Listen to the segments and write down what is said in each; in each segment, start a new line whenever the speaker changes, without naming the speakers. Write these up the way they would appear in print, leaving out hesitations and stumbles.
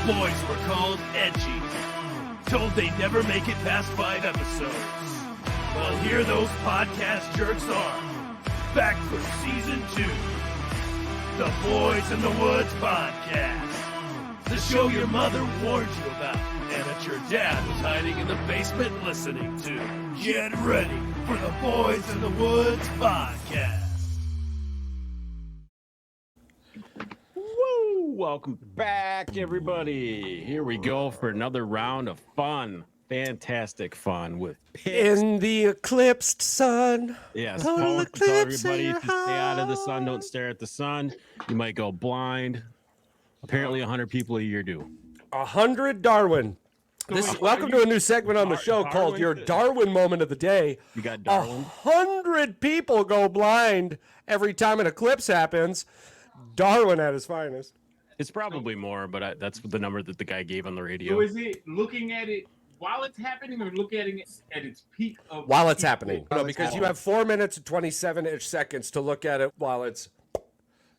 boys were called edgy. Told they never make it past 5 episodes. Well, here those podcast jerks are. Back for season 2. The Boys in the Woods podcast. The show your mother warned you about and that your dad was hiding in the basement listening to. Get ready for the Boys in the Woods podcast.
Woo! Welcome back, everybody. Here we go for another round of fun. Fantastic fun with picks.
In the eclipsed sun.
Yes,
Total
tell
eclipse
everybody
in
to
your
stay out of the sun. Don't stare at the sun. You might go blind. Apparently 100 people a year do.
100 Darwin. Welcome to a new segment on the show called Your Darwin Moment of the Day.
You got Darwin.
100 people go blind every time an eclipse happens. Darwin at his finest.
It's probably more, but that's the number that the guy gave on the radio.
So is it looking at it while it's happening or looking at it at its peak of
While it's happening.
While
No,
it's
because you
happening.
have 4 minutes and 27-ish seconds to look at it while it's,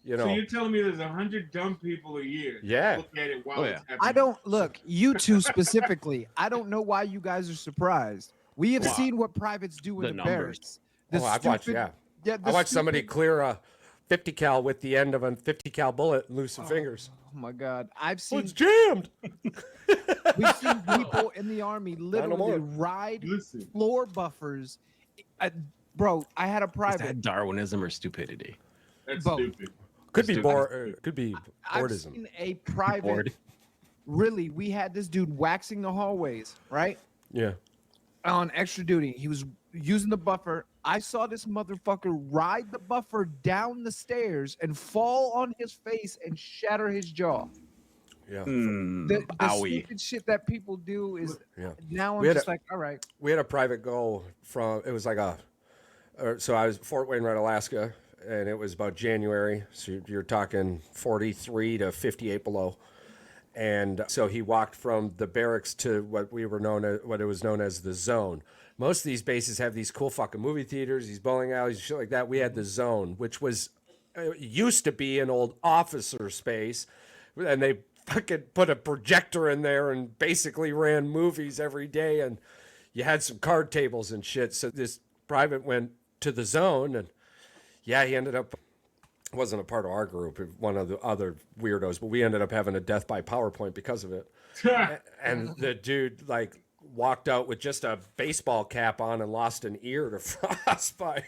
you know.
So you're telling me there's 100 dumb people a year
Yeah.
look at it while it's happening?
I don't look, you two specifically. I don't know why you guys are surprised. We have seen what privates do in
The
the
numbers.
barracks. The
I've watched,
stupid-
yeah.
the
I watched somebody
stupid-
clear a 50 cal with the end of a 50 cal bullet and lose some fingers.
Oh my God. I've
Oh,
seen
it's jammed.
we've seen people in the army
no
literally
more.
ride
Listen.
floor buffers. Bro, I had a
Is
private.
that Darwinism or stupidity?
That's
Both.
stupid.
Could be
Stupid.
could be
I've
boredism.
seen a private.
Bored.
Really, we had this dude waxing the hallways, right?
Yeah.
On extra duty. He was using the buffer. I saw this motherfucker ride the buffer down the stairs and fall on his face and shatter his jaw.
Yeah.
The
Owie.
stupid shit that people do is
Yeah.
now I'm
We had
just
a-
like, all right.
We had a private go from, it was like so I was Fort Wainwright, Alaska, and it was about January. So you're talking 43 to 58 below. And so he walked from the barracks to what it was known as the zone. Most of these bases have these cool fucking movie theaters, these bowling alleys, shit like that. We had the zone, which was used to be an old officer space, and they fucking put a projector in there and basically ran movies every day, and you had some card tables and shit. So this private went to the zone, and yeah, he ended up. Wasn't a part of our group, one of the other weirdos, but we ended up having a death by PowerPoint because of it. And the dude like walked out with just a baseball cap on and lost an ear to frostbite.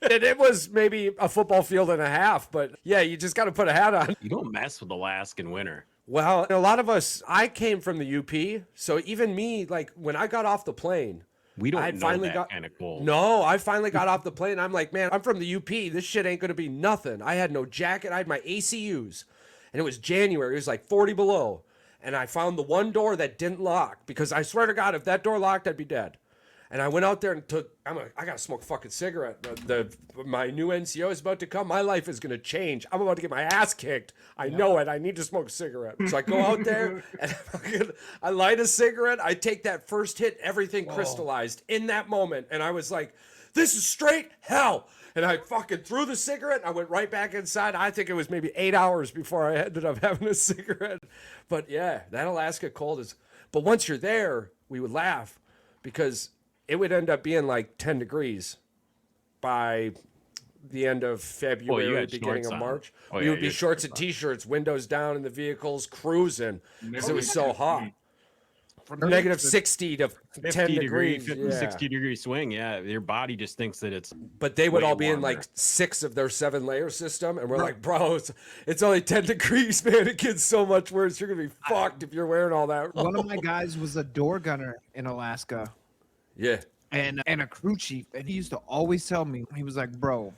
And it was maybe a football field and a half, but yeah, you just got to put a hat on.
You don't mess with Alaskan winter.
Well, a lot of us, I came from the UP, so even me, like when I got off the plane,
We don't
I
know
finally
that
got
kind of cold.
No, I finally got off the plane. I'm like, man, I'm from the UP. This shit ain't gonna be nothing. I had no jacket. I had my ACUs, and it was January. It was like 40 below, and I found the one door that didn't lock because I swear to God, if that door locked, I'd be dead. And I went out there and I gotta smoke a fucking cigarette. My new NCO is about to come. My life is gonna change. I'm about to get my ass kicked. I know it. I need to smoke a cigarette. So I go out there and I light a cigarette. I take that first hit. Everything crystallized in that moment. And I was like, this is straight hell. And I fucking threw the cigarette and I went right back inside. I think it was maybe 8 hours before I ended up having a cigarette. But yeah, that Alaska cold is. But once you're there, we would laugh because it would end up being like 10 degrees by the end of February,
had
beginning
shorts
of
on.
March.
Oh,
We
yeah,
would be
you had
shorts and t-shirts, windows down in the vehicles, cruising because it was so hot. Negative 60 to 10 degrees.
50,
Yeah.
60 degree swing. Yeah, your body just thinks that it's.
But they would
way
all be in
warmer.
like 6 of their 7 layer system. And we're like, bro, it's only 10 degrees, man. It gets so much worse. You're going to be fucked if you're wearing all that.
One of my guys was a door gunner in Alaska
Yeah.
and a crew chief, and he used to always tell me, he was like, bro,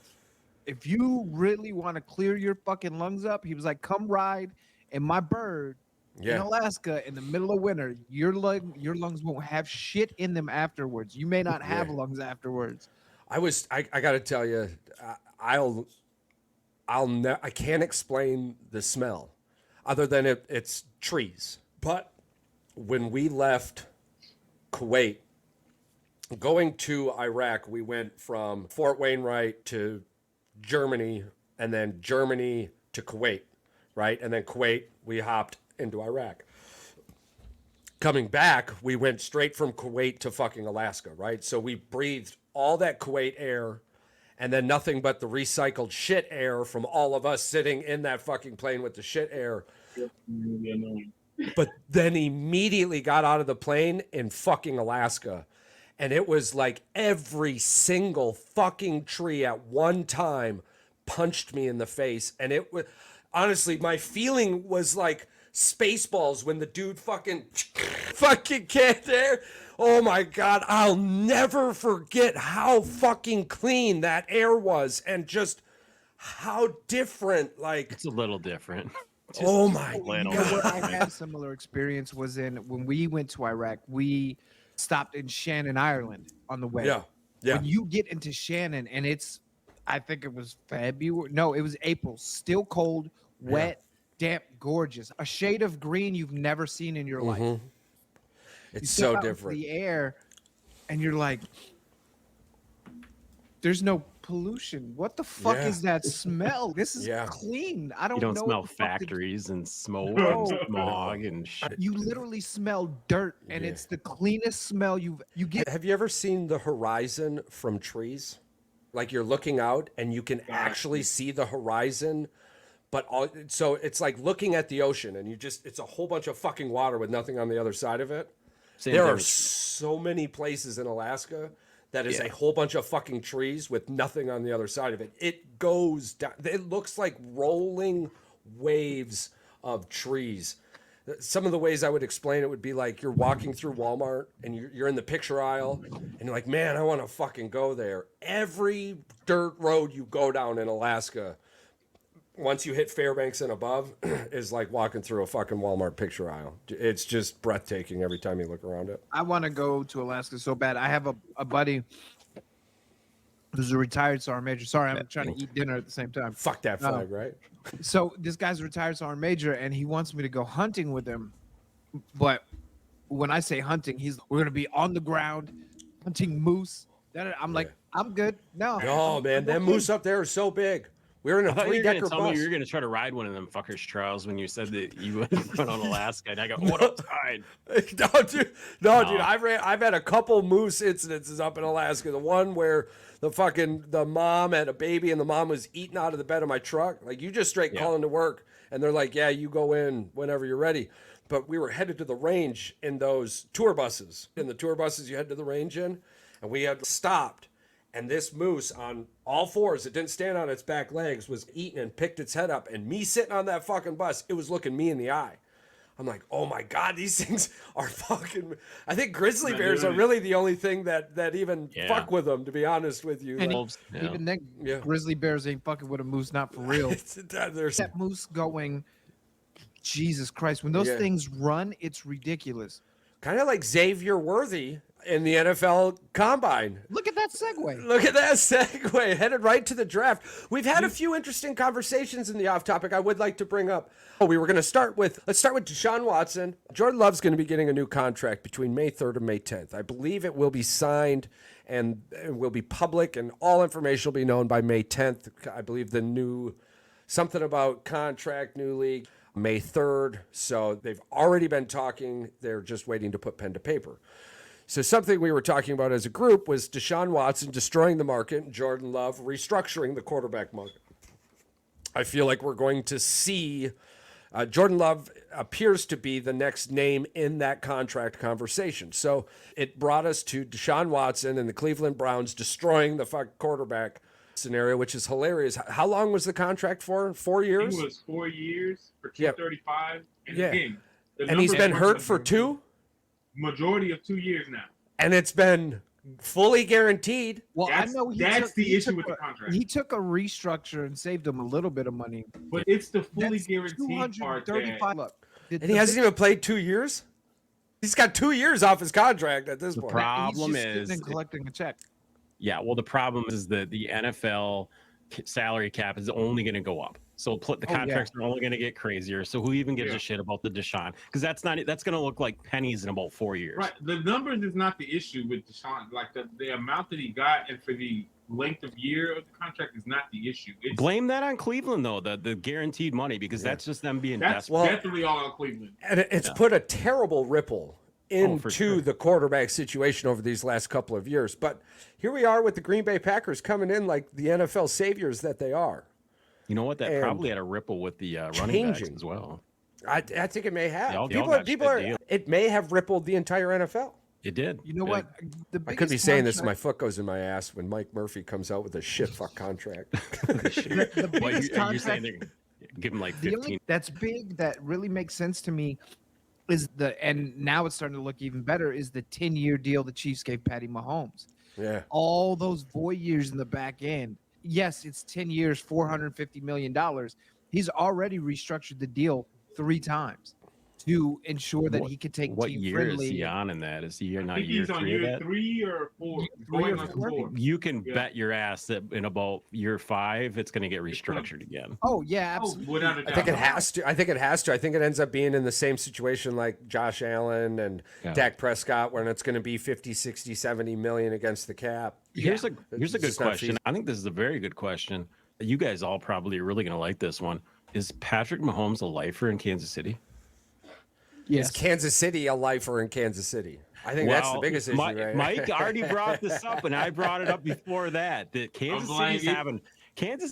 if you really want to clear your fucking lungs up, he was like, come ride in my bird in
Yeah.
Alaska in the middle of winter. Your lungs won't have shit in them afterwards. You may not have
Yeah.
lungs afterwards.
I got to tell you, I can't explain the smell other than it's trees. But when we left Kuwait, going to Iraq, we went from Fort Wainwright to Germany and then Germany to Kuwait, right? And then Kuwait, we hopped into Iraq. coming back, we went straight from Kuwait to fucking Alaska, right? So we breathed all that Kuwait air and then nothing but the recycled shit air from all of us sitting in that fucking plane with the shit air. But then immediately got out of the plane in fucking Alaska. And it was like every single fucking tree at one time punched me in the face. And it was, honestly, my feeling was like Spaceballs when the dude fucking can't there. Oh my God, I'll never forget how fucking clean that air was and just how different, like.
It's a little different.
Oh my
little.
You know where I had a similar experience was in when we went to Iraq. We stopped in Shannon, Ireland on the way.
Yeah. Yeah.
When you get into Shannon and it's, I think it was February. No, it was April. Still cold, wet, damp, gorgeous. A shade of green you've never seen in your life.
It's
Step
so
out into
different.
the air, and you're like, "There's no pollution. What the fuck
Yeah.
is that smell? This is
Yeah.
clean. I don't
You don't
know
smell
what the fuck to do."
factories and smoke
No.
and smog and shit.
You literally smell dirt, and
Yeah.
it's the cleanest smell you get.
Have you ever seen the horizon from trees? Like you're looking out and you can actually see the horizon, but so it's like looking at the ocean and it's a whole bunch of fucking water with nothing on the other side of it.
Same
There
thing
are
with-
so many places in Alaska that is a whole bunch of fucking trees with nothing on the other side of it. It goes down. It looks like rolling waves of trees. Some of the ways I would explain it would be like you're walking through Walmart and you're in the picture aisle and you're like, man, I want to fucking go there. Every dirt road you go down in Alaska, once you hit Fairbanks and above, is like walking through a fucking Walmart picture aisle. It's just breathtaking every time you look around it.
I want to go to Alaska so bad. I have a buddy who's a retired sergeant major. Sorry, I'm trying to eat dinner at the same time.
Fuck that flag, right?
So this guy's a retired sergeant major, and he wants me to go hunting with him. But when I say hunting, we're gonna be on the ground hunting moose. I'm like, I'm good. No,
No, man, them moose up there are so big. We were in
I
a
thought you were gonna
3-decker
tell me
bus.
you were gonna try to ride one of them fuckers, Charles, when you said that you went on Alaska, and I go, "What outside?"
No, dude. I've had a couple moose incidences up in Alaska. The one where the mom had a baby and the mom was eating out of the bed of my truck. Like you just straight call into work and they're like, yeah, you go in whenever you're ready. But we were headed to the range in those tour buses. In the tour buses you head to the range in, and we had stopped. And this moose on all fours, it didn't stand on its back legs, was eating and picked its head up. And me sitting on that fucking bus, it was looking me in the eye. I'm like, oh my God, these things are fucking. I think grizzly bears are really the only thing that even fuck with them, to be honest with you.
And
Like,
Wolves, yeah.
even then,
Yeah.
grizzly bears ain't fucking with a moose, not for real.
there's
That moose going, Jesus Christ! When those
Yeah.
things run, it's ridiculous.
kind of like Xavier Worthy in the NFL Combine.
Look at that segue.
Look at that segue, headed right to the draft. We've had a few interesting conversations in the off topic I would like to bring up. We were going to let's start with Deshaun Watson. Jordan Love's going to be getting a new contract between May 3rd and May 10th. I believe it will be signed and it will be public and all information will be known by May 10th. I believe the new something about contract, new league, May 3rd. So they've already been talking. They're just waiting to put pen to paper. So something we were talking about as a group was Deshaun Watson destroying the market and Jordan Love restructuring the quarterback market. I feel like we're going to see Jordan Love appears to be the next name in that contract conversation. So it brought us to Deshaun Watson and the Cleveland Browns destroying the quarterback scenario, which is hilarious. How long was the contract for? 4 years?
It was 4 years for
Yep.
235. And
Yeah.
again, the
And he's
numbers
been
were
hurt
the
for 2?
Majority of 2 years now.
And it's been fully guaranteed.
Well,
That's-
I know
that's the issue with the contract.
He took a restructure and saved him a little bit of money.
But it's the fully
That's
guaranteed part that
235. Look,
And he hasn't even played 2 years? He's got 2 years off his contract at this point.
problem
he's just sitting
is-
and collecting a check.
Yeah, well, the problem is that the NFL salary cap is only going to go up. So the contracts are only going to get crazier. So who even gives a shit about the Deshaun? Because that's going to look like pennies in about 4 years.
Right. The numbers is not the issue with Deshaun. Like the amount that he got and for the length of year of the contract is not the issue. It's,
Blame that on Cleveland, though, the guaranteed money, because that's just them being
that's
desperate.
definitely all on Cleveland.
And it's put a terrible ripple into the quarterback situation over these last couple of years. But here we are with the Green Bay Packers coming in like the NFL saviors that they are.
You know what? That probably had a ripple with the running backs as well.
I think it may have.
People are.
It may have rippled the entire NFL.
It did.
You know what?
I could be saying this, and my foot goes in my ass when Mike Murphy comes out with a shit fuck contract.
The biggest
you're saying they're give him like 15.
That's big. That really makes sense to me. And now it's starting to look even better. Is the 10-year deal the Chiefs gave Patty Mahomes?
Yeah.
All those void years in the back end. Yes, it's 10 years, $450 million. He's already restructured the deal 3 times to ensure that he could take
what
team
year
friendly.
Is he on in that? Is he year not
I think
year
he's on
3
year
of that?
3 or 4.
Three or four.
You can bet your ass that in about year 5 it's going to get restructured again.
Oh yeah, absolutely.
Without a doubt.
I think it has to. I think it ends up being in the same situation like Josh Allen and Dak Prescott, when it's going to be 50, 60, 70 million against the cap.
Here's a good question. I think this is a very good question. You guys all probably are really going to like this one. Is Patrick Mahomes a lifer in Kansas City?
Yes.
Is Kansas City a lifer in Kansas City? I think that's the biggest issue, right?
Mike already brought this up, and I brought it up before that. That Kansas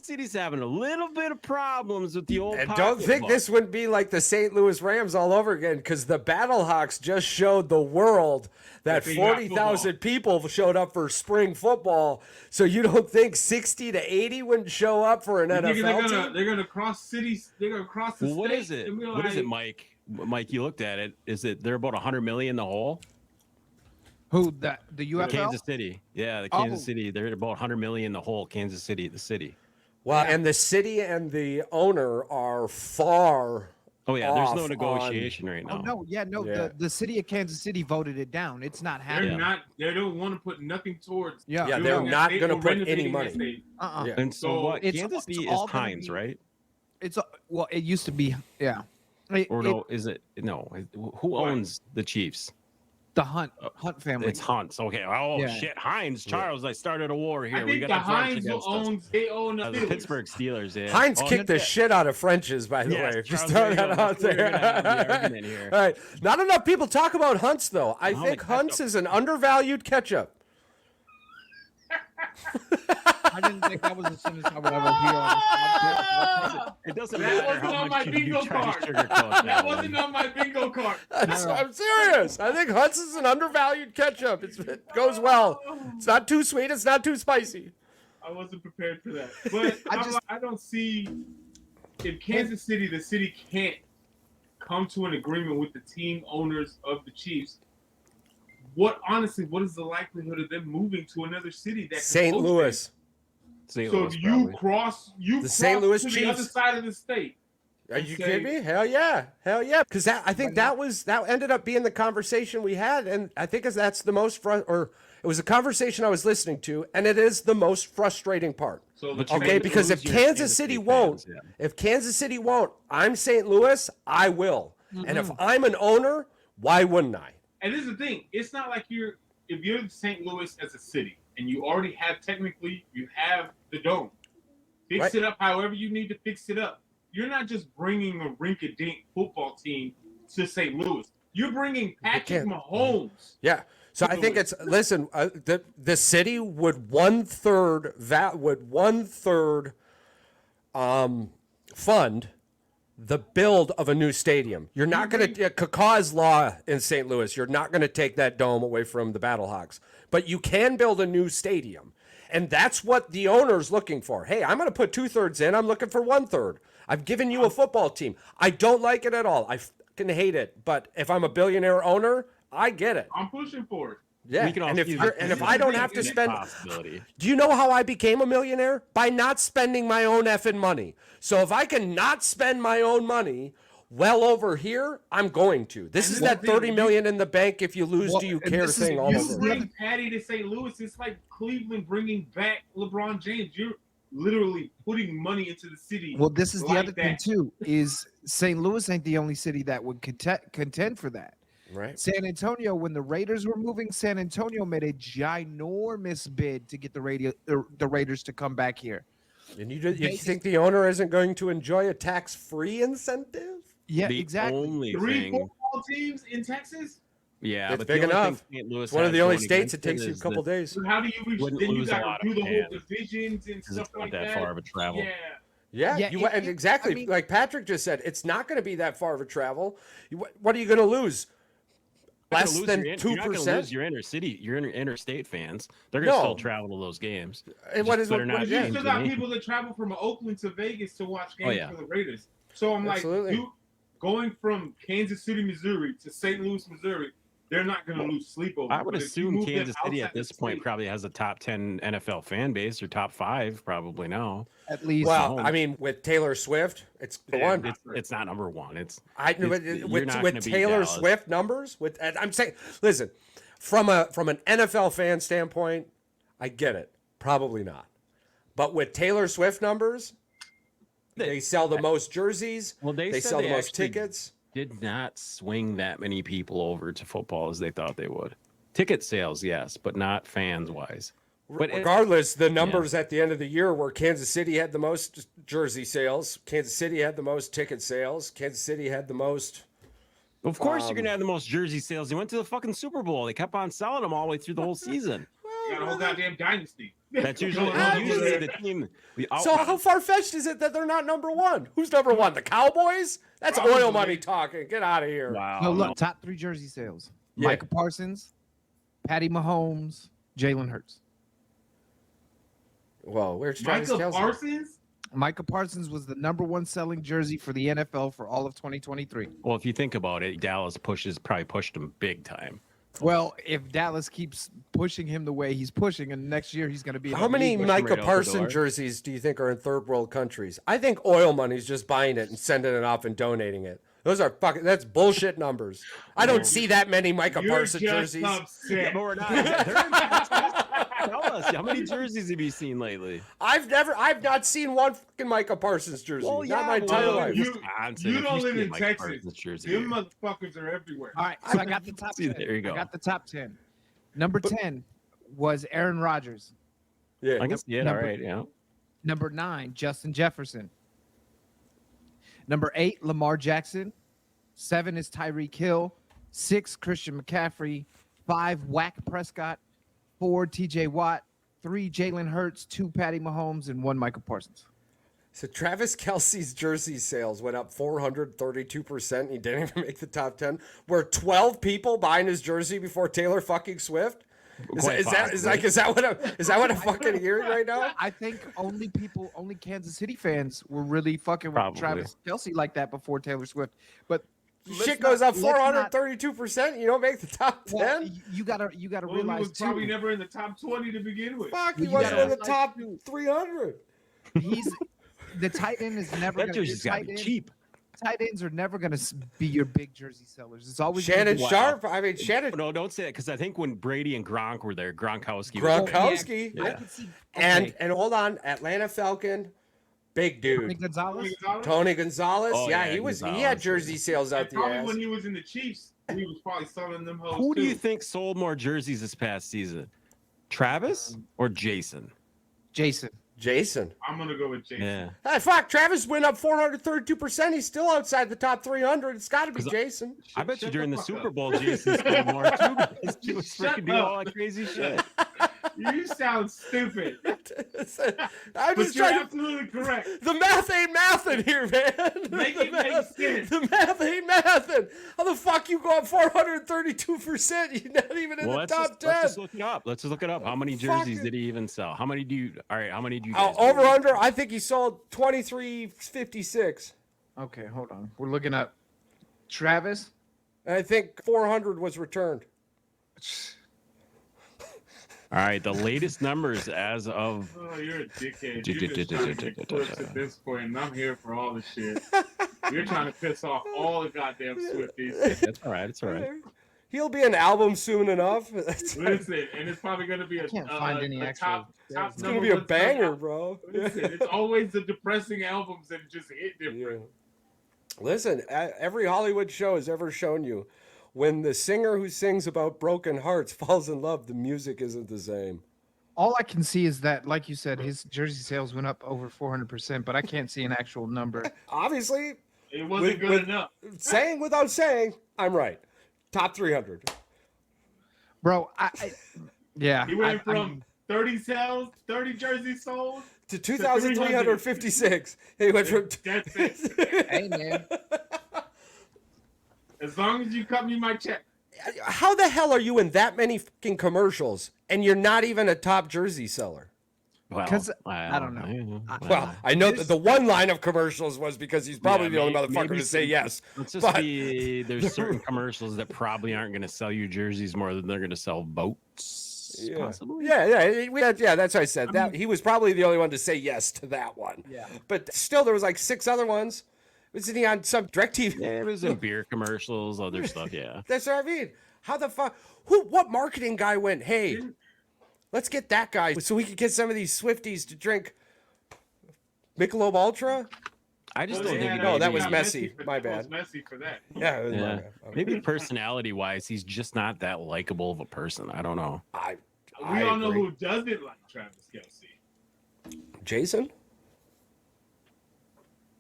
City's having a little bit of problems with the old.
And don't think this would be like the St. Louis Rams all over again, because the Battlehawks just showed the world that 40,000 people showed up for spring football. So you don't think 60 to 80 wouldn't show up for an NFL team?
They're gonna cross cities. They're gonna cross the state.
What is it? What is it, Mike? Mike, you looked at it. Is it they're about 100 million in the hole?
Who the UFL?
Kansas City. Yeah, the Kansas City. They're about 100 million in the hole. Kansas City, the city.
Well, and the city and the owner are far.
Oh yeah, there's no negotiation right now.
Oh no, the city of Kansas City voted it down. It's not happening.
They don't want to put nothing towards.
Yeah, they're not going to put any money.
Yeah. And so what? Kansas City is Heinz, right?
It used to be. Yeah.
Is it? No. Who owns the Chiefs?
The Hunt family.
It's Hunt's. Okay. Oh shit, Heinz. Charles, I started a war here.
I think the Heinz own
the Pittsburgh Steelers. Yeah.
Heinz kicked the shit out of French's, by the way. Just throwing that out there. All right. Not enough people talk about Hunt's though. I think Hunt's is an undervalued ketchup.
I didn't think that was a sentence I would ever hear on this.
It doesn't matter how much you try to sugarcoat.
That wasn't on my bingo card.
I'm serious. I think Hunt's is an undervalued ketchup. It goes well. It's not too sweet. It's not too spicy.
I wasn't prepared for that. But I don't see if Kansas City, the city can't come to an agreement with the team owners of the Chiefs. What is the likelihood of them moving to another city? That
St. Louis.
So you cross
St. Louis
to
Chiefs.
the other side of the state.
Are you kidding me? Hell yeah. Because I think that ended up being the conversation we had, and I think that's the most it was a conversation I was listening to, and it is the most frustrating part. Because if Kansas City won't, I'm St. Louis, I will. Mm-hmm. And if I'm an owner, why wouldn't I?
And this is the thing. It's not like if you're St. Louis as a city and you already have the dome. Fix it up however you need to fix it up. You're not just bringing a rink-a-dink football team to St. Louis. You're bringing Patrick Mahomes.
Yeah. So I think the city would one third fund the build of a new stadium. You're not going to Kakaw's law in St. Louis. You're not going to take that dome away from the Battlehawks, but you can build a new stadium, and that's what the owner's looking for. Hey, I'm going to put 2/3 in. I'm looking for 1/3. I've given you a football team. I don't like it at all. I fucking hate it. But if I'm a billionaire owner, I get it.
I'm pushing for it.
Yeah, and if I don't have to spend, do you know how I became a millionaire? By not spending my own effing money. So if I can not spend my own money, well over here, I'm going to. This is that $30 million in the bank. If you lose, do you care thing all over.
You bring Patty to St. Louis. It's like Cleveland bringing back LeBron James. You're literally putting money into the city.
Well, this is the other thing too. Is St. Louis ain't the only city that would contend for that.
Right.
San Antonio, when the Raiders were moving, San Antonio made a ginormous bid to get the Raiders to come back here.
And you think the owner isn't going to enjoy a tax-free incentive?
Yeah, exactly.
Only
3 football teams in Texas?
Yeah,
It's
but
big
the only
enough.
thing St. Louis
It's one of
has
the only
going
states it
against
takes you a
is
couple
that
days.
So how do you reach?
Wouldn't
Then you
lose a
got
lot
to do
of
the whole
fans.
divisions and
Because
stuff
it's not
like
that far of a travel.
Yeah.
Yeah,
Yeah,
and exactly.
I mean-
like Patrick just said, it's not going to be that far of a travel. What are you going to lose? Less than
You're not going to
2%?
lose your interstate fans. They're going to
No.
still travel to those games.
And what
Just
is
better
what-
not
what-
You
yeah.
change
still
the
got
name.
people that travel from Oakland to Vegas to watch games
yeah.
for the Raiders. So I'm like,
Absolutely.
going from Kansas City, Missouri to St. Louis, Missouri, they're not going to lose sleep over.
I would
But if you
assume
move them
Kansas City at
outside the
this point
state-
probably has a top 10 NFL fan base or top 5 probably now.
At least.
Well,
Mahomes.
I mean, with Taylor Swift, it's the
Yeah,
one.
It's not number one.
I
you're
with
not
with
gonna beat
Taylor
Dallas.
Swift numbers. I'm saying, listen, from an NFL fan standpoint, I get it. Probably not. But with Taylor Swift numbers, they sell the most jerseys.
Well, they said
sell
they
the most
actually
tickets.
did not swing that many people over to football as they thought they would. Ticket sales, yes, but not fans wise. But
Regardless, the numbers at the end of the year were Kansas City had the most jersey sales. Kansas City had the most ticket sales. Kansas City had the most.
of course, you're gonna have the most jersey sales. They went to the fucking Super Bowl. They kept on selling them all the way through the whole season.
You got a whole goddamn dynasty.
That's usually the team.
So how far fetched is it that they're not number one? Who's number one? The Cowboys? That's
Probably.
oil money talking. Get out of here.
Wow.
No, look, top 3 jersey sales:
Yeah.
Micah Parsons, Patty Mahomes, Jalen Hurts.
Whoa, where's Travis
Micah
Kelce?
Parsons?
Micah Parsons was the #1 selling jersey for the NFL for all of 2023.
Well, if you think about it, Dallas probably pushed them big time.
Well, if Dallas keeps pushing him the way he's pushing, and next year he's going to be. in
How
the
many
league.
right
Micah
out the
Parsons
door.
jerseys do you think are in third world countries? I think oil money's just buying it and sending it off and donating it. Those are that's bullshit numbers. I don't see that many Micah
You're
Parsons
just
jerseys.
upset.
But we're not. Tell us, how many jerseys have you seen lately?
I've not seen one fucking Micah Parsons jersey.
Well,
Not
yeah,
my entire
well,
life.
You don't live in Texas.
Jersey
Them
here.
motherfuckers are everywhere.
All right, so I got the top
See,
10.
there you go.
I got the top 10. Number 10 was Aaron Rodgers.
Yeah.
I guess, yeah, all right, yeah.
Number 9, Justin Jefferson. Number 8, Lamar Jackson. 7 is Tyreek Hill. 6, Christian McCaffrey. 5, Whack Prescott. 4, TJ Watt. 3, Jalen Hurts. 2, Patty Mahomes. And 1, Michael Parsons.
So Travis Kelce's jersey sales went up 432%. He didn't even make the top 10. Were 12 people buying his jersey before Taylor fucking Swift? Is that what I'm fucking hearing right now?
I think only Kansas City fans were really fucking with
Probably.
Travis Kelce like that before Taylor Swift. But
Shit goes up 432%. You don't make the top 10?
well, you gotta
Well, he
realize
was probably
too.
never in the top 20 to begin with.
Fuck, he
You
wasn't
gotta
in the
realize
top
too.
300.
He's the tight end is never
That
gonna
jersey's got to be cheap.
Tight ends are never gonna be your big jersey sellers. It's always
Shannon
gonna be-
Sharp. I mean, Shannon
No, don't say that because I think when Brady and Gronk were there, Gronkowski.
Gronkowski.
I can see
And hold on, Atlanta Falcon, big
Tony
dude.
Gonzalez.
Tony Gonzalez.
Oh,
yeah,
yeah,
he had
Gonzalez.
jersey sales out
And
the
probably
ass.
when he was in the Chiefs, he was probably selling them hoes
Who do
too.
you think sold more jerseys this past season? Travis or Jason?
Jason.
Jason.
I'm gonna go with Jason.
Yeah.
Hey, fuck, Travis went up 432%. He's still outside the top 300. It's got to be
'Cause
Jason.
I bet you
Shut
during
the
the
fuck
Super
up.
Bowl, Jason sold more too because he was
Shut
freaking doing
up.
all that crazy shit.
You sound stupid.
I'm
But
just
you're
trying to.
absolutely correct.
The math ain't mathin' here, man.
Make
The
it make
math-
sense.
The math ain't mathin'. How the fuck you go up 432%? You're not even in
Well,
the top 10.
let's just look it up. Let's just look it up. How many jerseys
Fucking-
did he even sell? How many do you? All right, how many do you? Guys
Over under, I think he sold 2356.
Okay, hold on. We're looking up Travis.
And I think 400 was returned.
All right, the latest numbers as of
Oh, you're a dickhead. You're just trying to get clips at this point, and I'm here for all the shit. You're trying to piss off all the goddamn Swifties.
That's all right. It's all right.
He'll be an album soon enough. It's
Listen, and it's probably going to be a,
Can't find any
a
actual
top
sales.
gonna
number
be a
one
banger,
song.
bro.
Listen, it's always the depressing albums that just hit different.
Listen, every Hollywood show has ever shown you when the singer who sings about broken hearts falls in love, the music isn't the same.
All I can see is that, like you said, his jersey sales went up over 400%, but I can't see an actual number.
Obviously,
It wasn't
With-
good enough.
saying without saying, I'm right. Top 300.
bro. Yeah.
He went from 30 jerseys sold
to 2,356. He went from.
That's it.
Hey, man.
As long as you cut me my check.
How the hell are you in that many fucking commercials and you're not even a top jersey seller?
Well,
I don't know.
Well, I know that the one line of commercials was because he's probably the only motherfucker to say yes.
Let's just be there's certain commercials that probably aren't going to sell you jerseys more than they're going to sell boats.
Yeah.
Possibly.
Yeah, that's what I said. He was probably the only one to say yes to that one.
Yeah.
But still, there was like 6 other ones. Wasn't he on some DirecTV?
Yeah, it was in beer commercials, other stuff. Yeah.
That's what I mean. How the fuck? What marketing guy went, hey, let's get that guy so we could get some of these Swifties to drink Michelob Ultra?
I just don't think.
No, that was messy. My bad.
It was messy for that.
Yeah, it was my
Yeah.
bad. Okay.
Maybe personality-wise, he's just not that likable of a person. I don't know.
We all know
agree.
who doesn't like Travis Kelce.
Jason?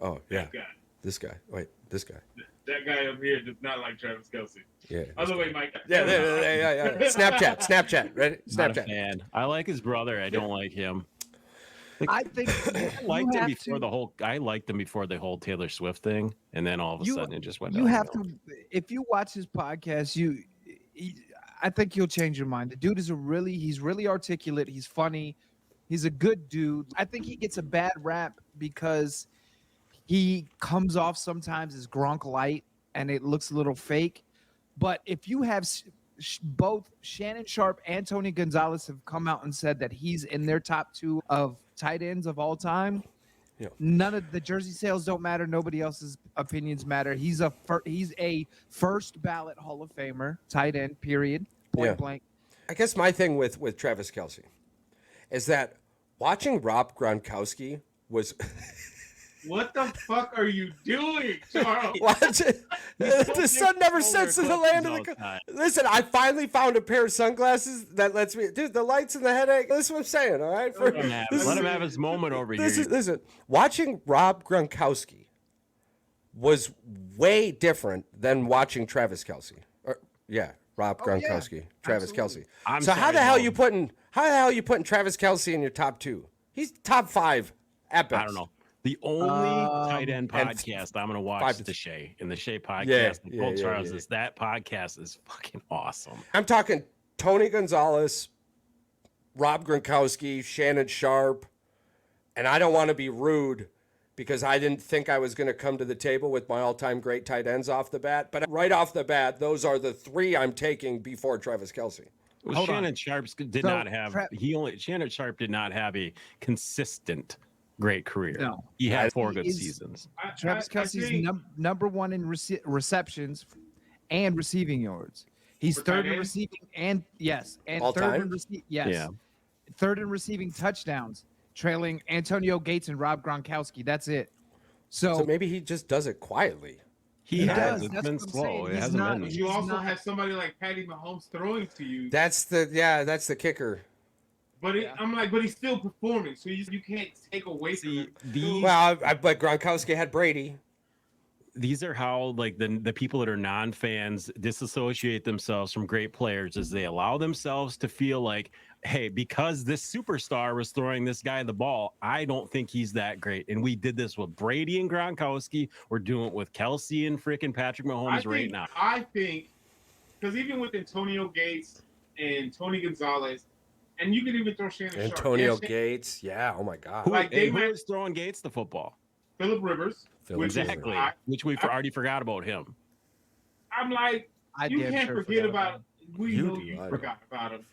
Oh, yeah.
That guy.
This guy. Wait, this guy.
That guy up here does not like Travis Kelce.
Yeah.
Other way, Mike.
Yeah. Snapchat. Ready?
Not a
Snapchat.
fan. I like his brother. I don't like him.
I think
I liked him before I liked him before the whole Taylor Swift thing, and then all of a sudden it just went.
You have to, if you watch his podcast, I think you'll change your mind. The dude is he's really articulate. He's funny. He's a good dude. I think he gets a bad rap because he comes off sometimes as Gronk light, and it looks a little fake. But if you have both Shannon Sharp and Tony Gonzalez have come out and said that he's in their top 2 of tight ends of all time.
Yeah.
None of the jersey sales don't matter. Nobody else's opinions matter. He's a first ballot Hall of Famer, tight end, period, point blank.
I guess my thing with Travis Kelce is that watching Rob Gronkowski was.
What the fuck are you doing, Charles?
Watch it. The sun never sets in the land of the. Listen, I finally found a pair of sunglasses that lets me. Dude, the lights and the headache. This is what I'm saying. All right.
Let him have his moment over here.
Listen. Watching Rob Gronkowski was way different than watching Travis Kelce. Rob Gronkowski, Travis Kelce. So how the hell you putting Travis Kelce in your top 2? He's top 5 at best.
I don't know. The only tight end podcast I'm going to watch is the Shea. And the Shea podcast, that podcast is fucking awesome.
I'm talking Tony Gonzalez, Rob Gronkowski, Shannon Sharp, and I don't want to be rude because I didn't think I was going to come to the table with my all-time great tight ends off the bat. But right off the bat, those are the 3 I'm taking before Travis Kelce.
Well, Shannon Sharp did not have a consistent great career. No. He had 4 good seasons.
Travis Kelce's number 1 in receptions and receiving yards. He's third in receiving and
all
third
time?
in third in receiving touchdowns, trailing Antonio Gates and Rob Gronkowski. That's it. So
maybe he just does it quietly.
He has.
It's
That's
been
slow. It
He's
hasn't
not-
been.
You also have somebody like Patty Mahomes throwing to you.
That's the kicker.
But but he's still performing, so you can't take away from him.
But Gronkowski had Brady.
These are how the people that are non-fans disassociate themselves from great players, is they allow themselves to feel like, hey, because this superstar was throwing this guy the ball, I don't think he's that great. And we did this with Brady and Gronkowski. We're doing it with Kelce and freaking Patrick Mahomes right now.
I think, because even with Antonio Gates and Tony Gonzalez, and you could even throw Shannon Sharp.
Antonio Gates, who
was throwing Gates the football?
Phillip Rivers.
Exactly. Which we already forgot about him.
I'm like, you can't forget about him. We know you forgot about him.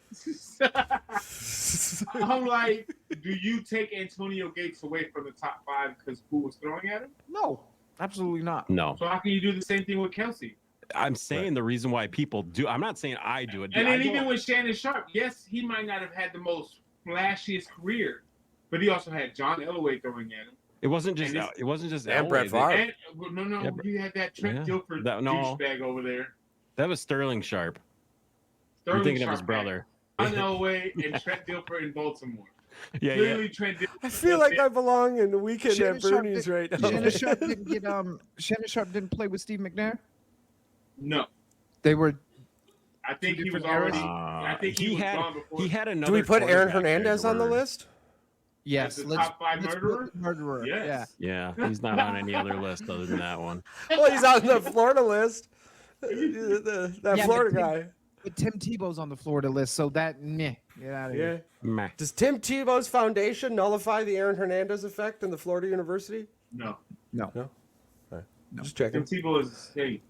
I'm like, do you take Antonio Gates away from the top 5 because who was throwing at him?
No, absolutely not.
No.
So how can you do the same thing with Kelce?
I'm saying the reason why people do. I'm not saying I do it.
And then even with Shannon Sharp, yes, he might not have had the most flashiest career, but he also had John Elway throwing at him.
It wasn't just
and Brett Favre.
You had that Trent Dilfer douchebag over there.
That was Sterling Sharp. You're thinking of his brother.
John Elway and Trent Dilfer in Baltimore.
Clearly,
Trent Dilfer.
I feel like I belong in the Weekend at Bernie's right now.
Shannon Sharp didn't Shannon Sharp didn't play with Steve McNair.
No,
they were.
I think he was
different eras?
already. I think he was gone before.
he had another.
Do we put Aaron
quarterback there
Hernandez on the
where-
list?
Yes,
the
let's,
top 5
let's put
murderer?
the murderer.
Yes.
Yeah, he's not on any other list other than that one.
Well, he's on the Florida list. That
Yeah,
Florida
but
guy.
But Tim Tebow's on the Florida list, so that meh. Get out of here.
Meh.
Does Tim Tebow's foundation nullify the Aaron Hernandez effect in the Florida University?
No.
No.
No. All right.
No.
Just
Tim
checking.
Tebow is hey,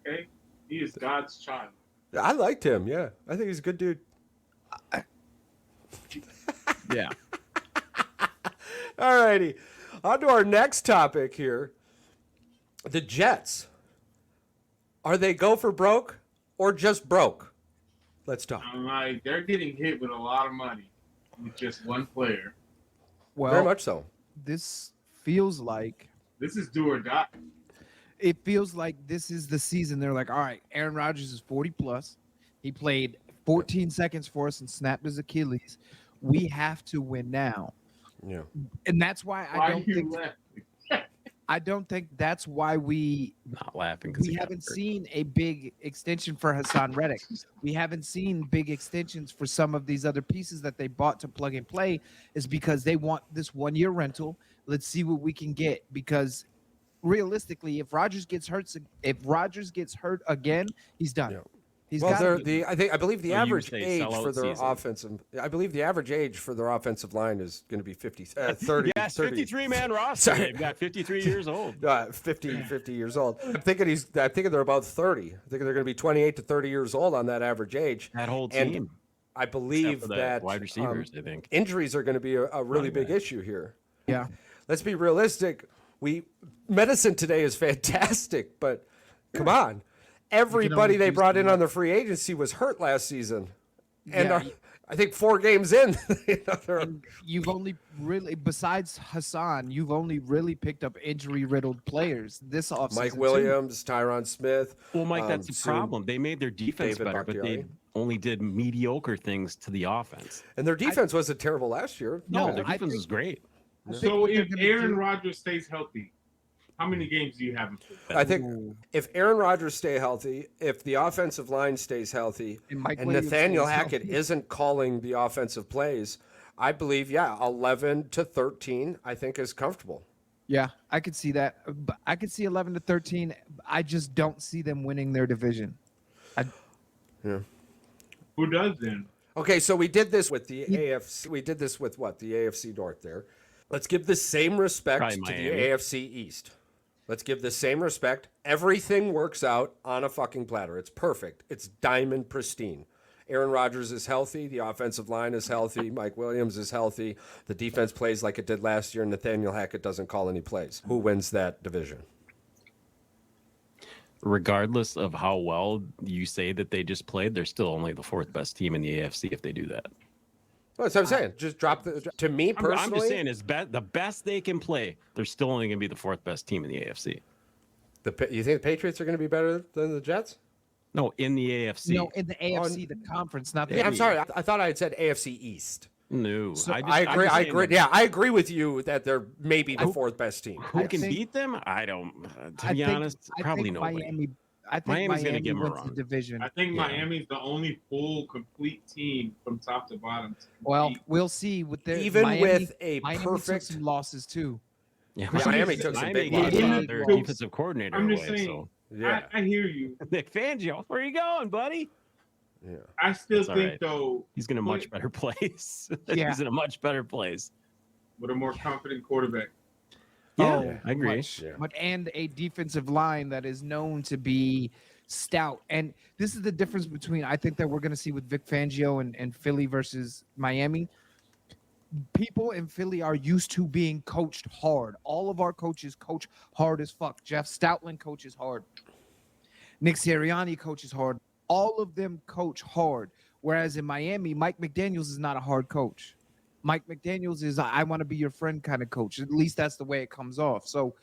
okay. He is God's child.
I liked him. Yeah, I think he's a good dude.
Yeah.
All righty. On to our next topic here. The Jets. Are they go for broke or just broke? Let's talk.
I'm like, they're getting hit with a lot of money with just one player.
Well,
Very much so.
this feels like
This is do or die.
it feels like this is the season. They're like, all right, Aaron Rodgers is 40 plus. He played 14 seconds for us and snapped his Achilles. We have to win now.
Yeah.
And that's why
Why
I don't think that's why we
Not laughing because
haven't seen a big extension for Hassan Reddick. We haven't seen big extensions for some of these other pieces that they bought to plug and play is because they want this 1 year rental. Let's see what we can get because realistically, if Rodgers gets hurt again, he's done.
Yeah.
He's
Well,
got
I believe the
Well, you
average
say
age
sellout
for their
season.
offensive. I believe the average age for their offensive line is going to be 30.
Yes,
30,
53-man roster.
Sorry.
They've got 53 years old.
50 years old. I'm thinking they're about 30. I think they're going to be 28 to 30 years old on that average age.
That whole
And
team.
I believe
Except for the
that
wide receivers, I think.
injuries are going to be a really
Running
big
back.
issue here.
yeah.
Let's be realistic. Medicine today is fantastic, but come on. Everybody
only
they
do
brought
so
in on
much.
the free agency was hurt last season. And
Yeah,
I think 4 games in, they're-
And you've only really, besides Hassan, you've only really picked up injury-riddled players this offseason.
Mike
too.
Williams, Tyron Smith.
Well, Mike, that's the
soon
problem. They made their defense
David
better, but they
Bakhtiari.
only did mediocre things to the offense.
And their defense wasn't terrible last year.
No,
No,
their
I
defense
think-
was great.
I think
So
what they're
if
gonna
Aaron
do-
Rodgers stays healthy, how many games do you have him for?
I think if Aaron Rodgers stay healthy, if the offensive line stays healthy,
And Mike
and
Williams
Nathaniel
stays
Hackett
healthy.
isn't calling the offensive plays, I believe, 11 to 13, I think is comfortable.
Yeah, I could see that. But I could see 11 to 13. I just don't see them winning their division.
Who does then?
Okay, so we did this with the AFC. We did this with what? The AFC North there. Let's give the same respect
Probably
to
Miami.
the AFC East. Let's give the same respect. Everything works out on a fucking platter. It's perfect. It's diamond pristine. Aaron Rodgers is healthy. The offensive line is healthy. Mike Williams is healthy. The defense plays like it did last year. Nathaniel Hackett doesn't call any plays. Who wins that division?
Regardless of how well you say that they just played, they're still only the 4th best team in the AFC if they do that.
Well, that's what I'm saying. Just drop the. To me personally,
I'm just saying, the best they can play, they're still only going to be the 4th best team in the AFC.
you think the Patriots are going to be better than the Jets?
No, in the AFC.
No, in the AFC, the conference, not the
Yeah, I'm
AFC.
sorry. I thought I had said AFC East.
No.
So
I
I'm
agree.
just
I
saying
agree.
that
Yeah, I agree with you that they're maybe the
I-
4th best team.
Who
I
can
think-
beat them? I don't. To
I
be
think-
honest,
I
probably
think
nobody.
I think
Miami's gonna
Miami
give 'em a
wins the
run.
division.
I think
Yeah.
Miami's the only full, complete team from top to bottom. to
Well,
compete.
we'll see with their
Even
Miami,
with a
Miami
perfect.
took some losses too.
Yeah,
Miami took some
Miami
big
gave
losses.
their
So-
defensive coordinator
I'm
away.
just saying,
So
Yeah,
I hear you.
Nick Fangio, where are you going, buddy?
yeah.
I still
That's all
think
right.
though,
He's in a
But-
much better place.
Yeah.
He's in a much better place.
with a more confident quarterback.
Yeah, I agree.
Yeah.
And a defensive line that is known to be stout. And this is the difference between I think that we're going to see with Vic Fangio and Philly versus Miami. People in Philly are used to being coached hard. All of our coaches coach hard as fuck. Jeff Stoutland coaches hard. Nick Sirianni coaches hard. All of them coach hard. Whereas in Miami, Mike McDaniels is not a hard coach. Mike McDaniels is I want to be your friend kind of coach. At least that's the way it comes off. So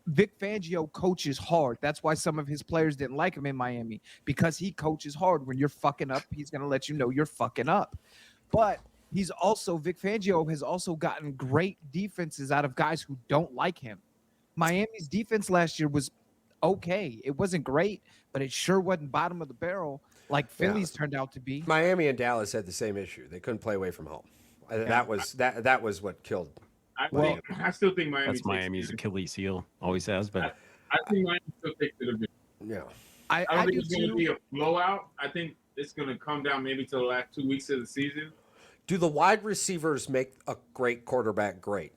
Vic Fangio coaches hard. That's why some of his players didn't like him in Miami, because he coaches hard. When you're fucking up, he's going to let you know you're fucking up. But Vic Fangio has also gotten great defenses out of guys who don't like him. Miami's defense last year was okay. It wasn't great, but it sure wasn't bottom of the barrel like Phillies turned out to be.
Miami and Dallas had the same issue. They couldn't play away from home. That was what killed.
I still think Miami.
That's Miami's Achilles heel. Always has been.
I think Miami still takes it a bit.
Yeah.
I don't think it's going to be a blowout. I think it's going to come down maybe to the last 2 weeks of the season.
Do the wide receivers make a great quarterback great?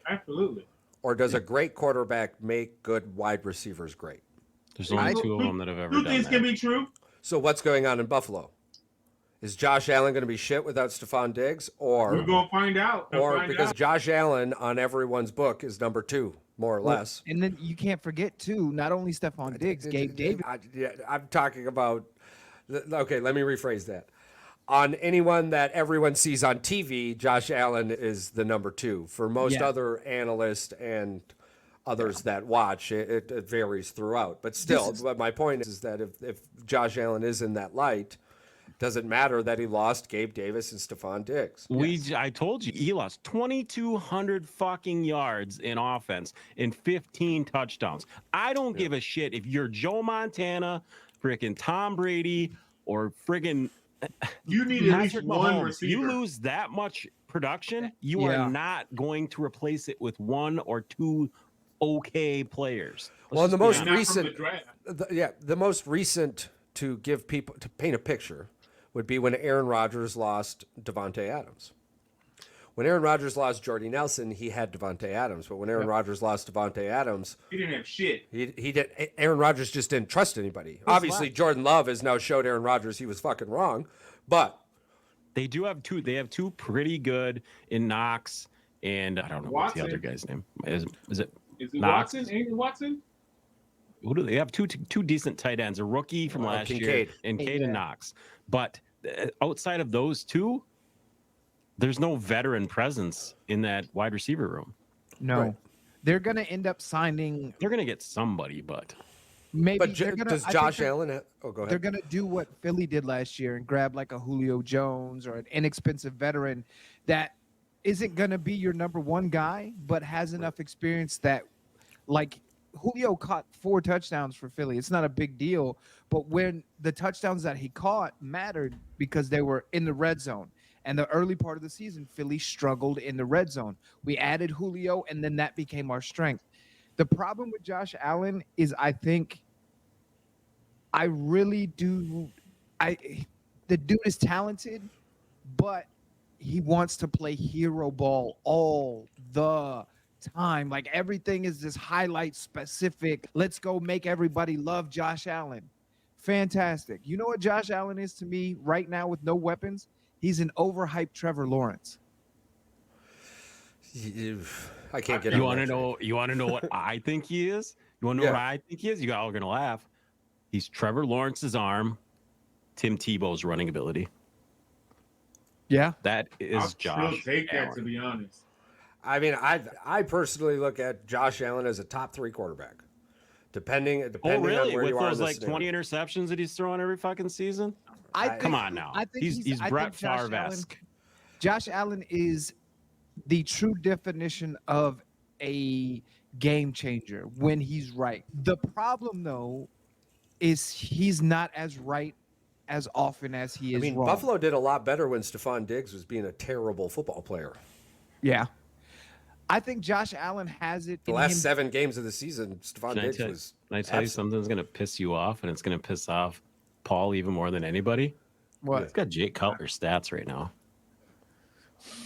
Absolutely.
Or does a great quarterback make good wide receivers great?
There's only two of them that have ever
Two
done
things
that.
can be true.
So what's going on in Buffalo? Is Josh Allen going to be shit without Stephon Diggs? Or
We're going to find out.
because Josh Allen on everyone's book is number 2, more or less.
And then you can't forget, too, not only Stephon Diggs, Gabe Davis.
I'm talking about, okay, let me rephrase that. On anyone that everyone sees on TV, Josh Allen is the number 2. For most other analysts and others that watch, it varies throughout. But still, but my point is that if Josh Allen is in that light, doesn't matter that he lost Gabe Davis and Stephon Diggs.
I told you he lost 2,200 fucking yards in offense and 15 touchdowns. I don't give a shit if you're Joe Montana, freaking Tom Brady, or friggin'
You need at least one receiver.
You lose that much production, you are not going to replace it with 1 or 2 okay players.
Well, the most recent,
the
the most recent to give people to paint a picture would be when Aaron Rodgers lost Devontae Adams. When Aaron Rodgers lost Jordy Nelson, he had Devontae Adams. But when Aaron Rodgers lost Devontae Adams,
he didn't have shit.
He did. Aaron Rodgers just didn't trust anybody. Obviously, Jordan Love has now showed Aaron Rodgers he was fucking wrong. But
they do have two. They have 2 pretty good in Knox, and I don't know what's the other guy's name. Is it Knox?
Watson? Ain't it Watson?
Who do they have? Two decent tight ends, a rookie from last year, and Caden Knox. But outside of those 2, there's no veteran presence in that wide receiver room.
No, they're going to end up signing.
They're going to get somebody, but
maybe.
But does Josh Allen? Oh, go ahead.
They're going to do what Philly did last year and grab like a Julio Jones or an inexpensive veteran that isn't going to be your number 1 guy, but has enough experience that, like, Julio caught 4 touchdowns for Philly. It's not a big deal, but when the touchdowns that he caught mattered because they were in the red zone. And the early part of the season, Philly struggled in the red zone. We added Julio, and then that became our strength. The problem with Josh Allen is I think I really do the dude is talented, but he wants to play hero ball all the time. Like everything is this highlight specific. Let's go make everybody love Josh Allen. Fantastic. You know what Josh Allen is to me right now with no weapons? He's an overhyped Trevor Lawrence.
I can't get.
You want to know? You want to know what I think he is? You want to know what I think he is? You all are gonna laugh. He's Trevor Lawrence's arm, Tim Tebow's running ability.
Yeah,
that is
I'll
Josh.
Still take
Allen.
that, to be honest.
I mean, I personally look at Josh Allen as a top 3 quarterback, depending on where
with
you are.
Those like 20 interceptions that he's throwing every fucking season. Come on now.
I think
he's Brett Favre-esque.
Josh Allen is the true definition of a game changer when he's right. The problem, though, is he's not as right as often as he is wrong.
Buffalo did a lot better when Stephon Diggs was being a terrible football player.
Yeah. I think Josh Allen has it.
The last 7 games of the season, Stephon Diggs was.
Can I tell you something that's going to piss you off, and it's going to piss off Paul even more than anybody?
What?
He's got Jake Cutler stats right now.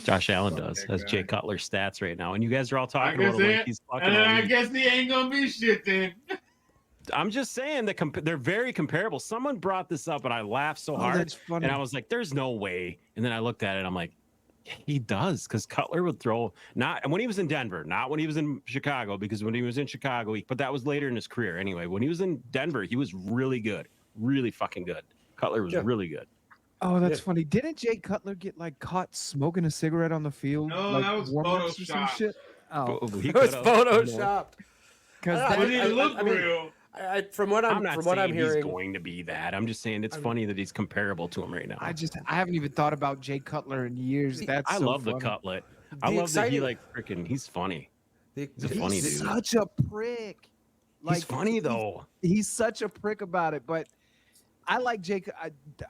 Josh Allen has Jay Cutler stats right now, and you guys are all talking about him like he's fucking.
I guess he ain't gonna be shit then.
I'm just saying that they're very comparable. Someone brought this up, and I laughed so hard,
that's funny.
and I was like, "There's no way." And then I looked at it, and I'm like, "He does," because Cutler would throw not when he was in Denver, not when he was in Chicago, because when he was in Chicago, but that was later in his career anyway. When he was in Denver, he was really good, really fucking good. Cutler was really good.
Oh, that's funny. Didn't Jay Cutler get like caught smoking a cigarette on the field?
No,
like,
that was
warm-ups or some
photoshopped.
shit? Oh,
It was photoshopped.
But it didn't look real.
From what I'm hearing,
he's going to be that. I'm just saying it's funny that he's comparable to him right now.
I haven't even thought about Jay Cutler in years. That's
I
so
love
funny.
the cutlet. I love that he like freaking. He's funny. He's a funny dude.
Such a prick. Like,
He's funny though.
He's such a prick about it, but I like Jay.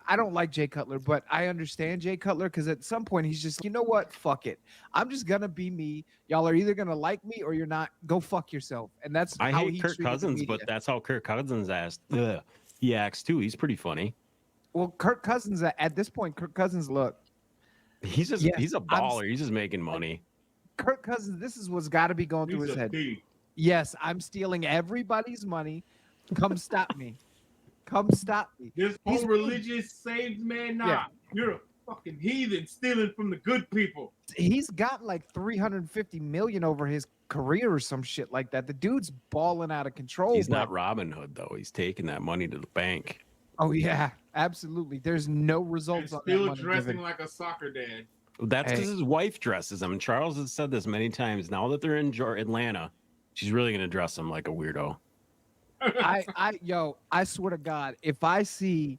I don't like Jay Cutler, but I understand Jay Cutler because at some point he's just, you know what? Fuck it. I'm just gonna be me. Y'all are either gonna like me or you're not. Go fuck yourself. And that's
I
how
hate
he
Kirk
treated the
Cousins,
media.
but that's how Kirk Cousins he acts too. He's pretty funny.
Well, Kirk Cousins at this point, Kirk Cousins, look,
He's just
Yes,
he's a baller. He's just making money.
Kirk Cousins, this is what's got to be going through
He's
his
a
head.
thief.
Yes, I'm stealing everybody's money. Come stop me. Come stop me.
This
He's-
whole religious saved man, nah.
Yeah.
You're a fucking heathen stealing from the good people.
He's got like 350 million over his career or some shit like that. The dude's balling out of control.
He's
bro.
not Robin Hood though. He's taking that money to the bank.
Oh yeah, absolutely. There's no
And
results on that
still
money
dressing
given.
like a soccer dad.
That's because
Hey.
his wife dresses him. And Charles has said this many times. Now that they're in Atlanta, she's really gonna dress him like a weirdo.
I swear to God, if I see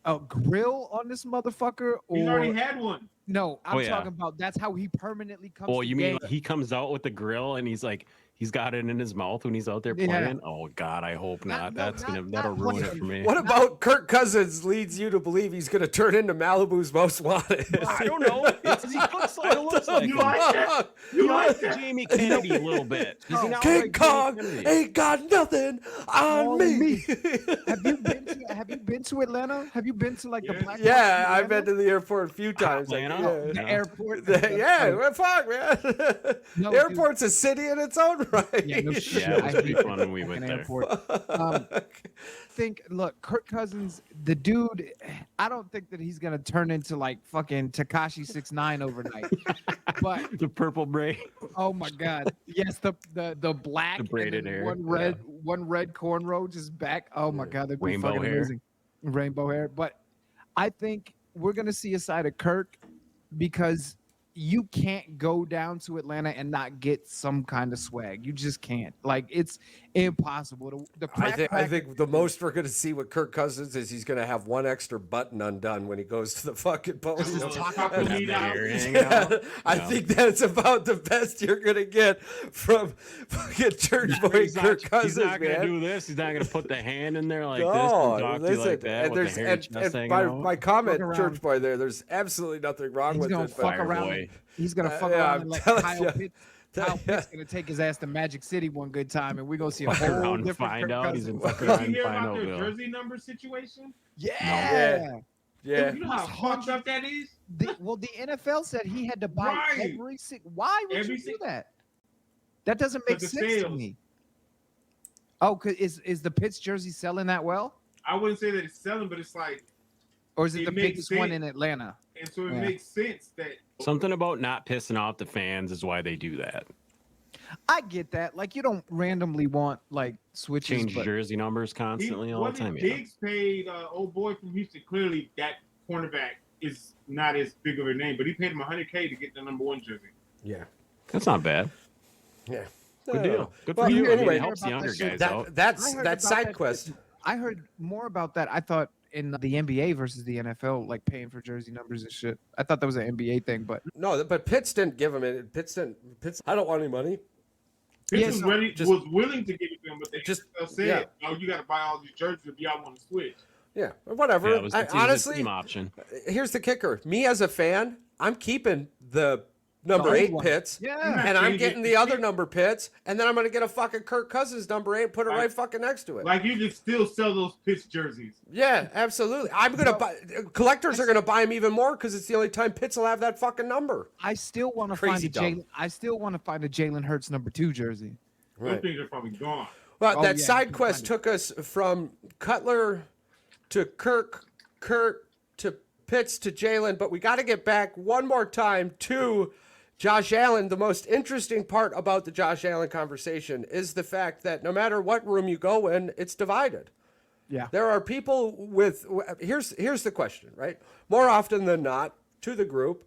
a grill on this motherfucker,
He's
or
already had one.
no, I'm
yeah.
talking about that's how he permanently comes.
Oh,
to
you mean
games.
like he comes out with the grill and he's like he's got it in his mouth when he's out there
Yeah.
playing? Oh God, I hope not. That'll ruin it for me.
What about Kirk Cousins leads you to believe he's going to turn into Malibu's most wanted?
I don't know. He looks like
You
him.
like that?
He looks like Jamie Kennedy a little bit. Does he not look
King
like Jamie
Kong
Kennedy?
ain't got nothing on
On
me.
me. Have you been to Atlanta? Have you been to like the
Yes.
Black?
Yeah,
Market in
I've been
Atlanta?
to the airport a few times.
Atlanta?
The
Yeah.
airport.
Yeah, well, fuck, man.
No,
the airport's a city in its own right.
Yeah, no shit.
Yeah, it
I
was pretty
hate
fun when we went
fucking
there.
airport. Look, Kirk Cousins, the dude, I don't think that he's gonna turn into like fucking Tekashi 6ix9ine overnight. But
The purple braid.
oh my god, yes, the black
The braided
and then
hair,
one red cornrow just back. Oh my god, that'd be
Rainbow
fucking
hair.
amazing. Rainbow hair. But I think we're gonna see a side of Kirk because you can't go down to Atlanta and not get some kind of swag. You just can't. Like it's impossible. The
I think the most we're going to see with Kirk Cousins is he's going to have one extra button undone when he goes to the fucking podium.
Just talk
Have
about
the
me now.
hair hanging
Yeah,
out.
I
Yeah.
think that's about the best you're going to get from fucking church boy
He's
Kirk
not,
Cousins,
he's not gonna
man.
do this. He's not gonna put the hand in there like this
No,
and talk to you like that
and
with the hair
and,
chest
and
hanging
my,
out.
my comment,
Fuck
church
around.
boy, there's absolutely nothing wrong
He's
with
gonna
it.
fuck
Fire
around.
boy.
He's gonna fuck
Yeah,
around
I'm
and let
telling
Kyle
you.
Pitts. Kyle Pitts gonna take his ass to Magic City one good time, and we're gonna see a
Fuck
whole
around and
different
find
Kirk
out. He's
Cousins.
in fucking
Did you hear
find
about their
out.
jersey number situation?
Yeah.
Yeah.
You know how fucked up that is?
The NFL said he had to buy
Right.
Why would
Every
you do
si-
that? That doesn't make
For the
sense to
sales.
me. Oh, 'cause is the Pitts jersey selling that well,
I wouldn't say that it's selling, but it's like,
or is it
It
the
makes
biggest one
sense.
in Atlanta?
and so it
Yeah.
makes sense that
Something about not pissing off the fans is why they do that.
I get that. Like you don't randomly want like switches.
Change
but
jersey numbers constantly all the time. Yeah.
Diggs paid old boy from Houston. Clearly, that cornerback is not as big of a name, but he paid him $100K to get the number 1 jersey.
Yeah.
That's not bad.
Yeah.
Good deal. Good for
Well,
you. I mean,
anyway,
it helps the
about
younger
that shit.
guys
That,
out.
that's
I heard
that's
about
side
that
quest.
too. I heard more about that. I thought in the NBA versus the NFL, like paying for jersey numbers and shit. I thought that was an NBA thing, but
No, but Pitts didn't give him it. Pitts, I don't want any money.
Pitts
Yes,
was willing to give it to him, but they
just-
just said,
yeah.
"Oh, you got to buy all these jerseys if y'all want to switch."
Yeah, whatever.
Yeah, it was the
Honestly,
team option.
here's the kicker. Me as a fan, I'm keeping the number
old
8
one.
Pitts.
yeah,
And I'm
Change
getting
it.
the other number Pitts, and then I'm gonna get a fucking Kirk Cousins number 8 and put it
Right.
right fucking next to it.
Like you could still sell those Pitts jerseys.
Yeah, absolutely. I'm gonna buy. Collectors are gonna buy him even more because it's the only time Pitts will have that fucking number.
I still want to find
Crazy
a
dumb.
Jalen. I still want to find a Jalen Hurts number 2 jersey.
Those things are probably gone.
Well,
Oh,
that
yeah,
side
you can
quest
find it.
took us from Cutler to Kirk, Kurt to Pitts to Jalen, but we got to get back one more time to Josh Allen. The most interesting part about the Josh Allen conversation is the fact that no matter what room you go in, it's divided.
Yeah.
There are people with here's the question, right? More often than not, to the group,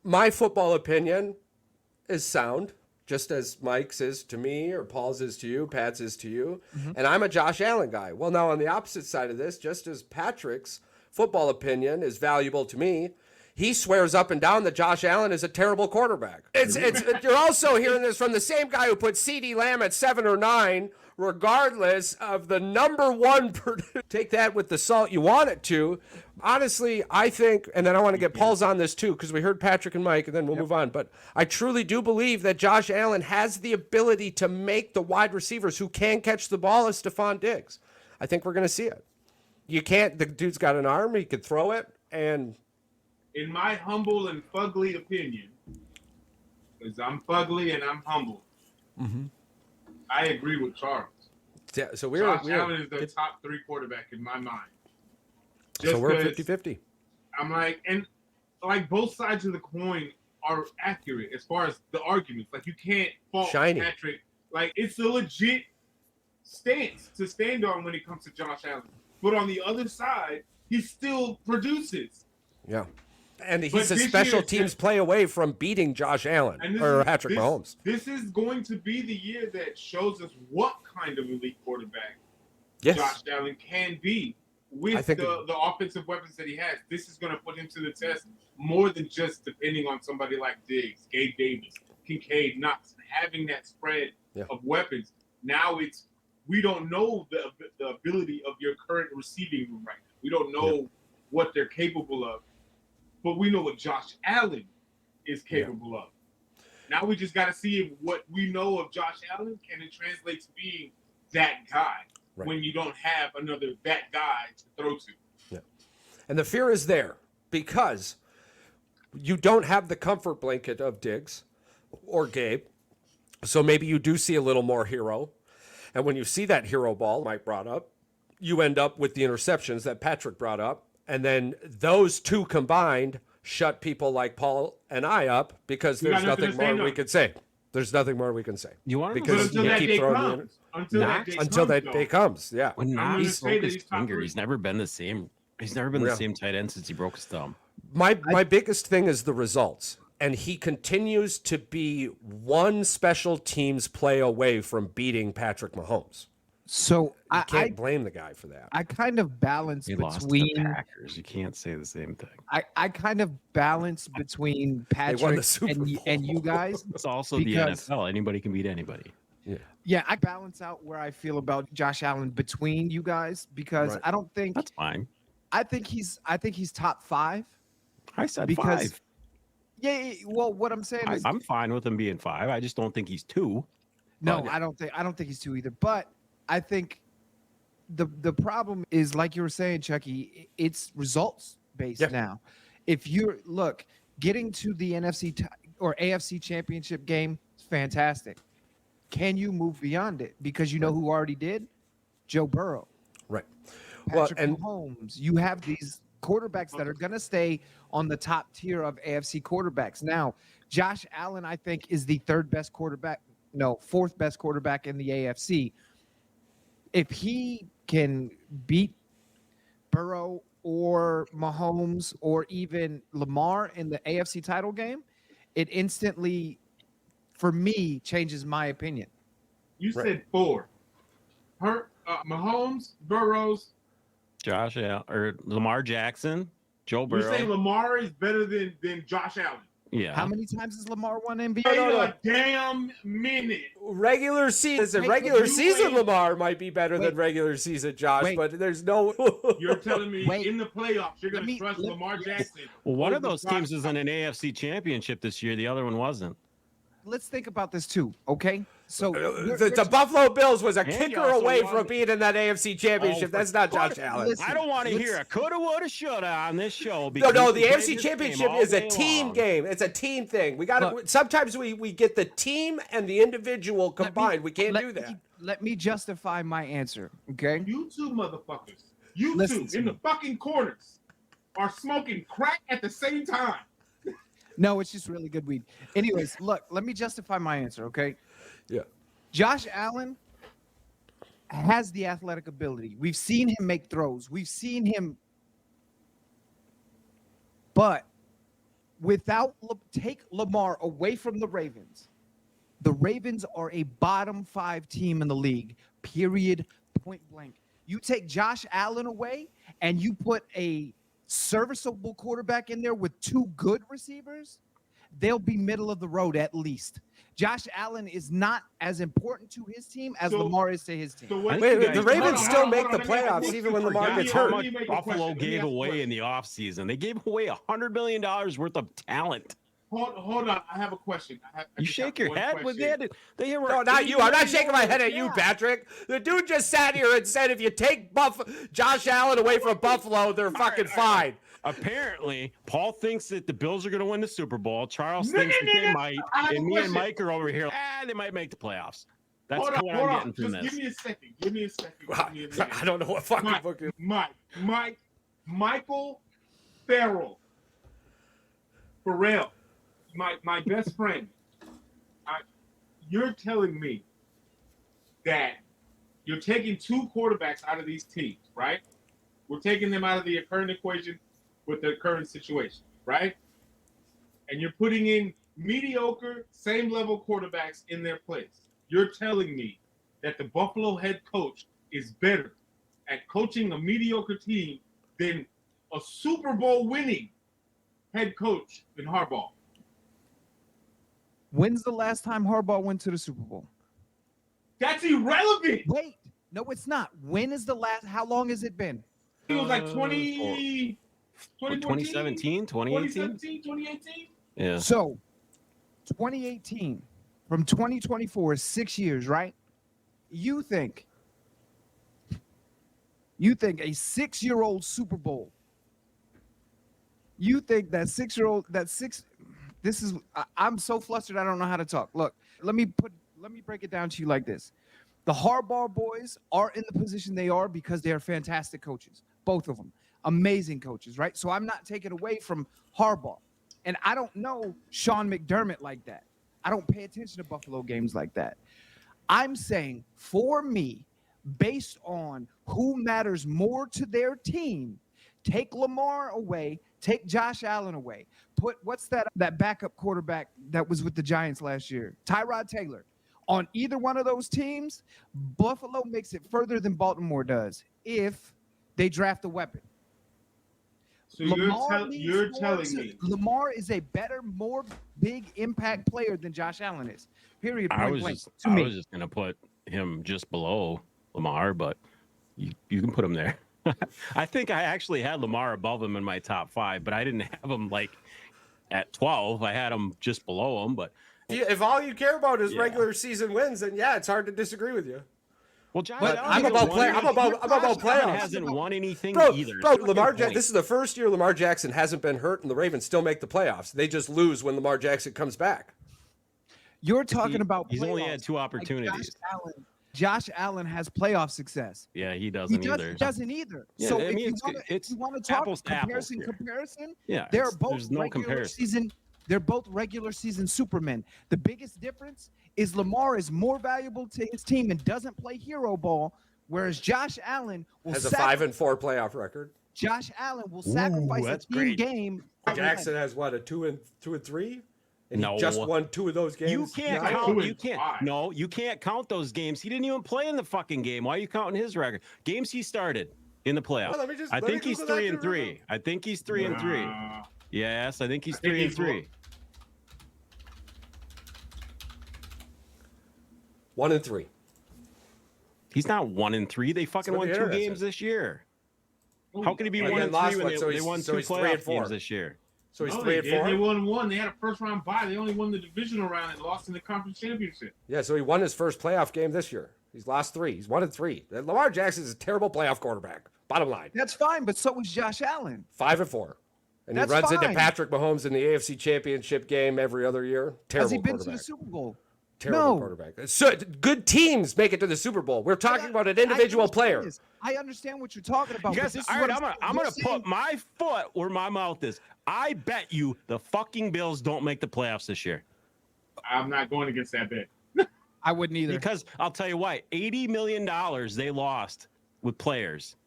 my football opinion is sound, just as Mike's is to me, or Paul's is to you, Pat's is to you, and I'm a Josh Allen guy. Well, now on the opposite side of this, just as Patrick's football opinion is valuable to me, he swears up and down that Josh Allen is a terrible quarterback. You're also hearing this from the same guy who put CeeDee Lamb at 7 or 9, regardless of the number one. Take that with the salt you want it to. Honestly, I think, and then I want to get Paul's on this too, because we heard Patrick and Mike, and then we'll move on. But I truly do believe that Josh Allen has the ability to make the wide receivers who can catch the ball as Stephon Diggs. I think we're going to see it. You can't, the dude's got an arm, he could throw it, and...
In my humble and fugly opinion, because I'm fugly and I'm humble, I agree with Charles.
Yeah, so
Josh Allen is the top 3 quarterback in my mind.
So we're 50-50.
I'm like, and like both sides of the coin are accurate as far as the arguments. Like you can't fault Patrick. Like it's a legit stance to stand on when it comes to Josh Allen. But on the other side, he still produces.
Yeah. And he's a special teams play away from beating Josh Allen or Patrick Mahomes.
This is going to be the year that shows us what kind of elite quarterback Josh Allen can be with the offensive weapons that he has. This is going to put him to the test more than just depending on somebody like Diggs, Gabe Davis, Kincaid, Knox, having that spread of weapons. Now we don't know the ability of your current receiving room right now. We don't know what they're capable of, but we know what Josh Allen is capable of. Now we just got to see if what we know of Josh Allen can it translate to being that guy when you don't have another that guy to throw to.
Yeah, and the fear is there because you don't have the comfort blanket of Diggs or Gabe, so maybe you do see a little more hero. And when you see that hero ball Mike brought up, you end up with the interceptions that Patrick brought up. And then those two combined shut people like Paul and I up because there's nothing more we can say. There's nothing more we can say.
You want
because
until
you
that
keep
day
throwing
comes. Until that
day comes. Yeah.
When Knox broke his finger, he's never been the same. He's never been the same tight end since he broke his thumb.
My biggest thing is the results. And he continues to be one special teams play away from beating Patrick Mahomes.
So
I can't blame the guy for that.
I kind of balance
he
between
lost to the Packers. You can't say the same thing.
I kind of balance between Patrick and you guys.
It's also the NFL. Anybody can beat anybody.
Yeah, I balance out where I feel about Josh Allen between you guys because I don't think
that's fine.
I think he's top 5.
I said 5.
Yeah, well, what I'm saying is
I'm fine with him being 5. I just don't think he's 2.
No, I don't think he's 2 either. But I think the problem is, like you were saying, Chucky, it's results based now. If you're getting to the NFC or AFC championship game, it's fantastic. Can you move beyond it? Because you know who already did? Joe Burrow.
Right.
Patrick Mahomes. You have these quarterbacks that are going to stay on the top tier of AFC quarterbacks. Now, Josh Allen, I think, is the 4th best quarterback in the AFC. If he can beat Burrow or Mahomes or even Lamar in the AFC title game, it instantly, for me, changes my opinion.
You said 4. Mahomes, Burrows,
Josh Allen or Lamar Jackson, Joe Burrow.
You say Lamar is better than Josh Allen?
Yeah.
How many times has Lamar won NBA?
A damn minute.
Regular season. Lamar might be better than regular season Josh, but there's no.
You're telling me in the playoffs you're going to trust Lamar Jackson?
Well, one of those teams is in an AFC championship this year. The other one wasn't.
Let's think about this too, okay? So
the Buffalo Bills was a kicker away from being in that AFC championship. That's not Josh Allen.
Listen, I don't want to hear a coulda, woulda, shoulda on this show.
No, the AFC championship is a team game. It's a team thing. We got to. Sometimes we get the team and the individual combined. We can't do that.
Let me justify my answer, okay?
You two motherfuckers, two in the fucking corners are smoking crack at the same time.
No, it's just really good weed. Anyways, let me justify my answer, okay?
Yeah.
Josh Allen has the athletic ability. We've seen him make throws. We've seen him. But take Lamar away from the Ravens are a bottom 5 team in the league, period, point blank. You take Josh Allen away and you put a serviceable quarterback in there with 2 good receivers, they'll be middle of the road at least. Josh Allen is not as important to his team as Lamar is to his team.
Wait, the Ravens still make the playoffs even when Lamar gets hurt.
How much Buffalo gave away in the offseason? They gave away $100 million worth of talent.
Hold on. I have a question.
You shake your head with it.
No, not you. I'm not shaking my head at you, Patrick. The dude just sat here and said if you take Josh Allen away from Buffalo, they're fucking fine.
Apparently, Paul thinks that the Bills are going to win the Super Bowl. Charles thinks that they might. And me and Mike are over here. They might make the playoffs. That's what I'm getting from this.
Give me a second.
I don't know what fucking book it is.
Michael Farrell. My best friend. You're telling me that you're taking 2 quarterbacks out of these teams, right? We're taking them out of the current equation with the current situation, right? And you're putting in mediocre, same level quarterbacks in their place. You're telling me that the Buffalo head coach is better at coaching a mediocre team than a Super Bowl winning head coach than Harbaugh.
When's the last time Harbaugh went to the Super Bowl?
That's irrelevant.
Wait, no, it's not. When is the last? How long has it been?
It was like 2017, 2018.
Yeah.
So 2018 from 2024 is 6 years, right? You think a 6-year-old Super Bowl, you think that 6-year-old, I'm so flustered I don't know how to talk. Look, let me break it down to you like this. The Harbaugh boys are in the position they are because they are fantastic coaches. Both of them. Amazing coaches, right? So I'm not taking away from Harbaugh. And I don't know Sean McDermott like that. I don't pay attention to Buffalo games like that. I'm saying, for me, based on who matters more to their team, take Lamar away, take Josh Allen away. Put, what's that backup quarterback that was with the Giants last year? Tyrod Taylor. On either one of those teams, Buffalo makes it further than Baltimore does if they draft a weapon.
So you're telling me
Lamar is a better, more big impact player than Josh Allen is. Period.
I was just going to put him just below Lamar, but you can put him there. I think I actually had Lamar above him in my top 5, but I didn't have him like at 12. I had him just below him, but
if all you care about is regular season wins, then yeah, it's hard to disagree with you.
Well, Josh,
I'm about playoffs.
Hasn't won anything either.
Bro, this is the first year Lamar Jackson hasn't been hurt, and the Ravens still make the playoffs. They just lose when Lamar Jackson comes back.
You're talking about
he's only had 2 opportunities.
Like Josh Allen has playoff success.
Yeah, he doesn't either.
He doesn't either.
Yeah,
so
I mean,
if you want to talk comparison,
yeah,
they're both
there's no comparison.
They're both regular season Supermen. The biggest difference is Lamar is more valuable to his team and doesn't play hero ball, whereas Josh Allen
has a 5-4 playoff record.
Josh Allen will sacrifice a team game.
Jackson has what, a 2-3? And he just won 2 of those games.
You can't count. You can't. No, you can't count those games. He didn't even play in the fucking game. Why are you counting his record? Games he started in the playoffs.
Well,
I think he's 3-3. I think he's 3-3. Yes, I think he's 3-3.
1-3.
He's not 1-3. They fucking won 2 games this year. How can he be 1-3 when they won 2 playoff games this year?
So he's 3-4.
They won 1. They had a first round bye. They only won the divisional round and lost in the conference championship.
Yeah, so he won his first playoff game this year. He's lost 3. He's 1-3. Lamar Jackson is a terrible playoff quarterback. Bottom line.
That's fine, but so is Josh Allen.
5-4. And he runs into Patrick Mahomes in the AFC Championship game every other year. Terrible.
Has he been to the Super Bowl?
Terrible quarterback. So good teams make it to the Super Bowl. We're talking about an individual player.
I understand what you're talking about.
Guys, all right, I'm gonna put my foot where my mouth is. I bet you the fucking Bills don't make the playoffs this year.
I'm not going against that bet.
I wouldn't either.
Because I'll tell you why. $80 million they lost with players.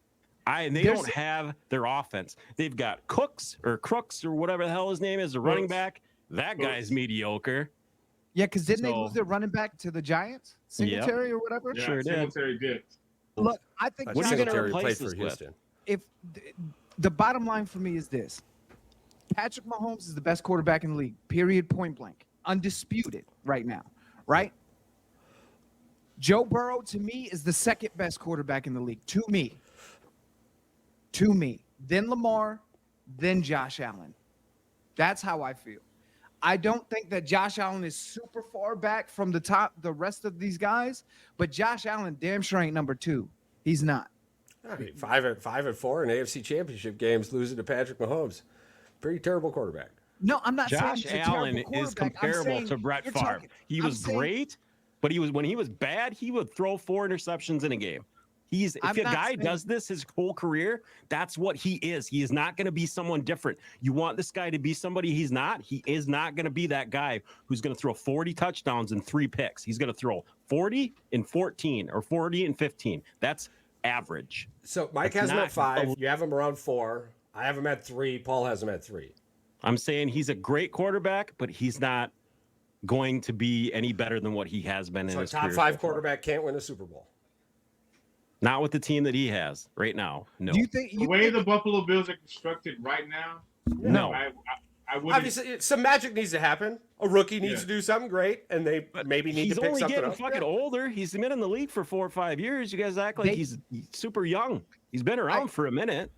And they don't have their offense. They've got Crooks or whatever the hell his name is, the running back. That guy's mediocre.
Yeah, because didn't they lose their running back to the Giants? Singletary or whatever?
Yeah,
sure did.
Singletary did.
Look, I think
Singletary played for Houston.
If The bottom line for me is this. Patrick Mahomes is the best quarterback in the league, period, point blank. Undisputed right now, right? Joe Burrow, to me, is the second best quarterback in the league. To me. Then Lamar, then Josh Allen. That's how I feel. I don't think that Josh Allen is super far back from the rest of these guys, but Josh Allen damn sure ain't number 2. He's not.
I mean, 5-4 in AFC Championship games, losing to Patrick Mahomes. Pretty terrible quarterback.
No, I'm not saying
Josh
he's a
Allen
terrible
is
quarterback. I'm
comparable
saying
to Brett
you're
Favre.
talking-
He
I'm
was
saying-
great, but when he was bad, he would throw 4 interceptions in a game. If a guy does this his whole career, that's what he is. He is not going to be someone different. You want this guy to be somebody he's not. He is not going to be that guy who's going to throw 40 touchdowns and 3 picks. He's going to throw 40 and 14 or 40 and 15. That's average.
So Mike has him at 5. You have him around 4. I have him at 3. Paul has him at 3.
I'm saying he's a great quarterback, but he's not going to be any better than what he has been in his career.
So a top 5 quarterback can't win a Super Bowl.
Not with the team that he has right now. No.
Do you think
the way the Buffalo Bills are constructed right now?
No.
I wouldn't.
Obviously, some magic needs to happen. A rookie needs to do something great, and they maybe need to pick something up.
He's only getting fucking older. He's been in the league for 4 or 5 years. You guys act like he's super young. He's been around for a minute.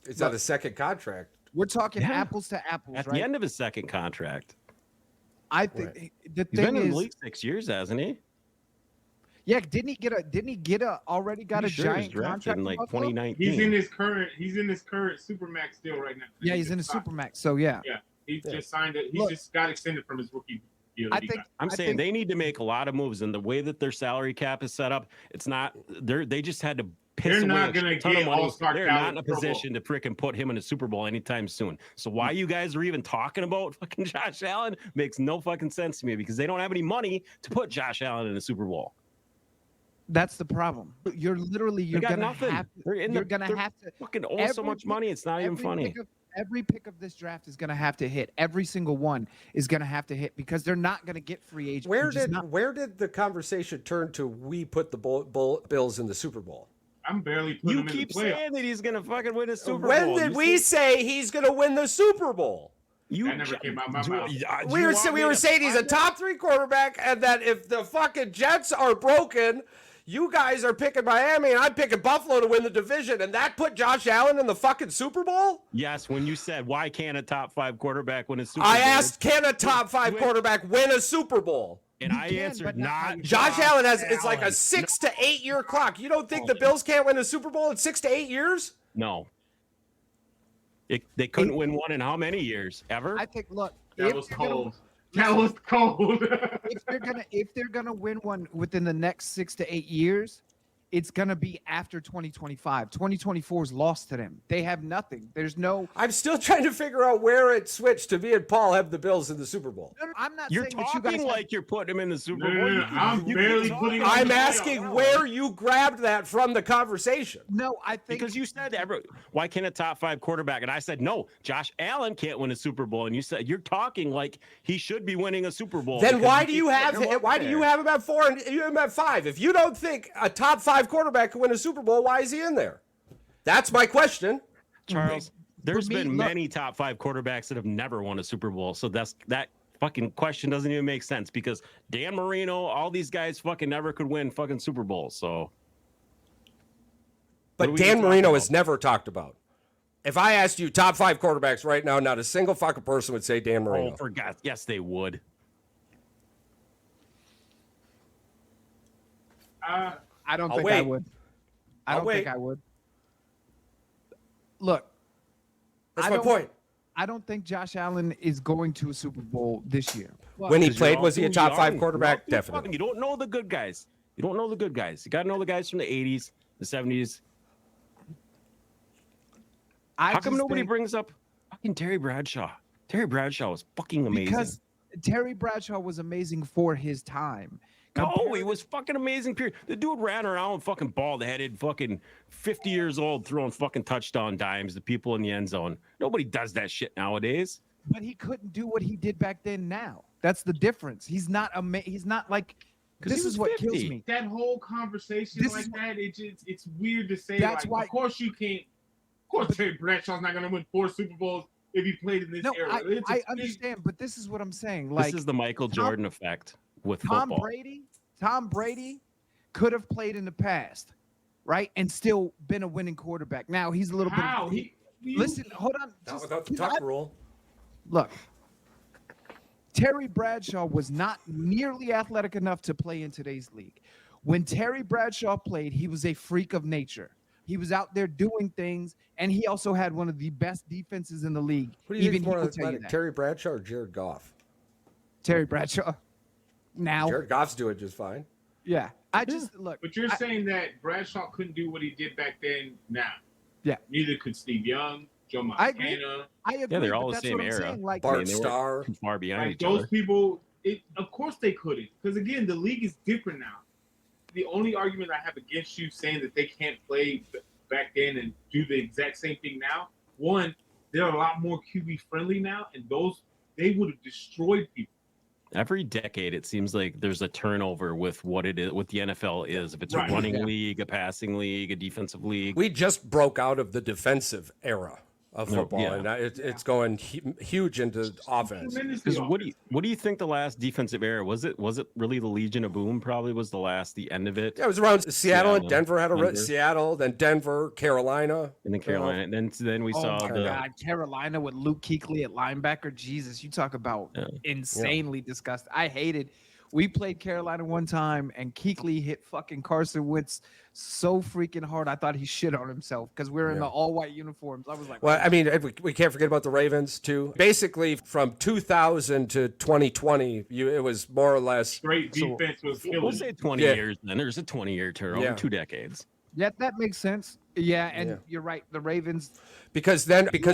It's on the second contract.
We're talking apples to apples,
At
right?
the end of his second contract.
I think the
He's
thing
been in
is,
the league 6 years, hasn't he?
yeah, didn't he get a already got a giant
drafted
contract
in like
from Buffalo?
2019.
He's in his current supermax deal right now.
Yeah, he's in a supermax. So yeah.
Yeah, he just signed it. He just got extended from his rookie deal.
I'm saying they need to make a lot of moves, and the way that their salary cap is set up, it's not. They just had to piss
They're
away
not
a
gonna
ton of
get
money.
all-star
They're not in a
caliber Pro Bowl.
position to freaking put him in a Super Bowl anytime soon. So why you guys are even talking about fucking Josh Allen makes no fucking sense to me, because they don't have any money to put Josh Allen in a Super Bowl.
That's the problem. You're
got
gonna
nothing.
have to.
They're
Gonna have to.
fucking owe so much money. It's not even funny.
Every pick of this draft is gonna have to hit. Every single one is gonna have to hit, because they're not gonna get free agents.
Where did the conversation turn to? We put the Bills in the Super Bowl.
I'm barely putting
You
him
keep
in the playoffs.
saying that he's gonna fucking win a Super Bowl.
When did we say he's going to win the Super Bowl?
That never came out of my mouth.
We were saying he's a top 3 quarterback, and that if the fucking Jets are broken, you guys are picking Miami, and I'm picking Buffalo to win the division, and that put Josh Allen in the fucking Super Bowl?
Yes, when you said, why can't a top 5 quarterback win a Super Bowl?
I asked, can a top 5 quarterback win a Super Bowl?
And I answered, not
Josh Allen it's like a 6 to 8 year clock. You don't think the Bills can't win a Super Bowl in 6 to 8 years?
No. They couldn't win one in how many years? Ever?
I think. Look,
That was cold. That was cold.
if they're gonna win one within the next 6 to 8 years, it's gonna be after 2025. 2024 is lost to them. They have nothing. There's no.
I'm still trying to figure out where it switched to me and Paul have the Bills in the Super Bowl.
I'm not
You're
saying that
talking
you guys
like you're putting him in the Super
No,
Bowl.
no, no, I'm barely putting him
I'm
in the
asking
playoffs.
where you grabbed that from the conversation.
No, I think
Because you said, why can't a top 5 quarterback? And I said, no, Josh Allen can't win a Super Bowl. And you said, you're talking like he should be winning a Super Bowl.
Then
because
why
you
do you
keep
have
putting
him?
up
Why do
there.
you have him at 4 and you have him at 5? If you don't think a top 5 quarterback can win a Super Bowl, why is he in there? That's my question.
Charles, there's
me,
been
look-
many top 5 quarterbacks that have never won a Super Bowl. So that fucking question doesn't even make sense, because Dan Marino, all these guys fucking never could win fucking Super Bowls. So, what are
But
we
Dan
even talking
Marino
about?
is never talked about. If I asked you top 5 quarterbacks right now, not a single fucking person would say Dan Marino.
Oh, for God, yes, they would.
I don't
I'll
think I
wait.
would. I
I'll
don't think
wait.
I would. Look,
That's
I
my
don't-
point.
I don't think Josh Allen is going to a Super Bowl this year.
When he
Because
played,
you're all
was he a
too
top 5
young.
quarterback?
You're all too
Definitely.
fucking- You don't know the good guys. You don't know the good guys. You got to know the guys from the 80s, the 70s. How come
just
nobody
think-
brings up fucking Terry Bradshaw? Terry Bradshaw was fucking amazing.
Because Terry Bradshaw was amazing for his time.
No, he was fucking amazing. Period. The dude ran around fucking bald-headed, fucking 50 years old, throwing fucking touchdown dimes to people in the end zone. Nobody does that shit nowadays.
But he couldn't do what he did back then. Now that's the difference. He's not He's not like.
'Cause he
This
was
is what
50.
kills me.
That whole conversation
This
like
is-
that, it's weird to say.
That's
Like,
why-
of course you can't. Of course, Terry Bradshaw's not going to win 4 Super Bowls if he played in this era.
I understand, but this is what I'm saying. Like,
this is the Michael Jordan effect with
Tom
football.
Tom Brady could have played in the past, right, and still been a winning quarterback. Now he's a little bit. Listen, hold on.
Not without the tuck rule.
Look, Terry Bradshaw was not nearly athletic enough to play in today's league. When Terry Bradshaw played, he was a freak of nature. He was out there doing things, and he also had one of the best defenses in the league.
What do you
Even
think
he
more
will tell you that.
Terry Bradshaw or Jared Goff?
Terry Bradshaw. Now,
Jared Goff's doing just fine.
yeah. I just look.
But you're saying that Bradshaw couldn't do what he did back then. Now,
Yeah.
Neither could Steve Young, Joe
I agree.
Montana.
I agree.
Yeah, they're all
but
the
that's
same
what I'm
era.
saying. Like,
Bart
they were
Starr.
too far behind
Like
each
those
other.
people, of course they couldn't. Because again, the league is different now. The only argument I have against you saying that they can't play back then and do the exact same thing now, one, they're a lot more QB friendly now, and they would have destroyed people.
Every decade, it seems like there's a turnover with what it is, what the NFL is. If it's a running league, a passing league, a defensive league.
We just broke out of the defensive era of football, and it's going huge into offense.
Because what do you think the last defensive era was? It really the Legion of Boom? Probably was the end of it.
Yeah, it was around Seattle and Denver had a Seattle, then Denver, Carolina,
and then Carolina, and then we saw
Carolina with Luke Kuechly at linebacker. Jesus, you talk about insanely disgusting. I hated. We played Carolina one time, and Kuechly hit fucking Carson Wentz so freaking hard. I thought he shit on himself because we're in the all-white uniforms. I was like,
well, I mean, we can't forget about the Ravens too. Basically, from 2000 to 2020, it was more or less
great defense was killing.
We'll say 20 years. Then there's a 20-year turnover, 2 decades.
Yeah, that makes sense. Yeah, and you're right. The Ravens.
Because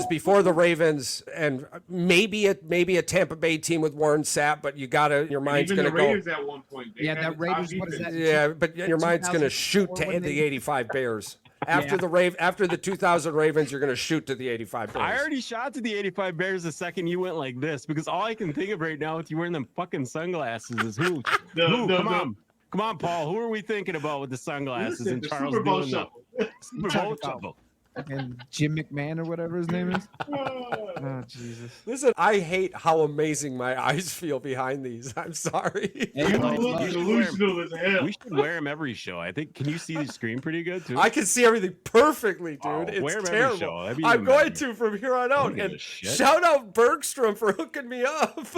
before the Ravens and maybe a Tampa Bay team with Warren Sapp, but your mind's going to go.
Raiders at one point.
That Raiders. What is that?
Yeah, but your mind's going to shoot to the 85 Bears. After the 2000 Ravens, you're going to shoot to the 85 Bears.
I already shot to the 85 Bears the second you went like this because all I can think of right now with you wearing them fucking sunglasses is who? Come on, Paul. Who are we thinking about with the sunglasses and Charles
Super Bowl
doing
shuffle.
Super Bowl shuffle?
And Jim McMahon or whatever his name is. Oh, Jesus.
Listen, I hate how amazing my eyes feel behind these. I'm sorry.
You look delusional as hell.
We should wear them every show. I think. Can you see the screen pretty good too?
I can see everything perfectly, dude. It's
wear 'em every
terrible.
show. That'd be
I'm
even
going
better.
to from here on out. And
shit.
shout out Bergstrom for hooking me up.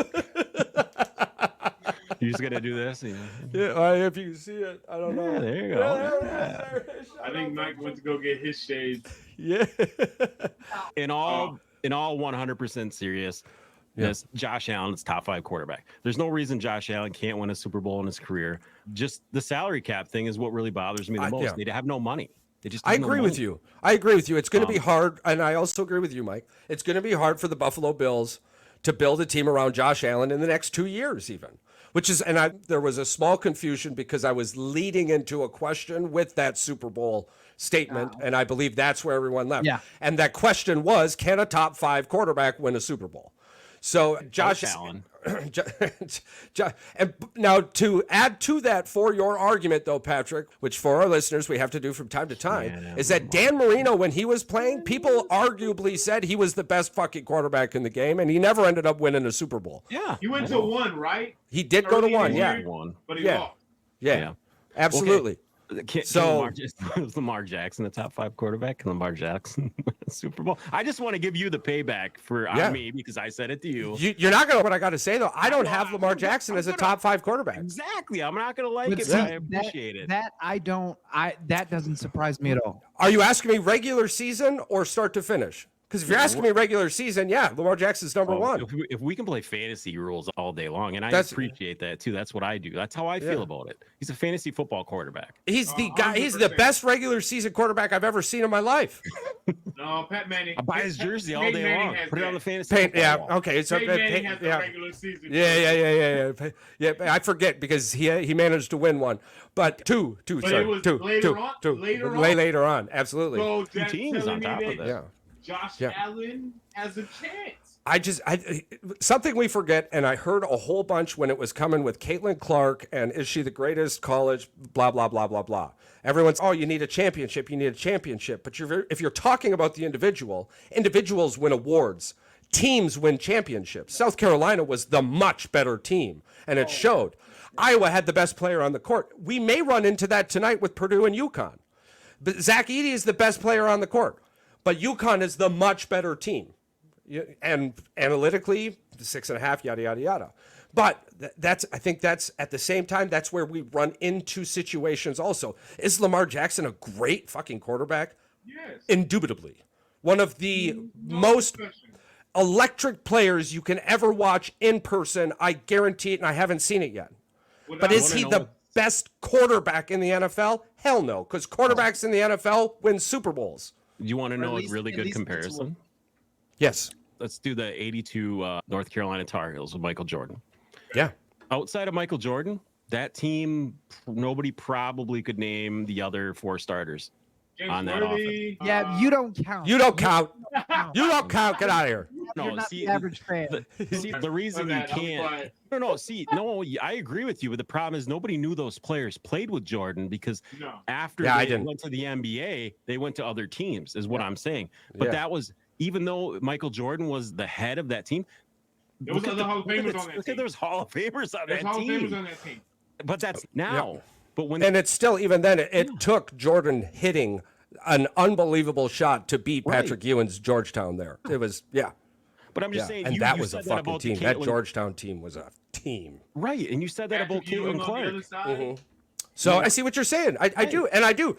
You're just gonna do this?
Yeah, if you see it, I don't know.
Yeah, there you go.
I think Mike went to go get his shades.
Yeah.
In all 100% serious, yes, Josh Allen's top 5 quarterback. There's no reason Josh Allen can't win a Super Bowl in his career. Just the salary cap thing is what really bothers me the most. They have no money. They just
I agree with you. It's going to be hard, and I also agree with you, Mike. It's going to be hard for the Buffalo Bills to build a team around Josh Allen in the next 2 years, even. There was a small confusion because I was leading into a question with that Super Bowl statement, and I believe that's where everyone left.
Yeah.
And that question was, can a top 5 quarterback win a Super Bowl? So Josh Allen. And now to add to that for your argument, though, Patrick, which for our listeners we have to do from time to time, is that Dan Marino, when he was playing, people arguably said he was the best fucking quarterback in the game, and he never ended up winning a Super Bowl.
Yeah,
he went to 1, right?
He did go to 1,
but he lost.
Yeah, absolutely.
Okay. Is Lamar Jackson the top 5 quarterback? Can Lamar Jackson win a Super Bowl? I just want to give you the payback on me because I said it to you.
You're not going to. What I got to say though, I don't have Lamar Jackson as a top 5 quarterback.
Exactly. I'm not going to like it, but I appreciate it.
That doesn't surprise me at all.
Are you asking me regular season or start to finish? Because if you're asking me regular season, Lamar Jackson's number 1.
If we can play fantasy rules all day long, and I appreciate that too. That's what I do. That's how I feel about it. He's a fantasy football quarterback.
He's the guy. 100%. He's the best regular season quarterback I've ever seen in my life.
No, Pat Manning.
I buy his jersey all day long. Put it on the fantasy.
Okay. So
Peyton Manning has the regular season.
Yeah. I forget because he managed to win 1, but two. Later on. Absolutely.
So
2 teams on top of that.
Josh Allen has a chance.
something we forget, and I heard a whole bunch when it was coming with Caitlin Clark and is she the greatest college, blah, blah, blah, blah, blah. Everyone's, oh, you need a championship. But if you're talking about the individual, individuals win awards. Teams win championships. South Carolina was the much better team, and it showed. Iowa had the best player on the court. We may run into that tonight with Purdue and UConn. But Zach Edey is the best player on the court, but UConn is the much better team. And analytically, 6.5, yada, yada, yada. But I think that's at the same time, that's where we run into situations also. Is Lamar Jackson a great fucking quarterback?
Yes.
Indubitably. One of the most electric players you can ever watch in person. I guarantee it, and I haven't seen it yet. But is he the best quarterback in the NFL? Hell no, because quarterbacks in the NFL win Super Bowls.
You want to know a really good comparison?
Yes.
Let's do the 82 North Carolina Tar Heels with Michael Jordan.
Yeah.
Outside of Michael Jordan, that team, nobody probably could name the other 4 starters on that offense.
Yeah, you don't count.
You don't count. You don't count. Get out of here.
You're not the average fan.
The reason you can't. No, I agree with you, but the problem is nobody knew those players played with Jordan because after they went to the NBA, they went to other teams, is what I'm saying. But that was, even though Michael Jordan was the head of that team,
there was other Hall of Famers on that team.
There was Hall of Famers on that team. But that's now.
Yep.
But when
and it's still, even then, it took Jordan hitting an unbelievable shot to beat Patrick Ewing's Georgetown there. It was,
But I'm just saying,
and that was a fucking team. That
Caitlin,
Georgetown team was a team.
Right, and you said that about Caitlin Clark.
So I see what you're saying. I do. And I do.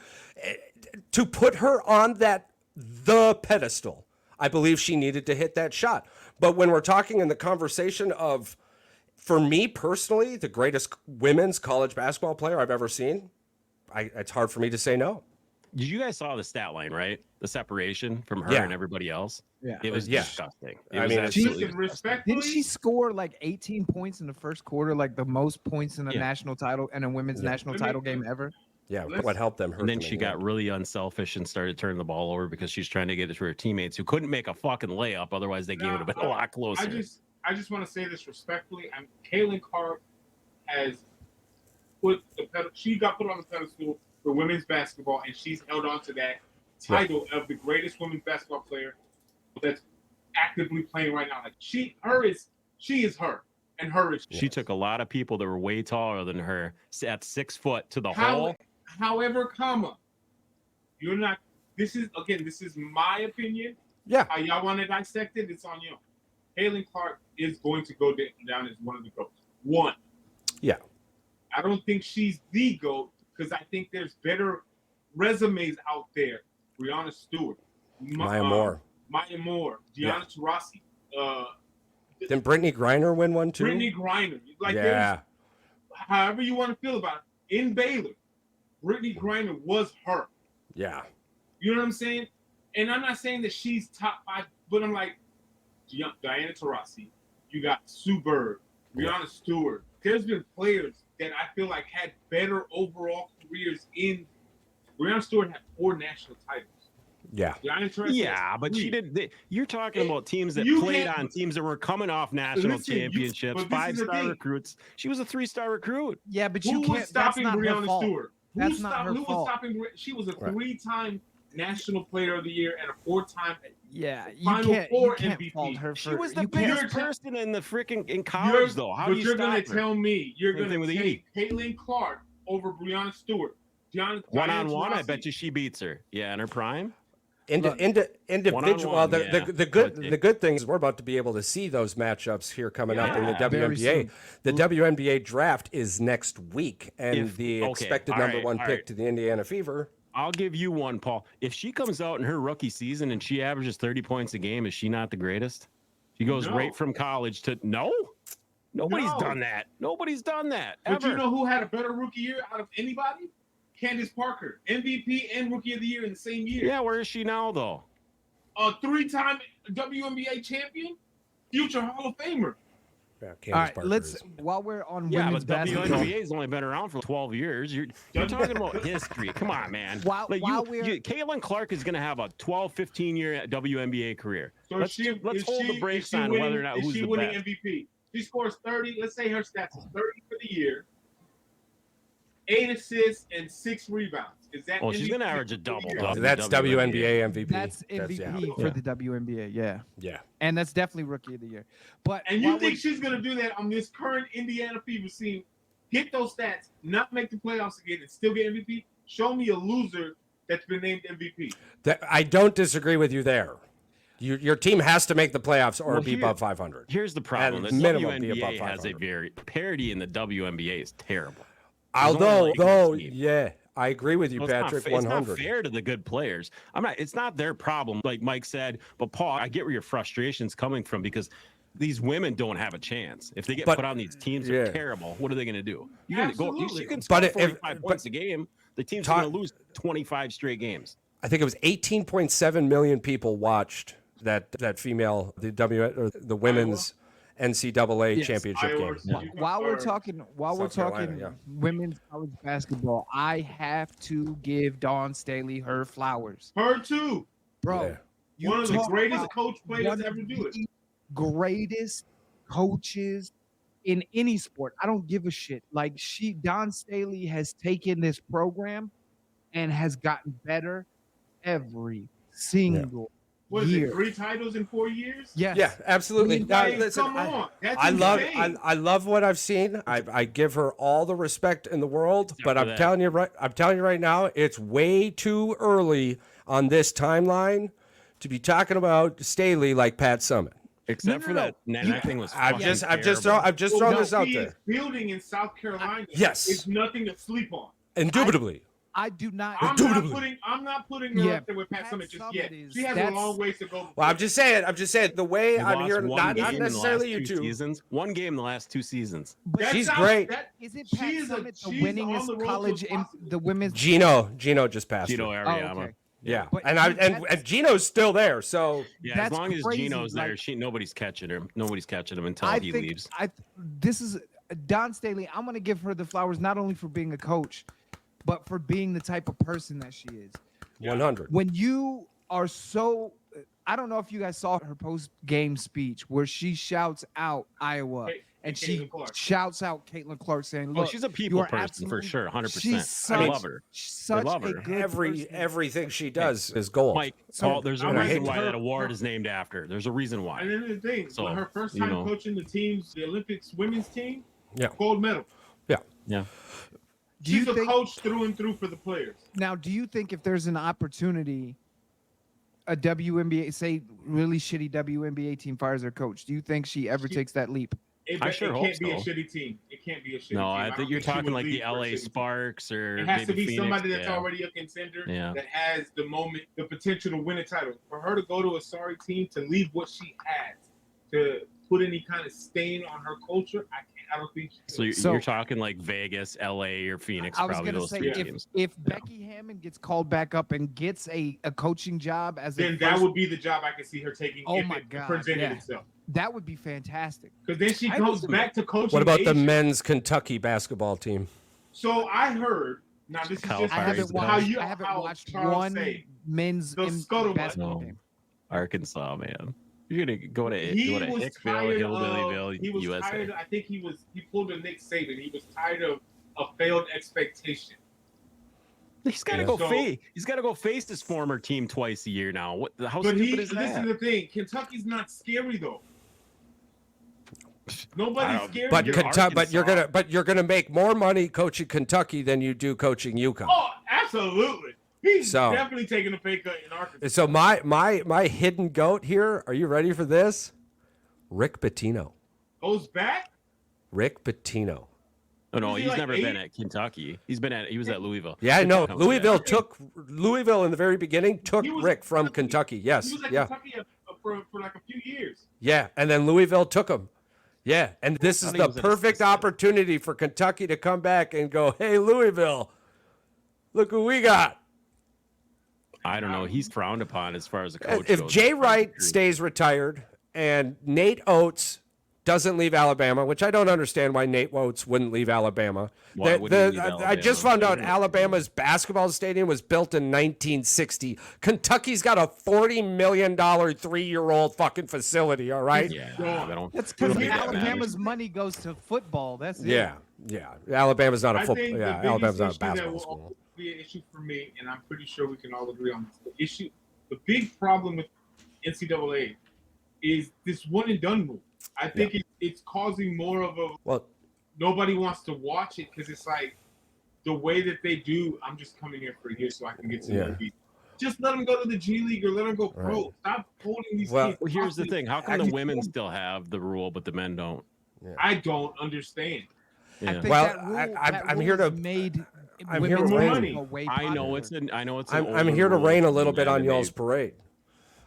To put her on the pedestal, I believe she needed to hit that shot. But when we're talking in the conversation of, for me personally, the greatest women's college basketball player I've ever seen, it's hard for me to say no.
Did you guys saw the stat line, right? The separation from her and everybody else. Yeah, it was disgusting. It was absolutely disgusting.
Didn't she score like 18 points in the first quarter, like the most points in a national title and a women's national title game ever?
Yeah, what helped them hurt.
And then she got really unselfish and started turning the ball over because she's trying to get it to her teammates who couldn't make a fucking layup. Otherwise, the game would have been a lot closer.
I just want to say this respectfully. Caitlin Clark has she got put on the pedestal for women's basketball, and she's held on to that title of the greatest women's basketball player that's actively playing right now. Like she is her, and her is.
She took a lot of people that were way taller than her at 6 foot to the hole.
However, you're not. This is my opinion.
Yeah.
How y'all want to dissect it? It's on you. Caitlin Clark is going to go down as one of the GOATs. One. Yeah. I don't think she's the GOAT because I think there's better resumes out there. Brianna Stewart.
Maya Moore.
Deanna Taurasi.
Didn't Brittany Griner win one too?
Brittany Griner. However you want to feel about it. In Baylor, Brittany Griner was her.
Yeah.
You know what I'm saying? And I'm not saying that she's top 5, but I'm like, Diana Taurasi, you got Sue Bird, Brianna Stewart. There's been players that I feel like had better overall careers in. Brianna Stewart had 4 national titles.
Yeah.
But she did. You're talking about teams that played on teams that were coming off national championships, 5-star recruits. She was a 3-star recruit.
Yeah, but you can't. That's not her fault.
Stewart?
That's not her fault.
Who was stopping? She was a 3-time National Player of the Year and a 4-time Final Four MVP.
Fault her for,
she was the best person in the in college, though. How do you
you're
stop
going to tell me you're going to take
Edey.
Caitlin Clark over Brianna Stewart?
One-on-one, I bet you she beats her. Yeah, in her prime.
Individual. Well, the good thing is we're about to be able to see those matchups here coming up in the WNBA. The WNBA draft is next week, and the expected number 1 pick to the Indiana Fever.
I'll give you one, Paul. If she comes out in her rookie season and she averages 30 points a game, is she not the greatest? She goes right from college to Nobody's done that. Nobody's done that.
But you know who had a better rookie year out of anybody? Candace Parker, MVP and Rookie of the Year in the same year.
Yeah, where is she now, though?
A 3-time WNBA champion, future Hall of Famer.
Candace
All right,
Parker
let's
is-
while we're on
Yeah,
women's
but
basketball.
WNBA's only been around for 12 years. You're talking about history. Come on, man.
While
Caitlin Clark is going to have a 12, 15-year WNBA career.
So
let's hold the brakes on whether or not who's the
winning
best.
MVP? She scores 30. Let's say her stats is 30 for the year, 8 assists and 6 rebounds. Is that?
Well, she's
MVP
going to average a
for the
double.
year?
double
That's WNBA MVP.
That's MVP for the WNBA. Yeah, and that's definitely Rookie of the Year. But
And you think she's going to do that on this current Indiana Fever team? Get those stats, not make the playoffs again, and still get MVP? Show me a loser that's been named MVP.
I don't disagree with you there. Your team has to make the playoffs or be above 500.
Here's the problem. The
minimum, be above
WNBA has a
500.
parity in the WNBA is terrible.
Although, yeah, I agree with you,
Well,
Patrick.
it's
100.
not fair to the good players. It's not their problem, like Mike said. But Paul, I get where your frustration's coming from because these women don't have a chance. If they get put on these teams, they're terrible. What are they going to do? You can score 45 points a game. The team's going to lose 25 straight games.
I think it was 18.7 million people watched that female the women's NCAA championship game.
While we're talking women's college basketball, I have to give Dawn Staley her flowers.
Her too,
bro.
Yeah.
One of the greatest coach players ever do it.
Greatest coaches in any sport. I don't give a shit. Like Dawn Staley has taken this program and has gotten better every single
What is
year.
it? 3 titles in 4 years?
Yes.
Yeah, absolutely.
Come on. That's insane.
I love what I've seen. I give her all the respect in the world, but I'm telling you right now, it's way too early on this timeline to be talking about Staley like Pat Summitt.
Except for that thing was
I've just thrown this out there.
Building in South Carolina
is
nothing to sleep on.
Indubitably.
I do not.
I'm not putting her up there with Pat Summitt just yet. She has a long ways to go.
Well, I'm just saying. The way I'm hearing, not necessarily you two.
Seasons. One game in the last 2 seasons.
But
she's great.
Is it Pat Summitt the winningest college in the women's?
Gino just passed.
Gino Ariama.
Okay.
Yeah, and Gino's still there. So
yeah, as long as Gino's there, nobody's catching him. Nobody's catching him until he leaves.
This is Dawn Staley. I'm gonna give her the flowers not only for being a coach, but for being the type of person that she is.
100.
When you are so, I don't know if you guys saw her post-game speech where she shouts out Iowa and she shouts out Caitlin Clark saying, "Look,
she's a people person for sure, 100%. I love her.
Such
love her.
a good
everything she does is gold.
Mike, Paul, there's a reason why that award is named after. There's a reason why.
And then the thing, her first time coaching the Olympics women's team, gold medal.
Yeah.
She's a coach through and through for the players.
Now, do you think if there's an opportunity, a WNBA, say really shitty WNBA team fires their coach, do you think she ever takes that leap?
It can't be a shitty team. It can't be a shitty team.
No, I think you're talking like the LA Sparks or
it has to be
Phoenix.
Somebody that's already a contender that has the potential to win a title. For her to go to a sorry team, to leave what she has, to put any kind of stain on her culture, I don't think
so. You're talking like Vegas, LA, or Phoenix.
I was going to say, if Becky Hammond gets called back up and gets a coaching job
then that would be the job I could see her taking.
Oh my God!
Presented itself.
That would be fantastic.
Because then she comes back to coaching.
What about the men's Kentucky basketball team?
So I heard. Now this is just
I haven't watched one men's basketball game.
Arkansas, man. You're gonna go to Hicksville, Hillbillyville, USA.
Tired, I think he pulled a Nick Saban. He was tired of a failed expectation.
He's got to go face. He's got to go face his former team twice a year now. How stupid is that?
This is the thing. Kentucky's not scary though. Nobody's scary.
But you're gonna make more money coaching Kentucky than you do coaching UConn.
Oh, absolutely. He's definitely taking a pay cut in Arkansas.
So my hidden goat here, are you ready for this? Rick Pitino.
Goes back?
Rick Pitino.
Oh no, he's never been at Kentucky. He was at Louisville.
Yeah, I know. Louisville in the very beginning took Rick from Kentucky. Yes.
He was at Kentucky for like a few years.
Yeah, and then Louisville took him. Yeah, and this is the perfect opportunity for Kentucky to come back and go, "Hey, Louisville, look who we got."
I don't know. He's frowned upon as far as a coach
if
goes.
Jay Wright stays retired and Nate Oates doesn't leave Alabama, which I don't understand why Nate Woats wouldn't leave Alabama.
Why wouldn't he leave Alabama?
I just found out Alabama's basketball stadium was built in 1960. Kentucky's got a $40 million 3-year-old fucking facility, all right?
Yeah,
That's because Alabama's money goes to football. That's it.
Yeah. Alabama's not a
I
football.
think
Yeah,
the
Alabama's
biggest
not a
issue that
basketball
will
school.
always be an issue for me, and I'm pretty sure we can all agree on this. The big problem with NCAA is this one and done rule. I think it's causing more of a nobody wants to watch it because it's like the way that they do. I'm just coming here for a year so I can get some more visa. Just let them go to the G League or let them go pro.
Right.
Stop holding these kids.
Well, here's the thing: how come the women still have the rule but the men don't?
I don't understand.
Yeah.
I think
Well,
that rule,
I'm here to-
I'm
here to
rain.
I know it's an.
I'm here to rain a little bit on y'all's parade.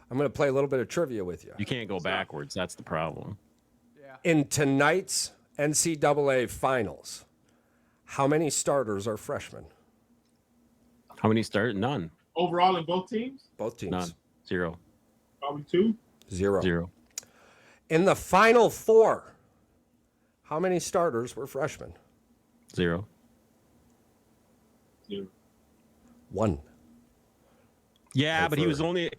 I'm going to play a little bit of trivia with you.
You can't go backwards. That's the problem.
In tonight's NCAA finals, how many starters are freshmen?
How many start? None.
Overall in both teams?
Both teams.
None. Zero.
Probably 2.
Zero. In the Final Four, how many starters were freshmen?
Zero.
1.
Yeah, but he was only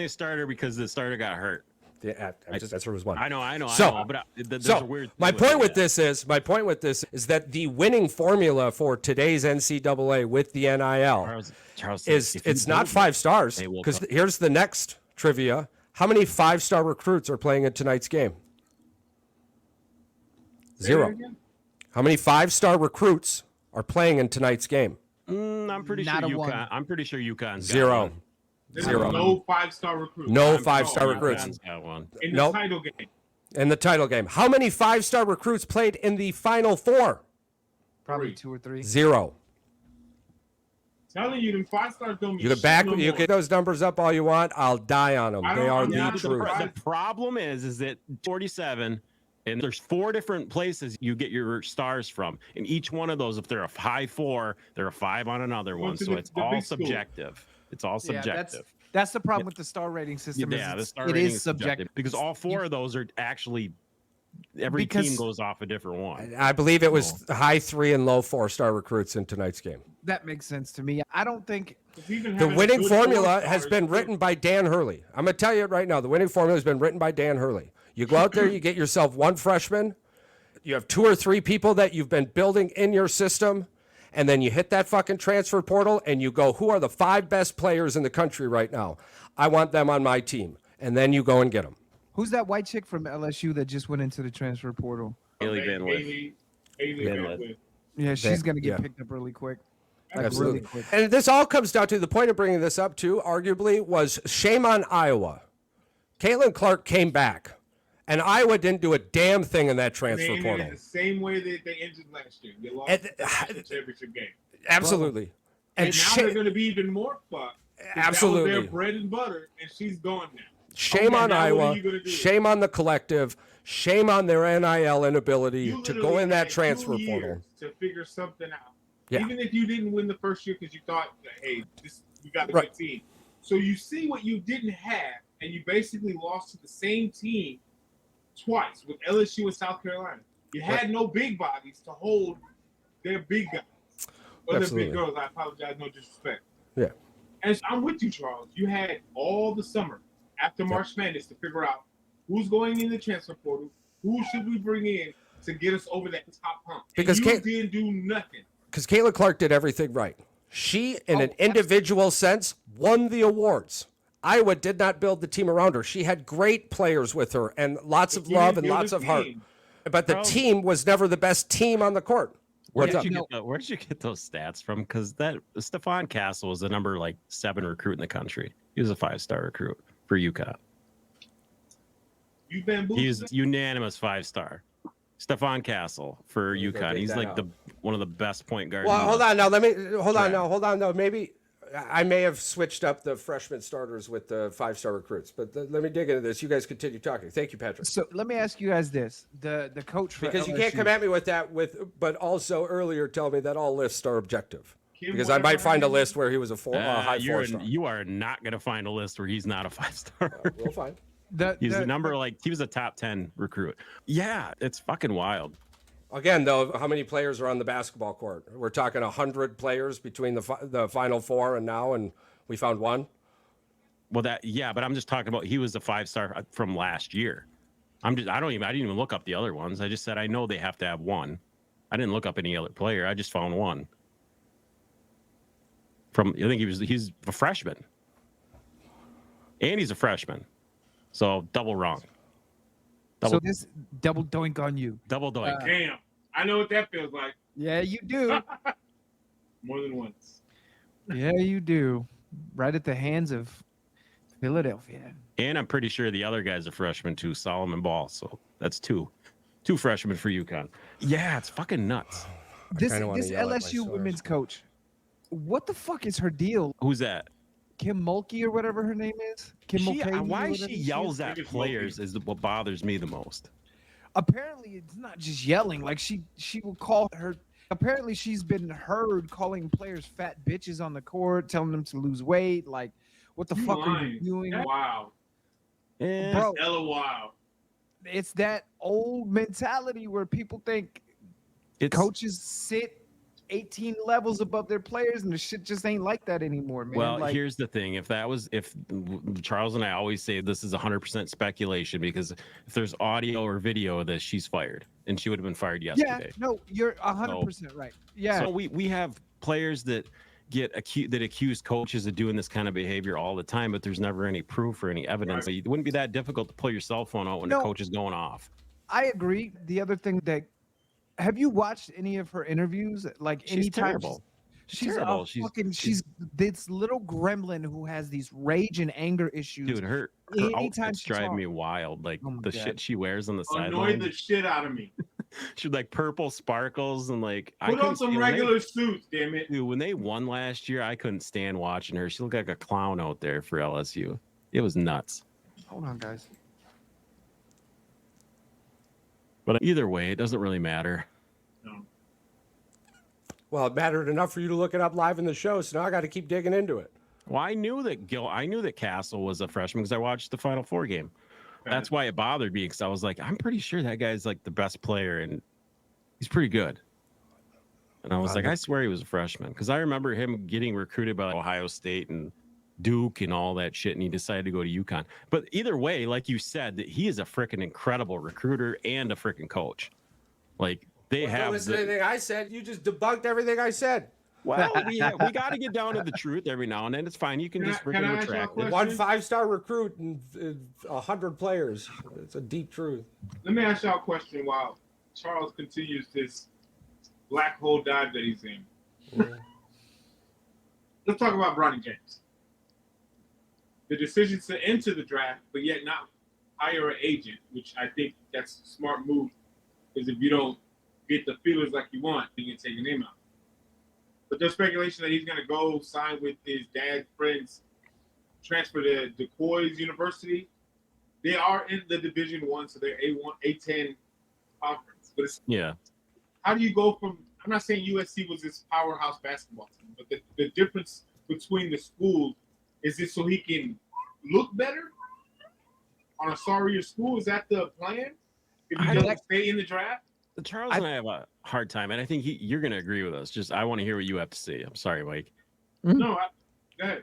a starter because the starter got hurt.
Yeah, that's where it was 1.
I know.
So,
But there's
so
a weird.
my point with this is that the winning formula for today's NCAA with the NIL
Charles,
is it's not 5 stars. Because here's the next trivia: how many 5-star recruits are playing in tonight's game? 0. How many 5-star recruits are playing in tonight's game?
I'm pretty sure UConn. I'm pretty sure UConn's got
0.
one.
There's
0.
no 5-star recruits.
No 5-star recruits.
UConn's got one.
In the
Nope.
title game.
In the title game. How many 5-star recruits played in the Final Four?
Probably 2 or 3.
0.
Telling you, them 5-stars don't mean
You can get those numbers up all you want. I'll die on them. They are the truth.
The problem is that 47, and there's 4 different places you get your stars from, and each one of those, if they're a high 4, they're a 5 on another one. So it's all subjective. It's all subjective.
That's the problem with the star rating system.
Yeah, the star
it
rating
is subjective
because all 4 of those are actually every team goes off a different one.
I believe it was high 3 and low 4-star recruits in tonight's game.
That makes sense to me. I don't think
the winning formula has been written by Dan Hurley. I'm going to tell you it right now. The winning formula has been written by Dan Hurley. You go out there, you get yourself 1 freshman. You have 2 or 3 people that you've been building in your system. And then you hit that fucking transfer portal and you go, who are the 5 best players in the country right now? I want them on my team. And then you go and get them.
Who's that white chick from LSU that just went into the transfer portal?
Haley Van Lith.
Yeah, she's going to get picked up really quick.
Absolutely.
Really quick.
And this all comes down to the point of bringing this up, too, arguably, was shame on Iowa. Caitlin Clark came back. And Iowa didn't do a damn thing in that transfer portal.
The same way that they ended last year. They lost the championship game.
Absolutely.
And now they're going to be even more fucked.
Absolutely.
That was their bread and butter, and she's gone now.
Shame on Iowa. Shame on the collective. Shame on their NIL inability to go in that transfer portal.
To figure something out.
Yeah.
Even if you didn't win the first year because you thought, hey, we got a good team. So you see what you didn't have, and you basically lost to the same team twice with LSU and South Carolina. You had no big bodies to hold their big guys. Or their big girls. I apologize, no disrespect.
Yeah.
And I'm with you, Charles. You had all the summer after March Madness to figure out who's going in the transfer portal, who should we bring in to get us over that top hump.
Because
you didn't do nothing.
Because Caitlin Clark did everything right. She, in an individual sense, won the awards. Iowa did not build the team around her. She had great players with her and lots of love and lots of heart. But the team was never the best team on the court.
Where did you get those stats from? Because that Stephon Castle was the number 7 recruit in the country. He was a 5-star recruit for UConn. He was unanimous 5-star. Stephon Castle for UConn. He's one of the best point guards.
Well, hold on now. Maybe I may have switched up the freshman starters with the 5-star recruits, but let me dig into this. You guys continue talking. Thank you, Patrick.
So let me ask you guys this: the coach for
because
LSU,
you can't come at me with that but also earlier tell me that all lists are objective. Because I might find a list where he was a high 4-star.
You are not going to find a list where he's not a 5-star.
We'll find.
He's the number he was a top 10 recruit. Yeah, it's fucking wild.
Again, though, how many players are on the basketball court? We're talking 100 players between the Final Four and now, and we found one.
Well, but I'm just talking about he was a 5-star from last year. I didn't even look up the other ones. I just said I know they have to have one. I didn't look up any other player. I just found one. I think he's a freshman. And he's a freshman. So double wrong.
So this double doink on you.
Double doink.
Damn. I know what that feels like.
Yeah, you do.
More than once.
Yeah, you do. Right at the hands of Philadelphia.
And I'm pretty sure the other guy's a freshman too, Solomon Ball. So that's two freshmen for UConn. Yeah, it's fucking nuts.
This LSU women's coach, what the fuck is her deal?
Who's that?
Kim Mulkey or whatever her name is.
Why she yells at players is what bothers me the most.
Apparently, it's not just yelling. Like she will call her. Apparently, she's been heard calling players fat bitches on the court, telling them to lose weight. Like, what the fuck are you doing?
Wow.
Yeah.
Bro,
wow.
It's that old mentality where people think coaches sit 18 levels above their players, and the shit just ain't like that anymore, man.
Well, here's the thing. If Charles and I always say this is 100% speculation, because if there's audio or video of this, she's fired, and she would have been fired yesterday.
Yeah, no, you're 100% right. Yeah.
So we have players that accuse coaches of doing this kind of behavior all the time, but there's never any proof or any evidence. Right. So it wouldn't be that difficult to pull your cell phone out when the coach is going off.
I agree. The other thing have you watched any of her interviews? Like,
she's terrible.
She's terrible. She's this little gremlin who has these rage and anger issues.
Dude, her outfits drive me wild. Like shit she wears on the sideline.
Annoyed the shit out of me.
She's like purple sparkles and like
put on some regular suits, damn it.
Dude, when they won last year, I couldn't stand watching her. She looked like a clown out there for LSU. It was nuts.
Hold on, guys.
But either way, it doesn't really matter.
No.
Well, it mattered enough for you to look it up live in the show, so now I got to keep digging into it.
Well, I knew that Castle was a freshman because I watched the Final Four game. That's why it bothered me, because I was like, I'm pretty sure that guy's like the best player, and he's pretty good. And I was like, I swear he was a freshman, because I remember him getting recruited by Ohio State and Duke and all that shit, and he decided to go to UConn. But either way, like you said, that he is a freaking incredible recruiter and a freaking coach. Like
don't listen to anything I said. You just debunked everything I said.
Well, we got to get down to the truth every now and then. It's fine. You can just freaking retract it.
One 5-star recruit and 100 players. It's a deep truth.
Let me ask y'all a question while Charles continues this black hole dive that he's in. Let's talk about Bronny James. The decision to enter the draft, but yet not hire an agent, which I think that's a smart move, because if you don't get the feelers like you want, then you can take your name out. But there's speculation that he's going to go sign with his dad's friends, transfer to DeCoy's University. They are in the Division I, so they're A10 conference. But how do you go from? I'm not saying USC was this powerhouse basketball team, but the difference between the schools is it so he can look better on a sorrier school? Is that the plan? If he doesn't stay in the draft?
Charles and I have a hard time, and I think you're going to agree with us. I want to hear what you have to say. I'm sorry, Mike.
No, go ahead.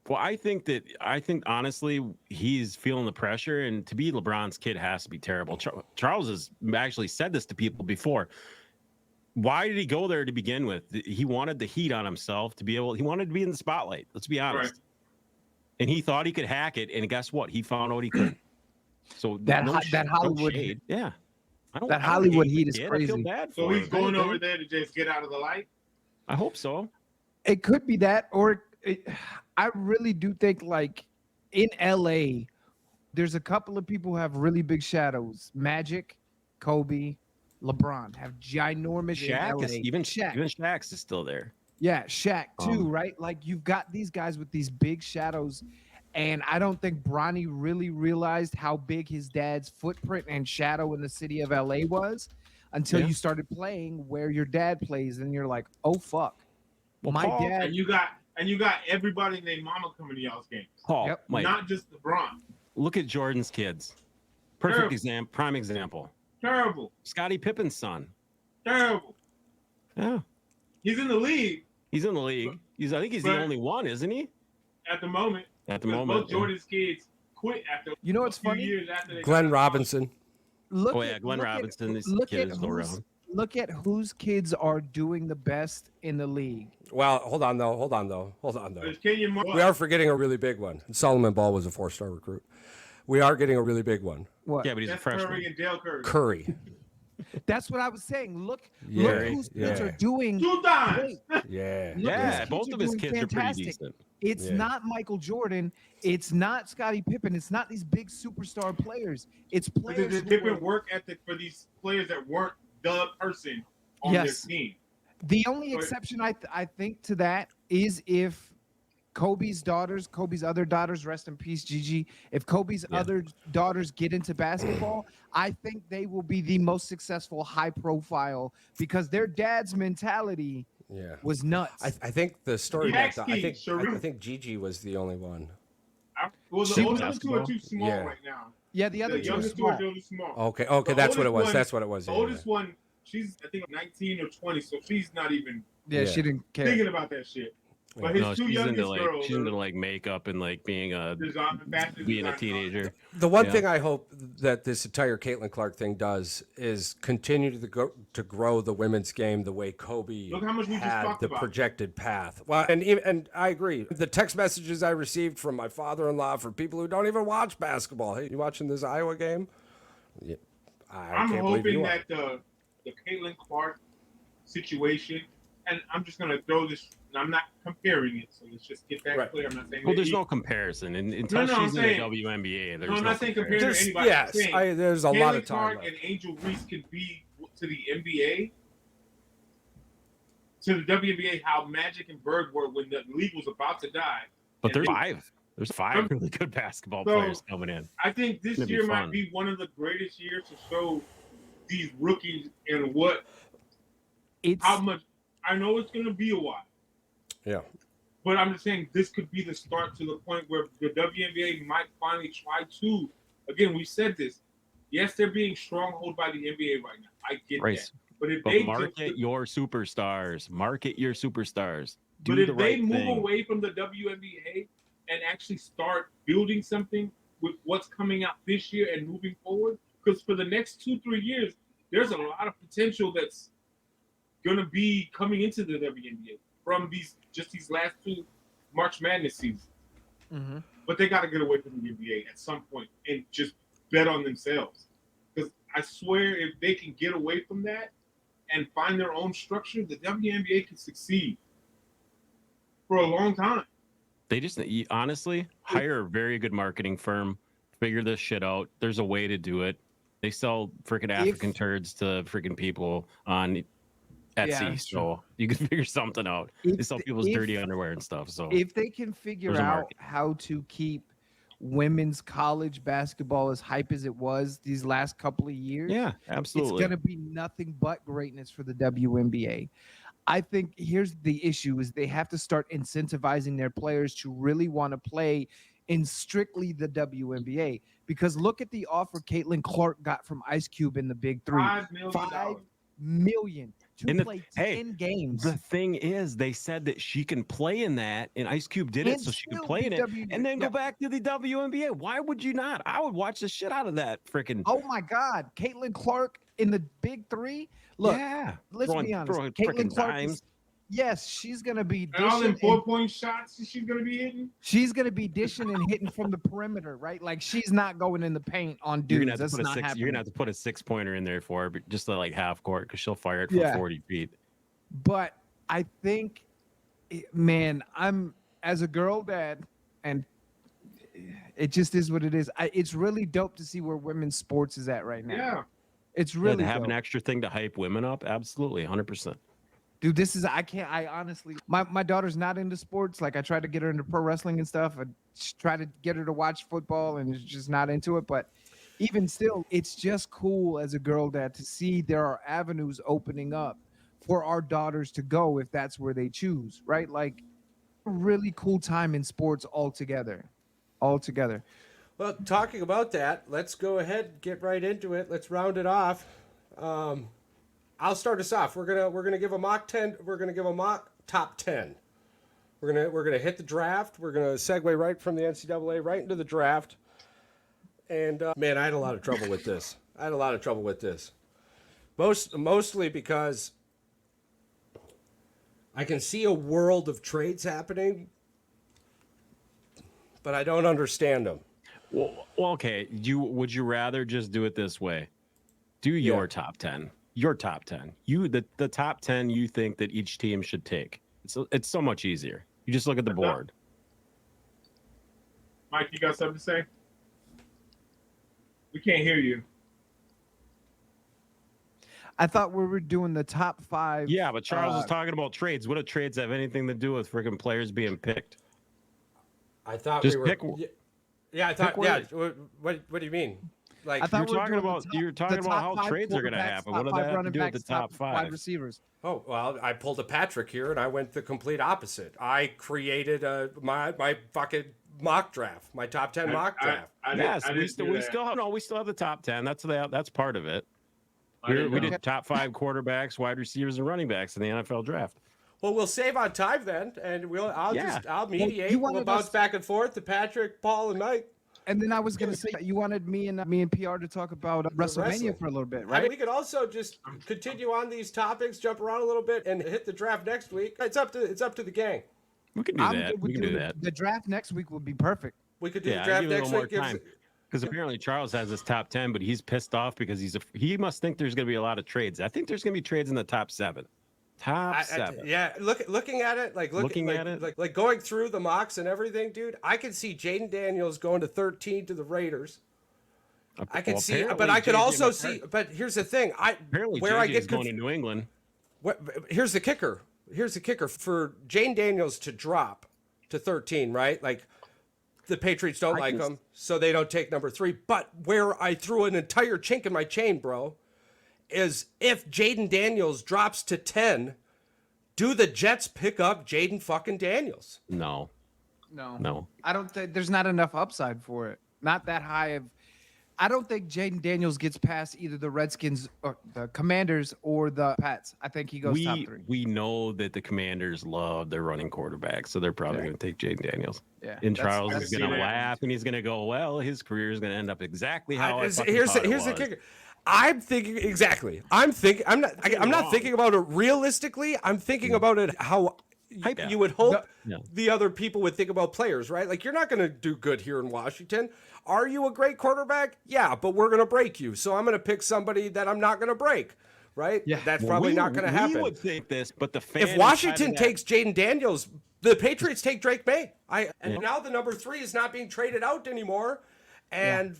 Well, I think honestly, he's feeling the pressure, and to be LeBron's kid has to be terrible. Charles has actually said this to people before. Why did he go there to begin with? He wanted the heat on himself he wanted to be in the spotlight. Let's be honest. Right. And he thought he could hack it, and guess what? He found out he couldn't. So
that Hollywood,
that
Hollywood heat is crazy.
I feel bad for him. He's going over there to just get out of the light.
I hope so.
It could be that, or I really do think, like, in LA, there's a couple of people who have really big shadows. Magic, Kobe, LeBron have ginormous.
Shaq even Shaq's is still there.
Yeah, Shaq too, right? Like, you've got these guys with these big shadows, and I don't think Bronny really realized how big his dad's footprint and shadow in the city of LA was until you started playing where your dad plays, and you're like, oh fuck.
Well,
my dad.
And you got everybody named Mama coming to y'all's games.
Paul,
not just LeBron.
Look at Jordan's kids. Perfect
Terrible.
example. Prime example.
Terrible.
Scottie Pippen's son.
Terrible.
Yeah,
He's in the league
he's in the league. I think he's the only one, isn't he?
at the moment.
At the
Because
moment.
both Jordan's kids quit after
You know what's
a few
funny?
years after they
Glenn
got out of
Robinson.
Look
Oh yeah, Glenn Robinson. This kid is around.
Look at whose kids are doing the best in the league.
Well, hold on though.
college. There's Kenyon Martin.
We are forgetting a really big one. Solomon Ball was a 4-star recruit. We are getting a really big one.
What?
Yeah, but he's a
Steph
freshman.
Curry and Dale Curry.
Curry.
That's what I was saying. Look
Yeah,
whose kids
yeah.
are doing.
2 times.
Yeah.
Look,
Yeah,
his kids
both
are
of his
doing
kids are pretty
fantastic.
decent.
It's
Yeah.
not Michael Jordan. It's not Scottie Pippen. It's not these big superstar players. It's
But
players.
there's a
who
different
were-
work ethic for these players that weren't the person on
Yes.
their team.
The only
But-
exception I think to that is if Kobe's other daughters, rest in peace, Gigi. If Kobe's other daughters get into basketball, I think they will be the most successful, high profile because their dad's mentality
Yeah.
was nuts.
I think the story.
Yaxkey,
I
Sharif.
think Gigi was the only one.
Well,
She
the
was
oldest two are too small
Yeah.
right now.
yeah, the other
The
two are
youngest two are
small.
really small.
Okay.
The
That's what it
oldest
was.
one-
That's what it was.
The
Yeah,
oldest one, she's I think 19 or 20, so she's not even
Yeah,
Yeah.
she didn't care.
thinking about that shit. But his
No,
two
she's
youngest
into like
girls
she's into
are
like makeup and like being a
fashion
being a
designers.
teenager.
The one
Yeah.
thing I hope that this entire Caitlin Clark thing does is continue to grow the women's game the way Kobe
Look how much we just
had
talked
the
about.
projected path. Well, and I agree. The text messages I received from my father-in-law from people who don't even watch basketball. Hey, you watching this Iowa game? Yeah,
I'm
can't believe you
hoping
are.
that the Caitlin Clark situation, and I'm just gonna throw this. And I'm not comparing it, so let's just get that
Right.
clear. I'm not saying.
Well,
that
there's
he-
no comparison, and until
No, I'm
she's in
saying-
the WNBA, there's
No, I'm not saying comparing
comparison.
to anybody. I'm saying
There's a lot of
Caitlin
time
Clark
left.
and Angel Reese could be to the NBA, to the WNBA, how Magic and Bird were when the league was about to die.
But there's
And
five. There's five really good basketball
So-
players coming in.
I think this
It'd be
year
fun.
might be one of the greatest years to show these rookies and what
It's
how much. I know it's going to be a while,
Yeah.
but I'm just saying this could be the start to the point where the WNBA might finally try to. Again, we said this. Yes, they're being stronghold by the NBA right now. I get
Right.
that. But if
But
they
market your superstars. Market your superstars. Do
But if
the
they
right
move
thing.
away from the WNBA and actually start building something with what's coming out this year and moving forward, because for the next 2-3 years, there's a lot of potential that's going to be coming into the WNBA from these last two March Madness seasons.
Mhm.
But they got to get away from the NBA at some point and just bet on themselves. Because I swear, if they can get away from that and find their own structure, the WNBA can succeed for a long time.
They just honestly hire a very good marketing firm, figure this shit out. There's a way to do it. They sell freaking African turds to freaking people on Etsy,
Yeah, that's
so you can figure something out. They
If
sell
the-
people's
if-
dirty underwear and stuff. So
if they can figure
There's a
out
market.
how to keep women's college basketball as hype as it was these last couple of years,
yeah, absolutely.
it's going to be nothing but greatness for the WNBA. I think here's the issue is they have to start incentivizing their players to really want to play in strictly the WNBA because look at the offer Caitlin Clark got from Ice Cube in the Big Three.
$5 million.
$5 million to
And the-
play
hey,
10 games.
The thing is, they said that she can play in that, and Ice Cube did it,
And
so she can
still
play
be
in it, and then
yeah.
go back to the WNBA. Why would you not? I would watch the shit out of that freaking.
Oh my God, Caitlin Clark in the Big Three. Look,
yeah,
let's be honest.
throwing
Caitlin
freaking
Clark
dimes.
is, yes, she's gonna be
And all them
dishing. And,
4-point shots that she's going to be hitting.
she's gonna be dishing and hitting from the perimeter, right? Like she's not going in the paint on
You're
dudes.
gonna have to
That's
put a
not
six.
happening.
You're gonna have to put a 6-pointer in there for her, but just to like half court because she'll fire it from
Yeah.
40 feet.
But I think, man, I'm as a girl dad, and it just is what it is. It's really dope to see where women's sports is at right now.
Yeah.
It's
Yeah,
really
to have
dope.
an extra thing to hype women up, absolutely, 100%.
Dude, this is I honestly my daughter's not into sports. Like I tried to get her into pro wrestling and stuff. I try to get her to watch football and she's just not into it. But even still, it's just cool as a girl dad to see there are avenues opening up for our daughters to go if that's where they choose, right? Like a really cool time in sports altogether. Altogether.
Well, talking about that, let's go ahead and get right into it. Let's round it off. I'll start us off. We're gonna give a mock 10. We're gonna give a mock top 10. We're gonna hit the draft. We're gonna segue right from the NCAA right into the draft. And man, I had a lot of trouble with this. Mostly because I can see a world of trades happening, but I don't understand them.
Well, okay. Would you rather just do it this way? Do your top 10. Your top 10. The top 10 you think that each team should take. It's so much easier. You just look at the board.
Mike, you got something to say? We can't hear you.
I thought we were doing the top 5.
Yeah, but Charles was talking about trades. What do trades have anything to do with freaking players being picked?
I thought
just
we were.
Pick,
yeah, I thought. Yeah. What do you mean? Like
you're talking about how trades are going to happen. What do they have to do with the top 5?
Wide receivers.
Oh well, I pulled a Patrick here, and I went the complete opposite. I created my fucking mock draft, my top 10 mock draft.
We still have the top 10. That's part of it. We did top 5 quarterbacks, wide receivers, and running backs in the NFL draft.
Well, we'll save on time then, and I'll mediate. We'll bounce back and forth to Patrick, Paul, and Mike.
And then I was gonna say you wanted me and PR to talk about WrestleMania for a little bit, right?
I mean, we could also just continue on these topics, jump around a little bit, and hit the draft next week. It's up to the gang.
We can do that. We can do that.
The draft next week would be perfect.
We could do the draft next week.
Because apparently Charles has his top 10, but he's pissed off because he must think there's going to be a lot of trades. I think there's going to be trades in the top 7. Top 7.
Yeah, looking at it, like going through the mocks and everything, dude. I can see Jaden Daniels going to 13 to the Raiders. I can see, but I could also see. But here's the thing: I get
going to New England.
Here's the kicker. For Jaden Daniels to drop to 13, right? Like the Patriots don't like him, so they don't take number 3. But where I threw an entire chink in my chain, bro, is if Jaden Daniels drops to 10, do the Jets pick up Jaden fucking Daniels?
No. I don't think there's not enough upside for it. Not that high of. I don't think Jaden Daniels gets past either the Redskins or the Commanders or the Pats. I think he goes top 3.
We know that the Commanders love their running quarterback, so they're probably going to take Jaden Daniels.
Yeah.
And Charles is going to laugh, and he's going to go, well, his career is going to end up exactly how I fucking
here's
thought it was.
The kicker. I'm thinking exactly. I'm not thinking about it realistically. I'm thinking about it how you would hope the other people would think about players, right? Like, you're not going to do good here in Washington. Are you a great quarterback? Yeah, but we're going to break you. So I'm going to pick somebody that I'm not going to break, right? Yeah. That's probably not going to happen.
We would think this, but the fans.
If Washington takes Jaden Daniels, the Patriots take Drake May. And now the number 3 is not being traded out anymore. And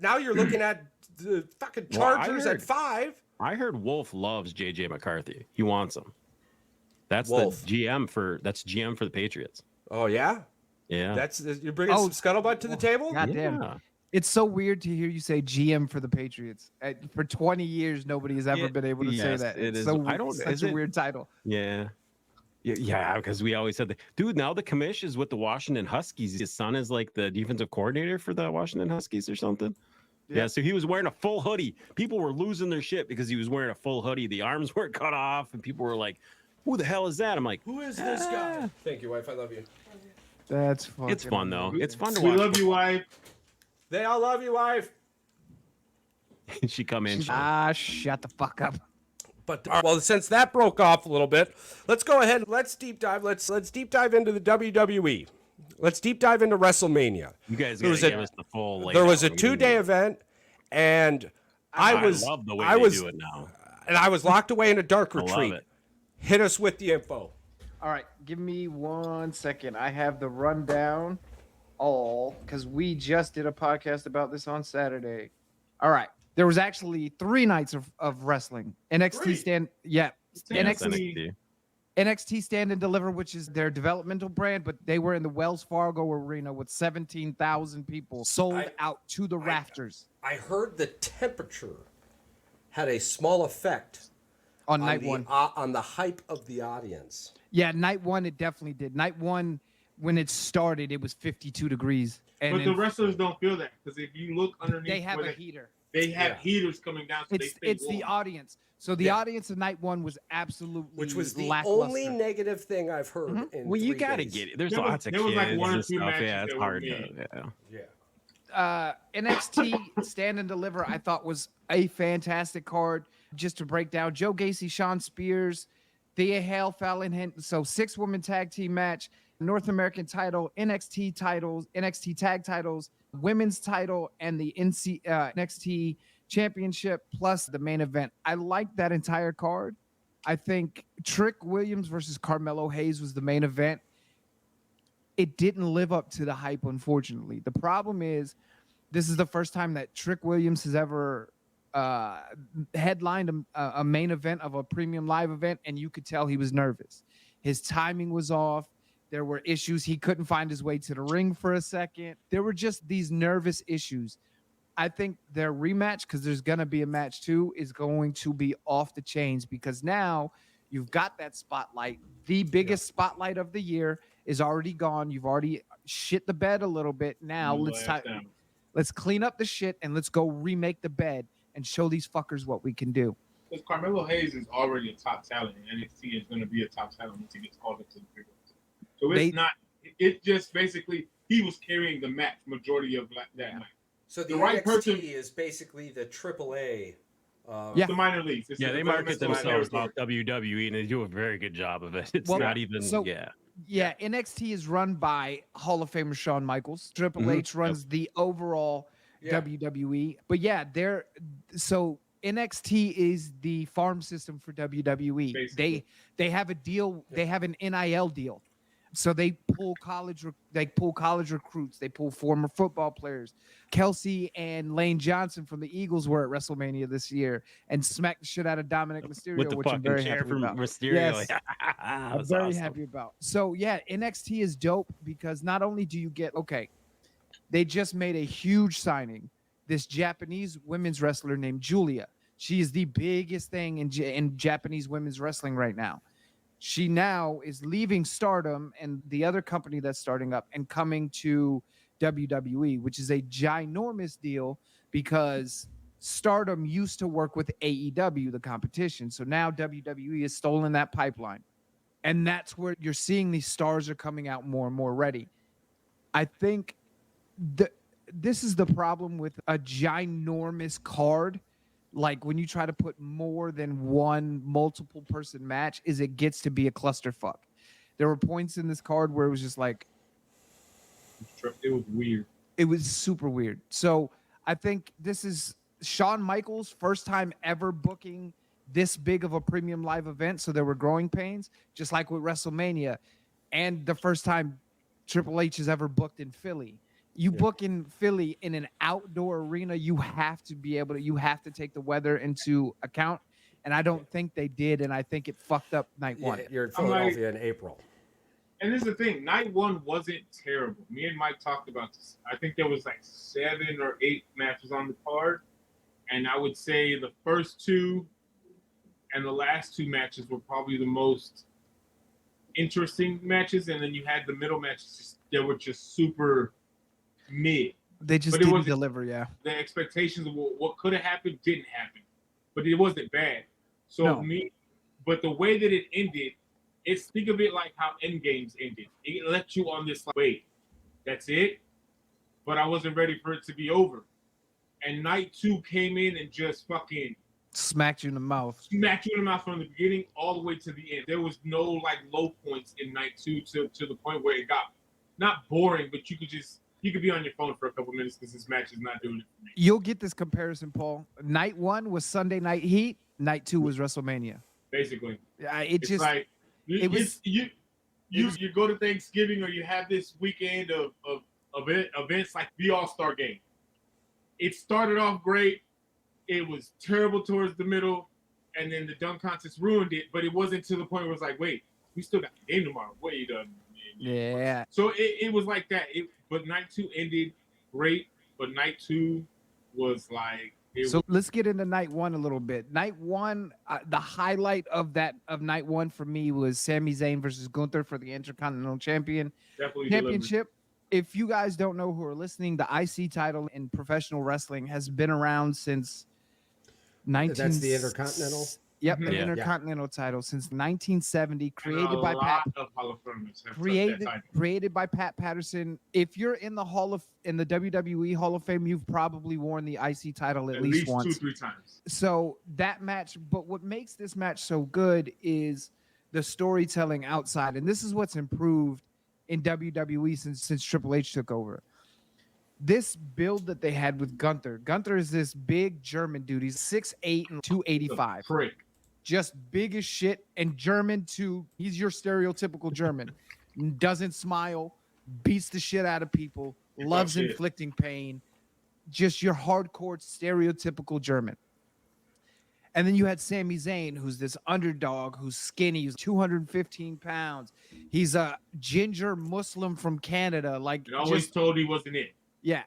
now you're looking at the fucking Chargers at 5.
I heard Wolf loves JJ McCarthy. He wants him. That's
Wolf.
the GM for the Patriots.
Oh yeah,
yeah.
You're bringing some scuttlebutt to the table.
Goddamn. Yeah. It's so weird to hear you say GM for the Patriots. For 20 years, nobody has ever been able to say that. It's such a weird title.
Yeah. Yeah, because we always said that. Dude, now the commish is with the Washington Huskies. His son is like the defensive coordinator for the Washington Huskies or something. Yeah, so he was wearing a full hoodie. People were losing their shit because he was wearing a full hoodie. The arms weren't cut off, and people were like, who the hell is that? I'm like,
who is this guy? Thank you, wife. I love you.
That's fun.
It's fun, though. It's fun to watch.
We love you, wife.
They all love you, wife.
She come in.
Shut the fuck up.
But well, since that broke off a little bit, let's go ahead. Let's deep dive. Let's deep dive into the WWE. Let's deep dive into WrestleMania.
You guys gotta give us the full.
There was a 2-day event, and I
love the way they do it now.
And I was locked away in a dark retreat. Hit us with the info.
All right, give me 1 second. I have the rundown because we just did a podcast about this on Saturday. All right. There was actually 3 nights of wrestling. NXT stand. Yeah. NXT Stand and Deliver, which is their developmental brand, but they were in the Wells Fargo Arena with 17,000 people sold out to the rafters.
I heard the temperature had a small effect
on night 1
on the hype of the audience.
Yeah, night 1 it definitely did. Night 1, when it started, it was 52 degrees. And
But the wrestlers don't feel that because if you look underneath,
they have a heater.
They have heaters coming down, so they stay
It's
warm.
the audience. So the audience of night one was absolutely
which was the
lackluster.
only negative thing I've heard. In
Well, you
3
got to
days.
get it. There's
There was-
lots of
there was,
kids
like, one or
and
two
stuff.
matches
Yeah, it's
that were
hard
mid.
to.
Yeah.
NXT Stand and Deliver, I thought was a fantastic card. Just to break down, Joe Gacy, Sean Spears, Thea Hale, Fallon Henson. So 6-woman tag team match, North American title, NXT titles, NXT tag titles, women's title, and the NXT championship plus the main event. I like that entire card. I think Trick Williams versus Carmelo Hayes was the main event. It didn't live up to the hype, unfortunately. The problem is, this is the first time that Trick Williams has ever headlined a main event of a premium live event, and you could tell he was nervous. His timing was off. There were issues. He couldn't find his way to the ring for a second. There were just these nervous issues. I think their rematch, because there's going to be a match too, is going to be off the chains because now you've got that spotlight. The biggest spotlight of the year is already gone. You've already shit the bed a little bit. Now let's clean up the shit and let's go remake the bed and show these fuckers what we can do.
Because Carmelo Hayes is already a top talent, and NXT is going to be a top talent once he gets called up to the big ones. So it's just basically he was carrying the match majority of that night.
So the
right
NXT
person
is basically the AAA.
The minor leagues. It's
They market themselves off WWE, and they do a very good job of it. It's not even,
Yeah, NXT is run by Hall of Famer Shawn Michaels. Triple H runs the overall WWE. But so NXT is the farm system for WWE.
Basically.
They have a deal. They have an NIL deal. So they pull college recruits. They pull former football players. Kelsey and Lane Johnson from the Eagles were at WrestleMania this year and smacked the shit out of Dominic Mysterio,
with the
which I'm very
chair
happy
from
about.
Mysterio.
Yes.
I'm
very happy about. So yeah, NXT is dope because not only do you get they just made a huge signing. This Japanese women's wrestler named Julia. She is the biggest thing in Japanese women's wrestling right now. She now is leaving Stardom and the other company that's starting up and coming to WWE, which is a ginormous deal because Stardom used to work with AEW, the competition. So now WWE has stolen that pipeline. And that's where you're seeing these stars are coming out more and more ready. I think this is the problem with a ginormous card. Like when you try to put more than one multiple person match, is it gets to be a clusterfuck. There were points in this card where it was just like,
it was weird.
It was super weird. So I think this is Shawn Michaels' first time ever booking this big of a premium live event. So there were growing pains, just like with WrestleMania, and the first time Triple H has ever booked in Philly. You book in Philly in an outdoor arena, you have to take the weather into account. And I don't think they did. And I think it fucked up night one.
You're in Philadelphia in April.
And this is the thing, night one wasn't terrible. Me and Mike talked about this. I think there was like 7 or 8 matches on the card. And I would say the first 2 and the last 2 matches were probably the most interesting matches. And then you had the middle matches that were just super mid.
They just didn't deliver,
The expectations of what could have happened didn't happen. But it wasn't bad. So but the way that it ended, think of it like how Endgames ended. It left you on this wait, that's it? But I wasn't ready for it to be over. And night 2 came in and just fucking
smacked you in the mouth.
Smacked you in the mouth from the beginning all the way to the end. There was no low points in night 2 to the point where it got not boring, but you could be on your phone for a couple minutes because this match is not doing it for me.
You'll get this comparison, Paul. Night 1 was Sunday Night Heat. Night 2 was WrestleMania.
Basically,
it's just
like you go to Thanksgiving or you have this weekend of events like the All-Star Game. It started off great. It was terrible towards the middle, and then the dunk contest ruined it. But it wasn't to the point where it was like, wait, we still got the game tomorrow. Wait,
yeah.
So it was like that. But night 2 ended great, but night 2 was like
So let's get into night one a little bit. Night one, the highlight of night one for me was Sami Zayn versus Gunther for the Intercontinental Championship. If you guys don't know who are listening, the IC title in professional wrestling has been around since 19.
That's the Intercontinental.
Yep, the Intercontinental title since 1970, created by Pat Patterson. If you're in the WWE Hall of Fame, you've probably worn the IC title at least once,
2-3 times.
So that match, but what makes this match so good is the storytelling outside, and this is what's improved in WWE since Triple H took over. This build that they had with Gunther. Gunther is this big German dude. He's 6'8" and 285. Just big as shit and German too. He's your stereotypical German. Doesn't smile, beats the shit out of people, loves inflicting pain. Just your hardcore stereotypical German. And then you had Sami Zayn, who's this underdog, who's skinny, who's 215 pounds. He's a ginger Muslim from Canada. Like,
always told he wasn't it.
Yeah.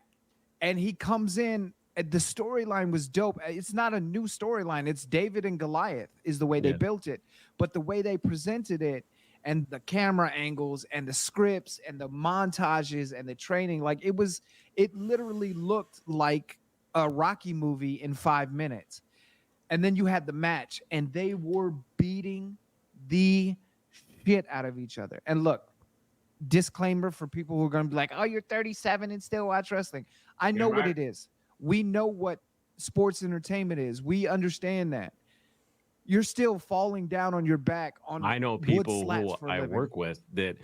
And he comes in, the storyline was dope. It's not a new storyline. It's David and Goliath is the way they built it. But the way they presented it and the camera angles and the scripts and the montages and the training, like it literally looked like a Rocky movie in 5 minutes. And then you had the match and they were beating the shit out of each other. And look, disclaimer for people who are going to be like, oh, you're 37 and still watch wrestling. I know what it is. We know what sports entertainment is. We understand that. You're still falling down on your back on
I know people who I work with that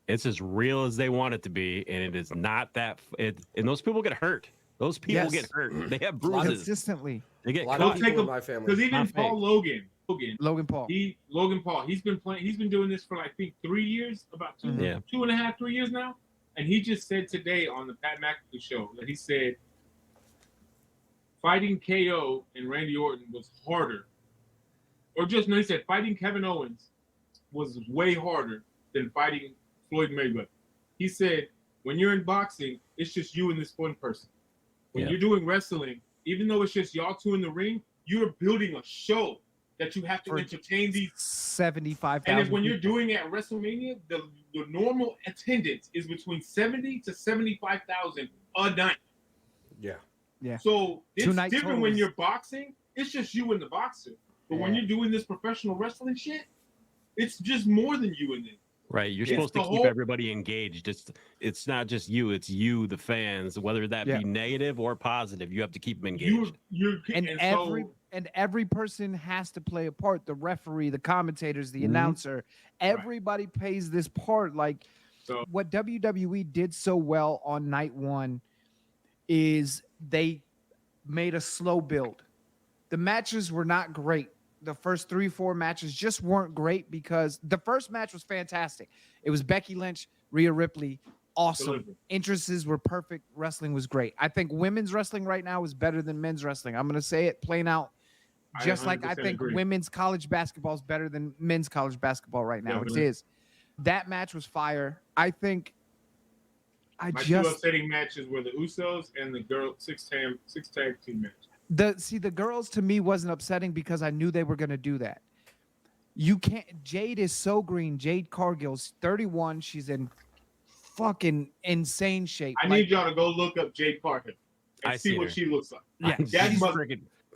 it's as real as they want it to be, and it is not that. And those people get hurt. Those people get hurt. They have bruises
consistently.
They get
caught. In my family.
Because even Logan Paul. He's been playing. He's been doing this for I think 3 years, about 2.5-3 years now. And he just said today on the Pat McAfee show that he said fighting KO and Randy Orton was harder. He said fighting Kevin Owens was way harder than fighting Floyd Mayweather. He said when you're in boxing, it's just you and this one person. When you're doing wrestling, even though it's just y'all two in the ring, you're building a show that you have to entertain these
75,000.
And when you're doing it at WrestleMania, the normal attendance is between 70 to 75,000 a night.
Yeah.
Yeah.
So it's different when you're boxing. It's just you and the boxer. But when you're doing this professional wrestling shit, it's just more than you and them.
Right. You're supposed to keep everybody engaged. It's not just you. It's you, the fans, whether that be negative or positive. You have to keep them engaged.
Every person has to play a part. The referee, the commentators, the announcer. Everybody plays this part. Like what WWE did so well on night one is they made a slow build. The matches were not great. The first 3-4 matches just weren't great because the first match was fantastic. It was Becky Lynch, Rhea Ripley, awesome. Entrances were perfect. Wrestling was great. I think women's wrestling right now is better than men's wrestling. I'm going to say it plain out. Just like I think women's college basketball is better than men's college basketball right now. It is. That match was fire. I think
my two upsetting matches were the Usos and the girl six tag team match.
The girls to me wasn't upsetting because I knew they were going to do that. You can't. Jade is so green. Jade Cargill's 31. She's in fucking insane shape.
I need y'all to go look up Jade Cargill and see what she looks like.
Yeah,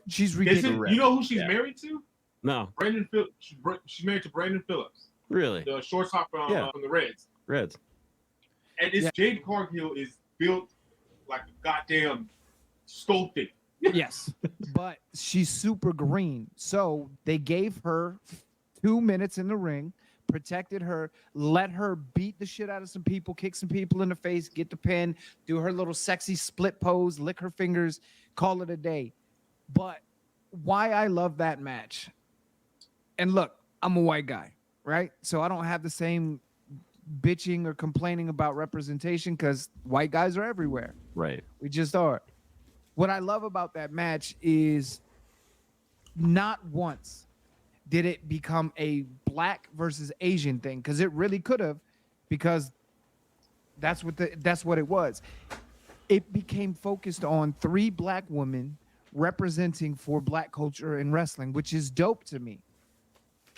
she's ridiculous.
You know who she's married to?
No.
Brandon Phillips. She's married to Brandon Phillips.
Really?
The shortstop from the Reds. And Jade Cargill is built like a goddamn sculpted.
Yes, but she's super green. So they gave her 2 minutes in the ring, protected her, let her beat the shit out of some people, kick some people in the face, get the pin, do her little sexy split pose, lick her fingers, call it a day. But why I love that match, and look, I'm a white guy, right? So I don't have the same bitching or complaining about representation because white guys are everywhere.
Right.
We just are. What I love about that match is not once did it become a black versus Asian thing, because it really could have, because that's what it was. It became focused on 3 black women representing for Black culture in wrestling, which is dope to me.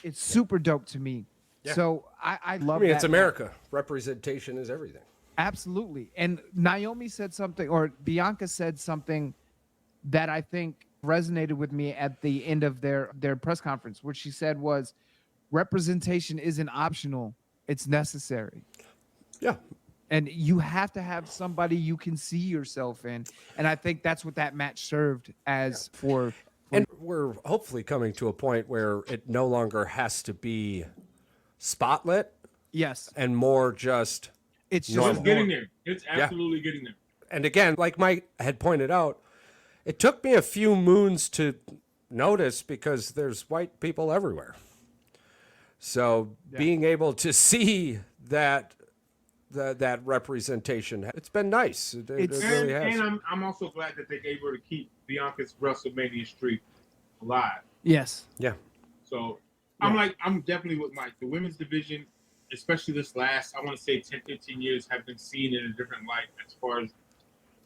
It's super dope to me.
Yeah.
So I love.
I mean,
that
it's America. Representation is everything.
Absolutely. And Naomi said something, or Bianca said something that I think resonated with me at the end of their press conference. What she said was, representation isn't optional, it's necessary.
Yeah.
And you have to have somebody you can see yourself in. And I think that's what that match served as for.
And we're hopefully coming to a point where it no longer has to be spotlit
Yes.
and more just
It's just
normal.
It's getting there. It's absolutely getting there.
And again, like Mike had pointed out, it took me a few moons to notice because there's white people everywhere. So being able to see that representation, it's been nice. It really has.
And I'm also glad that they gave her to keep Bianca's WrestleMania streak alive.
Yes.
Yeah.
So I'm definitely with Mike. The women's division, especially this last, I want to say 10, 15 years, have been seen in a different light as far as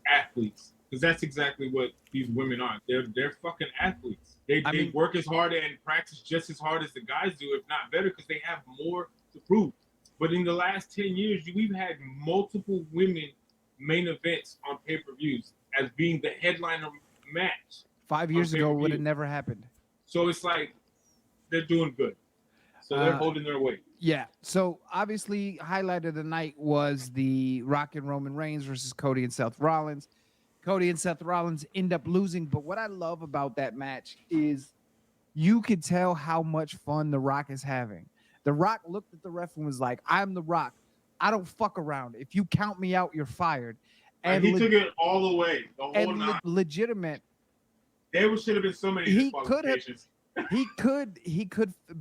athletes. Because that's exactly what these women are. They're fucking athletes. They work as hard and practice just as hard as the guys do, if not better, because they have more to prove. But in the last 10 years, we've had multiple women main events on pay-per-views as being the headliner match.
5 years ago, would have never happened.
So it's like they're doing good. So they're holding their weight.
Yeah. So obviously, highlight of the night was the Rock and Roman Reigns versus Cody and Seth Rollins. Cody and Seth Rollins end up losing. But what I love about that match is you could tell how much fun The Rock is having. The Rock looked at the ref and was like, I'm The Rock. I don't fuck around. If you count me out, you're fired.
And he took it all the way, the whole night.
Legitimate.
There should have been so many disqualifications.
He could,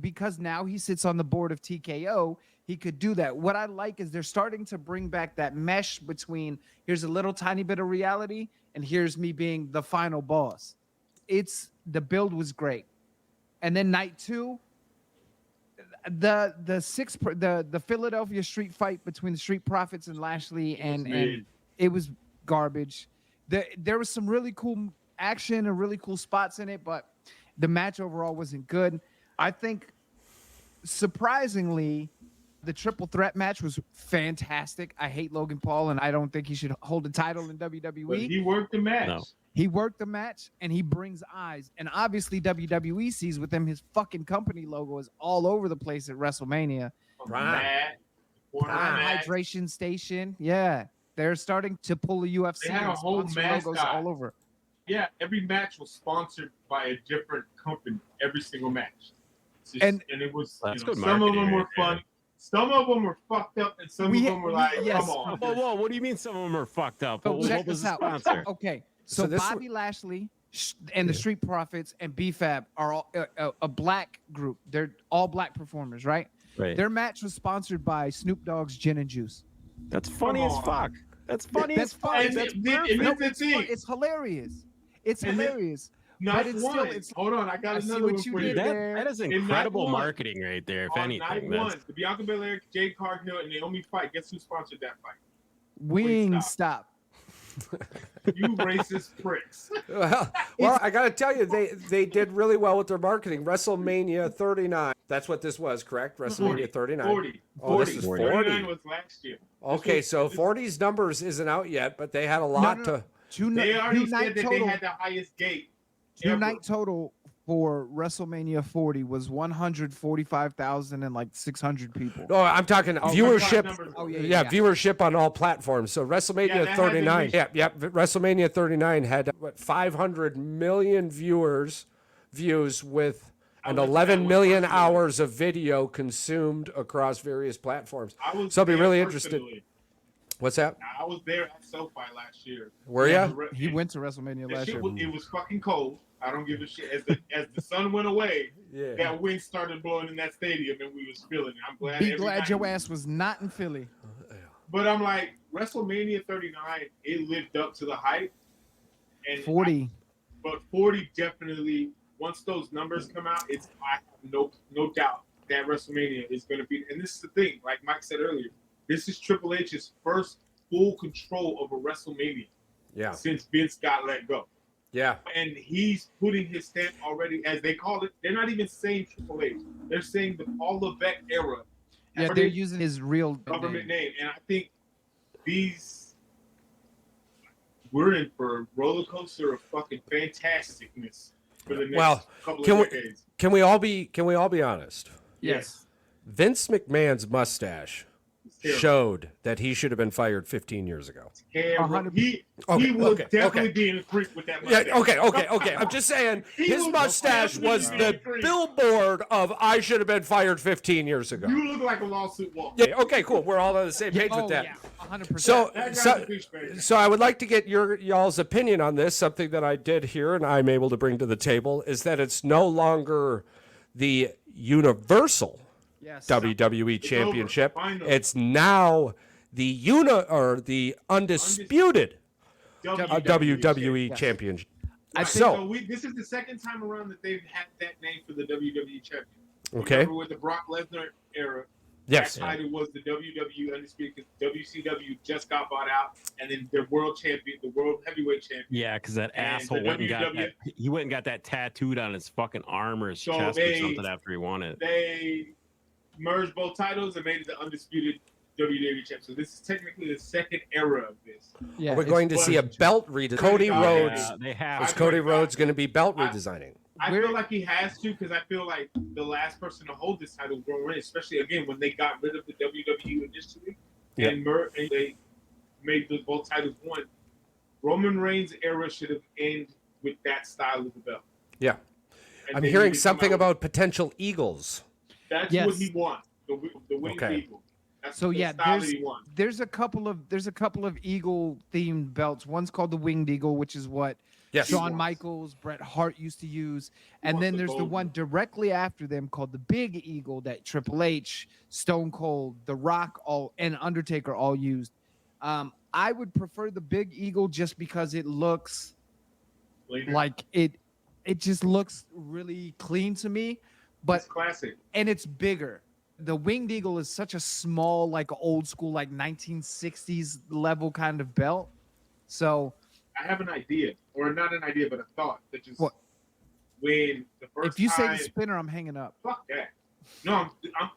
because now he sits on the board of TKO. He could do that. What I like is they're starting to bring back that mesh between here's a little tiny bit of reality and here's me being the final boss. The build was great. And then night 2, the Philadelphia street fight between the Street Profits and Lashley and it was garbage. There was some really cool action and really cool spots in it, but the match overall wasn't good. I think surprisingly, the triple threat match was fantastic. I hate Logan Paul, and I don't think he should hold a title in WWE.
But he worked the match.
No.
He worked the match, and he brings eyes. And obviously, WWE sees with him his fucking company logo is all over the place at WrestleMania. Hydration station. Yeah. They're starting to pull the UFC.
They had a whole
logos
mascot.
all over.
Yeah, every match was sponsored by a different company. Every single match.
And
it was,
good
some of them
marketing
were
right there.
fun. Some of them were fucked up, and some of them were like,
yes.
come on.
Whoa, what do you mean some of them are fucked up?
So
What
check
was
this
the
out.
sponsor?
Okay, so Bobby Lashley and the Street Profits and BFAB are all a black group. They're all black performers, right?
Right.
Their match was sponsored by Snoop Dogg's Gin and Juice.
That's funny as fuck. That's funny as fuck.
And
That's
it's
hilarious. It's
And
hilarious.
Not
But it's
one.
still-
Hold on, I got
I see
another
what
one
you
for
did
you.
there.
That is
In
incredible
night one.
marketing right there, if
On
anything.
night
That's-
one, the Bianca Belair, Jade Cargill, and Naomi fight. Guess who sponsored that fight?
Wingstop.
You racist pricks.
Well, I got to tell you, they did really well with their marketing. WrestleMania 39. That's what this was, correct? WrestleMania 39.
40.
Oh, this is 40.
39 was last year.
Okay, so 40's numbers isn't out yet, but they had a lot to.
They already said that they had the highest gate.
Two-night total for WrestleMania 40 was 145,000 and like 600 people.
No, I'm talking viewership.
numbers.
Oh,
Viewership on all platforms. So WrestleMania
that
39.
hasn't
WrestleMania 39 had 500 million views with and 11 million hours of video consumed across various platforms. So I'll be really interested. What's that?
I was there at SoFi last year.
Were you?
He went to WrestleMania
That
last
shit
year.
it was fucking cold. I don't give a shit. As the sun went away,
Yeah.
that wind started blowing in that stadium, and we was feeling it. I'm glad.
Be
every
glad
night-
your ass was not in Philly.
But I'm like, WrestleMania 39, it lived up to the hype. And
40.
but 40 definitely. Once those numbers come out, I have no doubt that WrestleMania is going to be. And this is the thing, like Mike said earlier, this is Triple H's first full control over WrestleMania.
Yeah.
Since Vince got let go.
Yeah.
And he's putting his stamp already, as they call it. They're not even saying Triple H. They're saying the Paul Levesque era.
Yeah, they're using his real
government name. And I think we're in for a roller coaster of fucking fantasticness for the next couple of decades.
Can we all be honest?
Yes.
Vince McMahon's mustache showed that he should have been fired 15 years ago.
He would definitely be in a creep with that mustache.
Yeah, okay. I'm just saying his mustache was the billboard of I should have been fired 15 years ago.
You look like a lawsuit wall.
Yeah, okay, cool. We're all on the same page with that.
Yeah, 100%.
So I would like to get y'all's opinion on this. Something that I did here and I'm able to bring to the table is that it's no longer the Universal WWE Championship. It's now the undisputed WWE Championship.
This is the second time around that they've had that name for the WWE Championship.
Okay.
Remember with the Brock Lesnar era, that title was the WWE Undisputed, because WCW just got bought out, and then the world champion, the world heavyweight champion.
Yeah, because that asshole went and got that tattooed on his fucking arm or his chest or something after he won it.
They merged both titles and made it the undisputed WWE champ. So this is technically the second era of this.
Yeah, we're going to see a belt redesign. Cody Rhodes. Is Cody Rhodes going to be belt redesigning?
I feel like he has to, because I feel like the last person to hold this title was Roman Reigns, especially again when they got rid of the WWE initially and they made both titles one. Roman Reigns' era should have ended with that style of the belt.
Yeah, and I'm hearing something about potential eagles.
That's what he wants. The winged eagle. That's
there's a couple of eagle themed belts. One's called the winged eagle, which is what Shawn Michaels, Bret Hart used to use, and then there's the one directly after them called the Big Eagle that Triple H, Stone Cold, The Rock, and Undertaker all used. I would prefer the Big Eagle just because it looks like it just looks really clean to me. But
it's classic,
and it's bigger. The winged eagle is such a small, like old school, like 1960s level kind of belt. So
I have an idea, or not an idea, but a thought that just when the first.
If you say the spinner, I'm hanging up.
Fuck that. No,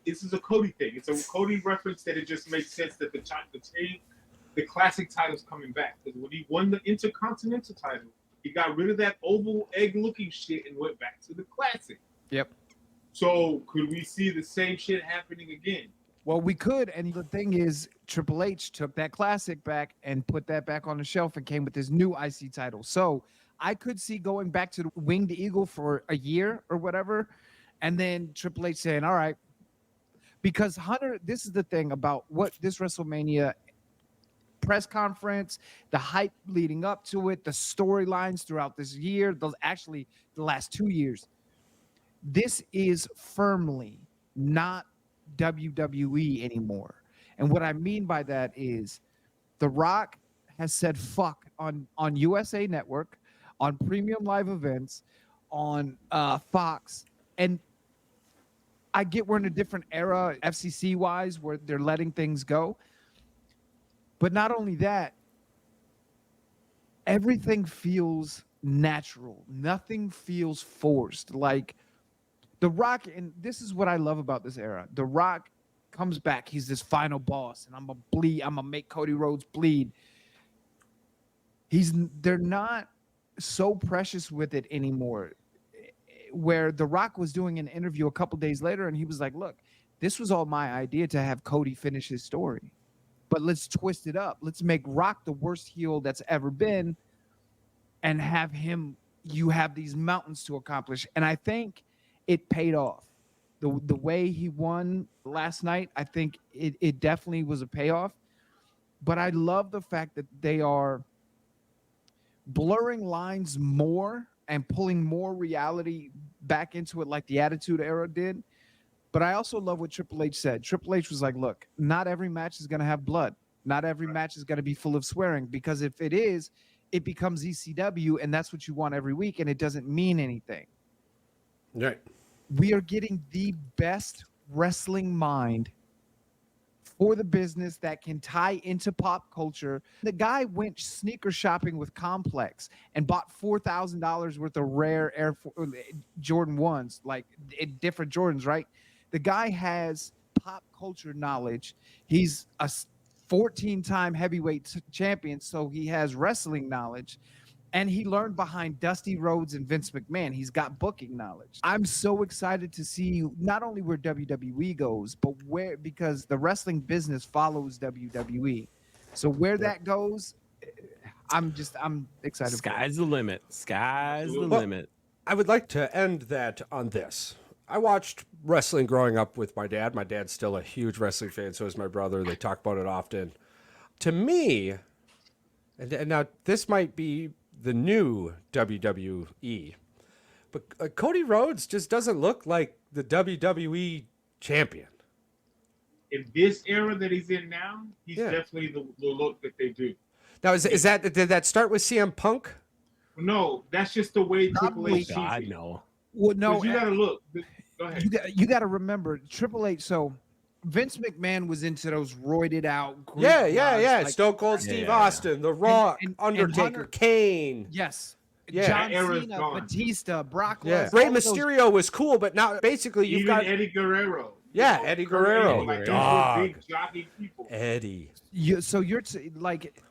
this is a Cody thing. It's a Cody reference that it just makes sense that the classic title's coming back, because when he won the Intercontinental title, he got rid of that oval egg-looking shit and went back to the classic.
Yep.
So could we see the same shit happening again?
Well, we could, and the thing is, Triple H took that classic back and put that back on the shelf and came with his new IC title. So I could see going back to the Winged Eagle for a year or whatever, and then Triple H saying, all right, because Hunter, this is the thing about what this WrestleMania press conference, the hype leading up to it, the storylines throughout this year, the last 2 years. This is firmly not WWE anymore. And what I mean by that is The Rock has said fuck on USA Network, on premium live events, on Fox. And I get we're in a different era, FCC-wise, where they're letting things go. But not only that, everything feels natural. Nothing feels forced. Like, The Rock, and this is what I love about this era. The Rock comes back. He's this final boss, and I'm gonna make Cody Rhodes bleed. They're not so precious with it anymore. Where The Rock was doing an interview a couple days later, and he was like, "Look, this was all my idea to have Cody finish his story, but let's twist it up. Let's make Rock the worst heel that's ever been, and have him. You have these mountains to accomplish." And I think it paid off. The way he won last night, I think it definitely was a payoff. But I love the fact that they are blurring lines more and pulling more reality back into it like the Attitude Era did. But I also love what Triple H said. Triple H was like, look, not every match is going to have blood. Not every match is going to be full of swearing, because if it is, it becomes ECW, and that's what you want every week, and it doesn't mean anything.
Right.
We are getting the best wrestling mind for the business that can tie into pop culture. The guy went sneaker shopping with Complex and bought $4,000 worth of rare Jordan 1s, like different Jordans, right? The guy has pop culture knowledge. He's a 14-time heavyweight champion, so he has wrestling knowledge. And he learned behind Dusty Rhodes and Vince McMahon. He's got booking knowledge. I'm so excited to see not only where WWE goes, but because the wrestling business follows WWE. So where that goes, I'm excited.
Sky's the limit. Sky's the limit.
I would like to end that on this. I watched wrestling growing up with my dad. My dad's still a huge wrestling fan, so is my brother. They talk about it often. To me, and now this might be the new WWE, but Cody Rhodes just doesn't look like the WWE champion.
In this era that he's in now, he's definitely the look that they do.
Now, did that start with CM Punk?
No, that's just the way Triple H sees
God,
it.
no.
Well, no,
you gotta look. Go ahead.
You got to remember Triple H. So Vince McMahon was into those roided out.
Like Stone Cold Steve Austin, The Rock, Undertaker, Kane.
Yes.
Yeah.
John Cena, Batista, Brock Lesnar.
Rey Mysterio was cool, but now basically you've got
Eddie Guerrero.
Yeah, Eddie Guerrero.
Like, those were big jockey people.
Eddie.
So you're like,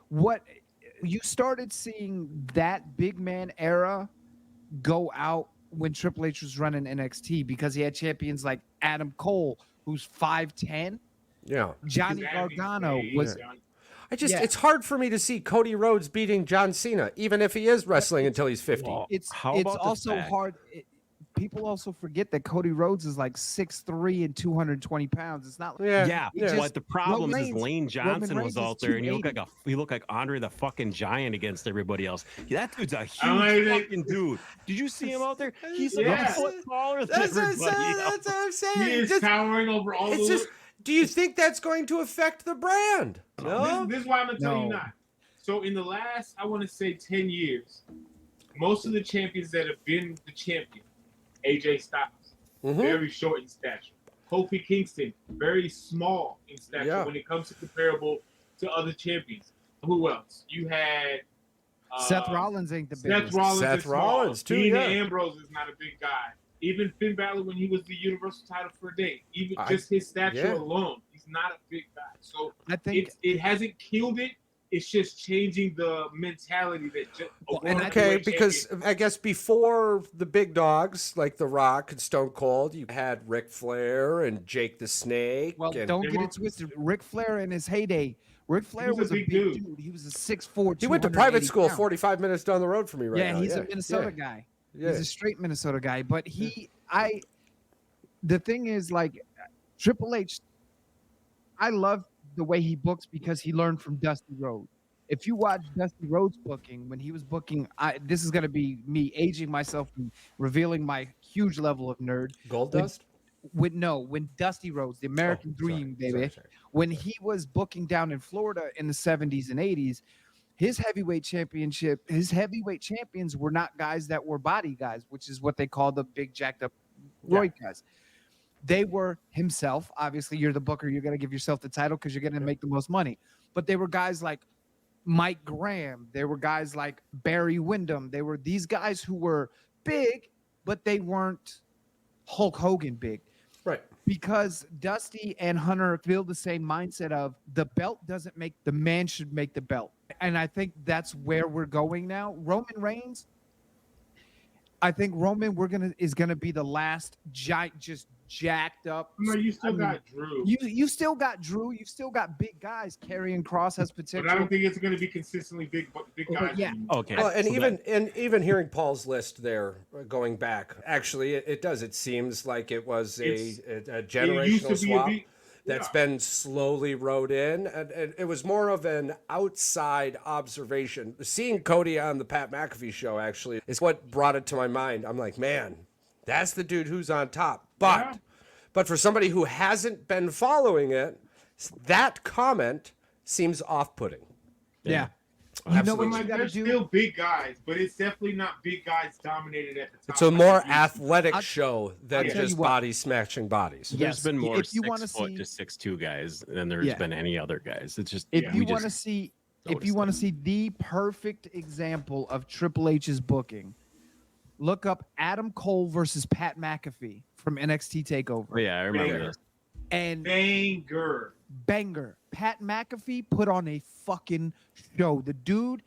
what you started seeing that big man era go out when Triple H was running NXT because he had champions like Adam Cole, who's 5'10".
Yeah.
Johnny Gargano was.
It's hard for me to see Cody Rhodes beating John Cena, even if he is wrestling until he's 50.
Well,
it's also hard. People also forget that Cody Rhodes is like 6'3" and 220 pounds. It's not.
But the problem is Lane Johnson was out there, and he looked like Andre the fucking Giant against everybody else. That dude's a huge fucking dude. Did you see him out there? He's a foot taller than everybody.
That's what I'm saying.
He is towering over all the.
Do you think that's going to affect the brand? No.
This is why I'm gonna tell you not. So in the last, I want to say 10 years, most of the champions that have been the champion. AJ Styles, very short in stature. Kofi Kingston, very small in stature when it comes to comparable to other champions. Who else? You had
Seth Rollins ain't the biggest.
Seth Rollins too.
Dean Ambrose is not a big guy. Even Finn Balor when he was the Universal title for a day. Even just his stature alone, he's not a big guy. So
I think
it hasn't killed it. It's just changing the mentality that.
Because I guess before the big dogs like The Rock and Stone Cold, you had Ric Flair and Jake the Snake.
Well, don't get it twisted. Ric Flair in his heyday. Ric Flair was a big dude. He was a 6'4".
He went to private school 45 minutes down the road from me right now.
He's a Minnesota guy. Yeah. He's a straight Minnesota guy. But the thing is, like, Triple H, I love the way he books because he learned from Dusty Rhodes. If you watch Dusty Rhodes booking, when he was booking, this is going to be me aging myself and revealing my huge level of nerd.
Goldust?
When Dusty Rhodes, the American Dream, baby, when he was booking down in Florida in the 70s and 80s, his heavyweight champions were not guys that were body guys, which is what they call the big jacked up roid guys. They were himself. Obviously, you're the booker. You're going to give yourself the title because you're going to make the most money. But they were guys like Mike Graham. They were guys like Barry Windham. They were these guys who were big, but they weren't Hulk Hogan big.
Right.
Because Dusty and Hunter feel the same mindset of the belt doesn't make the man should make the belt. And I think that's where we're going now. Roman Reigns, I think Roman is gonna be the last giant, just jacked up.
No, you still got Drew.
You still got Drew. You still got big guys. Karrion Kross has potential.
But I don't think it's going to be consistently big guys.
Yeah.
Okay.
Well, and even hearing Paul's list there, going back, actually, it does. It seems like it was a generational swap that's been slowly rode in, and it was more of an outside observation. Seeing Cody on the Pat McAfee show actually is what brought it to my mind. I'm like, man, that's the dude who's on top. But for somebody who hasn't been following it, that comment seems off-putting.
Yeah. You know what
Absolutely.
you got to
There's
do?
still big guys, but it's definitely not big guys dominated at the top.
It's a more
like it used to be.
athletic show than
I'll tell
just
you what.
bodies smashing bodies.
There's
Yes,
been more
if you wanna
6 foot
see-
to 6'2" guys than there's
Yeah.
been any other guys. It's just
If
Yeah.
you
we
want to
just
see, if
noticed
you want to
that.
see the perfect example of Triple H's booking, look up Adam Cole versus Pat McAfee from NXT Takeover.
Oh, yeah, I remember
Banger.
this.
And
Banger.
banger, Pat McAfee put on a fucking show. The dude,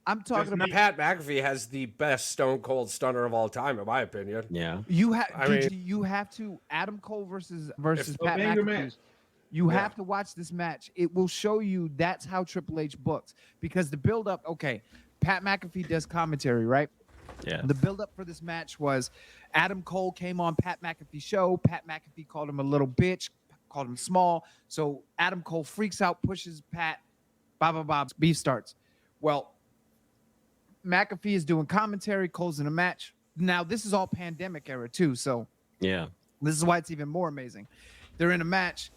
I'm talking
There's
about.
Pat McAfee has the best Stone Cold Stunner of all time, in my opinion.
Yeah.
You have,
I mean-
you have to Adam Cole versus
If-
Pat
banger
McAfee.
match.
You
Yeah.
have to watch this match. It will show you that's how Triple H books because the build up. Okay, Pat McAfee does commentary, right?
Yeah.
The build up for this match was Adam Cole came on Pat McAfee's show. Pat McAfee called him a little bitch, called him small. So Adam Cole freaks out, pushes Pat. Beef starts. Well, McAfee is doing commentary. Cole's in a match. Now this is all pandemic era too, so
Yeah.
this is why it's even more amazing. They're in a match.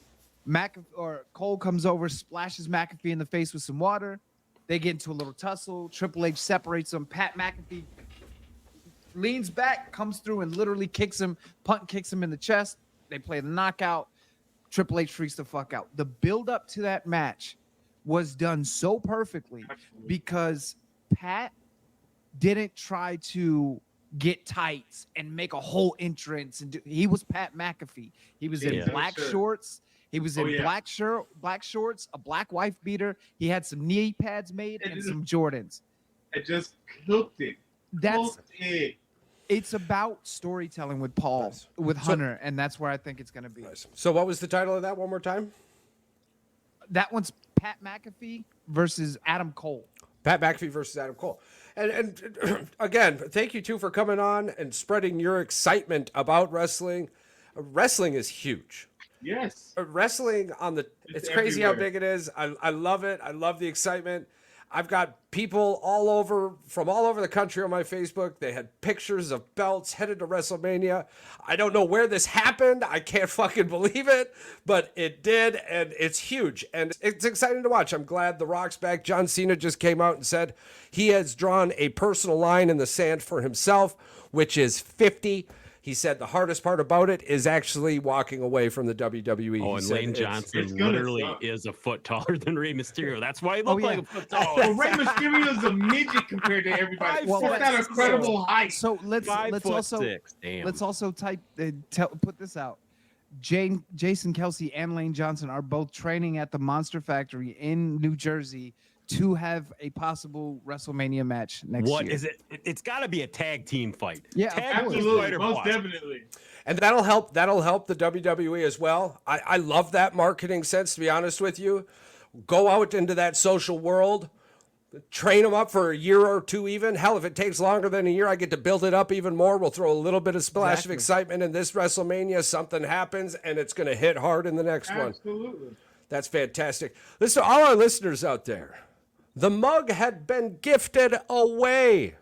Cole comes over, splashes McAfee in the face with some water. They get into a little tussle. Triple H separates them. Pat McAfee leans back, comes through, and literally kicks him in the chest. They play the knockout. Triple H freaks the fuck out. The build up to that match was done so perfectly because Pat didn't try to get tights and make a whole entrance. And he was Pat McAfee. He was in
Yeah.
black
Sure.
shorts. He was in
Oh, yeah.
black shorts, a black wife beater. He had some knee pads made and some Jordans.
It just cooked it.
That's
Cooked it.
it's about storytelling with Paul,
Nice.
with Hunter, and that's where I think it's going to be.
Nice. So, what was the title of that one more time?
That one's Pat McAfee versus Adam Cole.
Pat McAfee versus Adam Cole. And again, thank you two for coming on and spreading your excitement about wrestling. Wrestling is huge.
Yes.
Wrestling on the it's
It's
crazy how
everywhere.
big it is. I love it. I love the excitement. I've got people from all over the country on my Facebook. They had pictures of belts headed to WrestleMania. I don't know where this happened. I can't fucking believe it, but it did, and it's huge. And it's exciting to watch. I'm glad The Rock's back. John Cena just came out and said he has drawn a personal line in the sand for himself, which is 50. He said the hardest part about it is actually walking away from the WWE.
Oh,
He
and
said
Lane
it's-
Johnson
it's gonna
literally
suck.
is a foot taller than Rey Mysterio. That's why he looked
yeah.
like a foot taller.
Well, Rey Mysterio is a midget compared to everybody.
Well,
That's not a credible height.
So let's
5'6". Damn.
let's also put this out. Jason Kelsey and Lane Johnson are both training at the Monster Factory in New Jersey to have a possible WrestleMania match next year.
What is it? It's got to be a tag team fight.
Yeah, of
tag
course.
team
Absolutely.
fight or
Most
what?
definitely.
And that'll help the WWE as well. I love that marketing sense, to be honest with you. Go out into that social world, train them up for a year or two even. Hell, if it takes longer than a year, I get to build it up even more. We'll throw a little bit of splash
Exactly.
of excitement in this WrestleMania. Something happens, and it's going to hit hard in the next one.
Absolutely.
That's fantastic. Listen to all our listeners out there. The mug had been gifted away.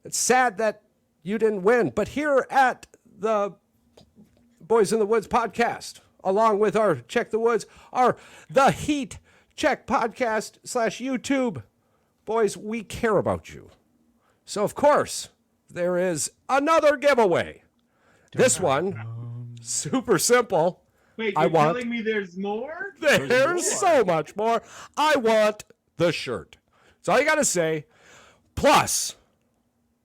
It's sad that you didn't win, but here at the Boys in the Woods podcast, along with our Check the Woods, our The Heat Check podcast / YouTube, boys, we care about you. So, of course, there is another giveaway. This one, super simple.
Wait,
I
you're
want-
telling me there's more?
There's so much more. I want the shirt. That's all you got to say. Plus,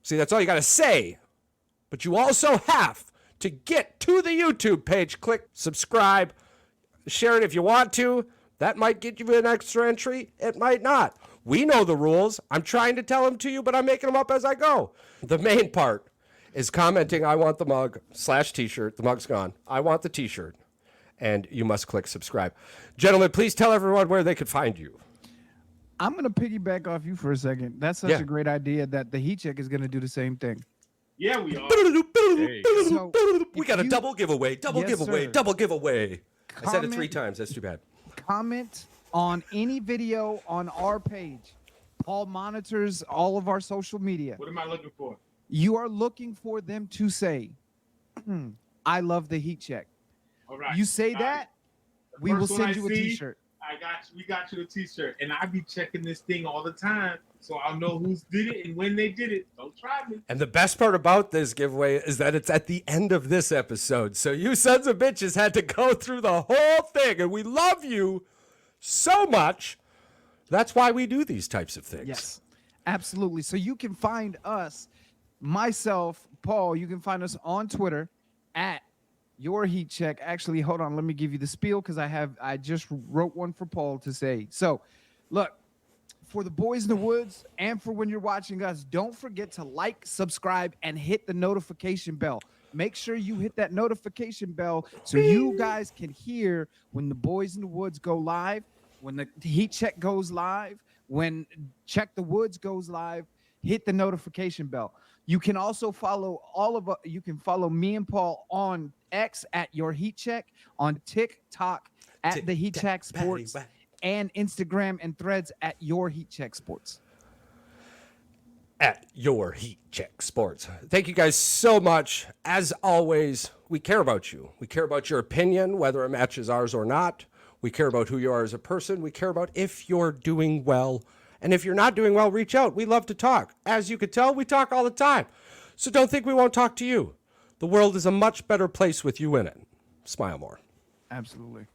see, that's all you got to say. But you also have to get to the YouTube page, click subscribe, share it if you want to. That might get you an extra entry. It might not. We know the rules. I'm trying to tell them to you, but I'm making them up as I go. The main part is commenting, I want the mug / t-shirt. The mug's gone. I want the t-shirt. And you must click subscribe. Gentlemen, please tell everyone where they could find you.
I'm going to piggyback off you for a second. That's such
Yeah.
a great idea that the Heat Check is going to do the same thing.
Yeah, we are.
So,
We got a
if you-
double giveaway,
Yes,
giveaway,
sir.
double giveaway. I said it 3
Comment-
times. That's too bad.
Comment on any video on our page. Paul monitors all of our social media.
What am I looking for?
You are looking for them to say, I love the Heat Check.
All right.
You say
All
that,
right.
we will
First one
send
I
you a
see,
t-shirt.
We got you a T-shirt, and I be checking this thing all the time, so I'll know who's did it and when they did it. Don't try me.
And the best part about this giveaway is that it's at the end of this episode, so you sons of bitches had to go through the whole thing, and we love you so much. That's why we do these types of things.
Yes, absolutely. So you can find us, myself, Paul. You can find us on Twitter at Your Heat Check. Actually, hold on. Let me give you the spiel because I just wrote one for Paul to say. So, look, for the boys in the woods and for when you're watching us, don't forget to like, subscribe, and hit the notification bell. Make sure you hit that notification bell so you guys can hear when the boys in the woods go live, when the Heat Check goes live, when Check the Woods goes live. Hit the notification bell. You can also follow you can follow me and Paul on X at Your Heat Check, on TikTok at the Heat Check Sports, and Instagram and Threads at Your Heat Check Sports.
At Your Heat Check Sports. Thank you guys so much. As always, we care about you. We care about your opinion, whether it matches ours or not. We care about who you are as a person. We care about if you're doing well. And if you're not doing well, reach out. We love to talk. As you can tell, we talk all the time. So don't think we won't talk to you. The world is a much better place with you in it. Smile more.
Absolutely.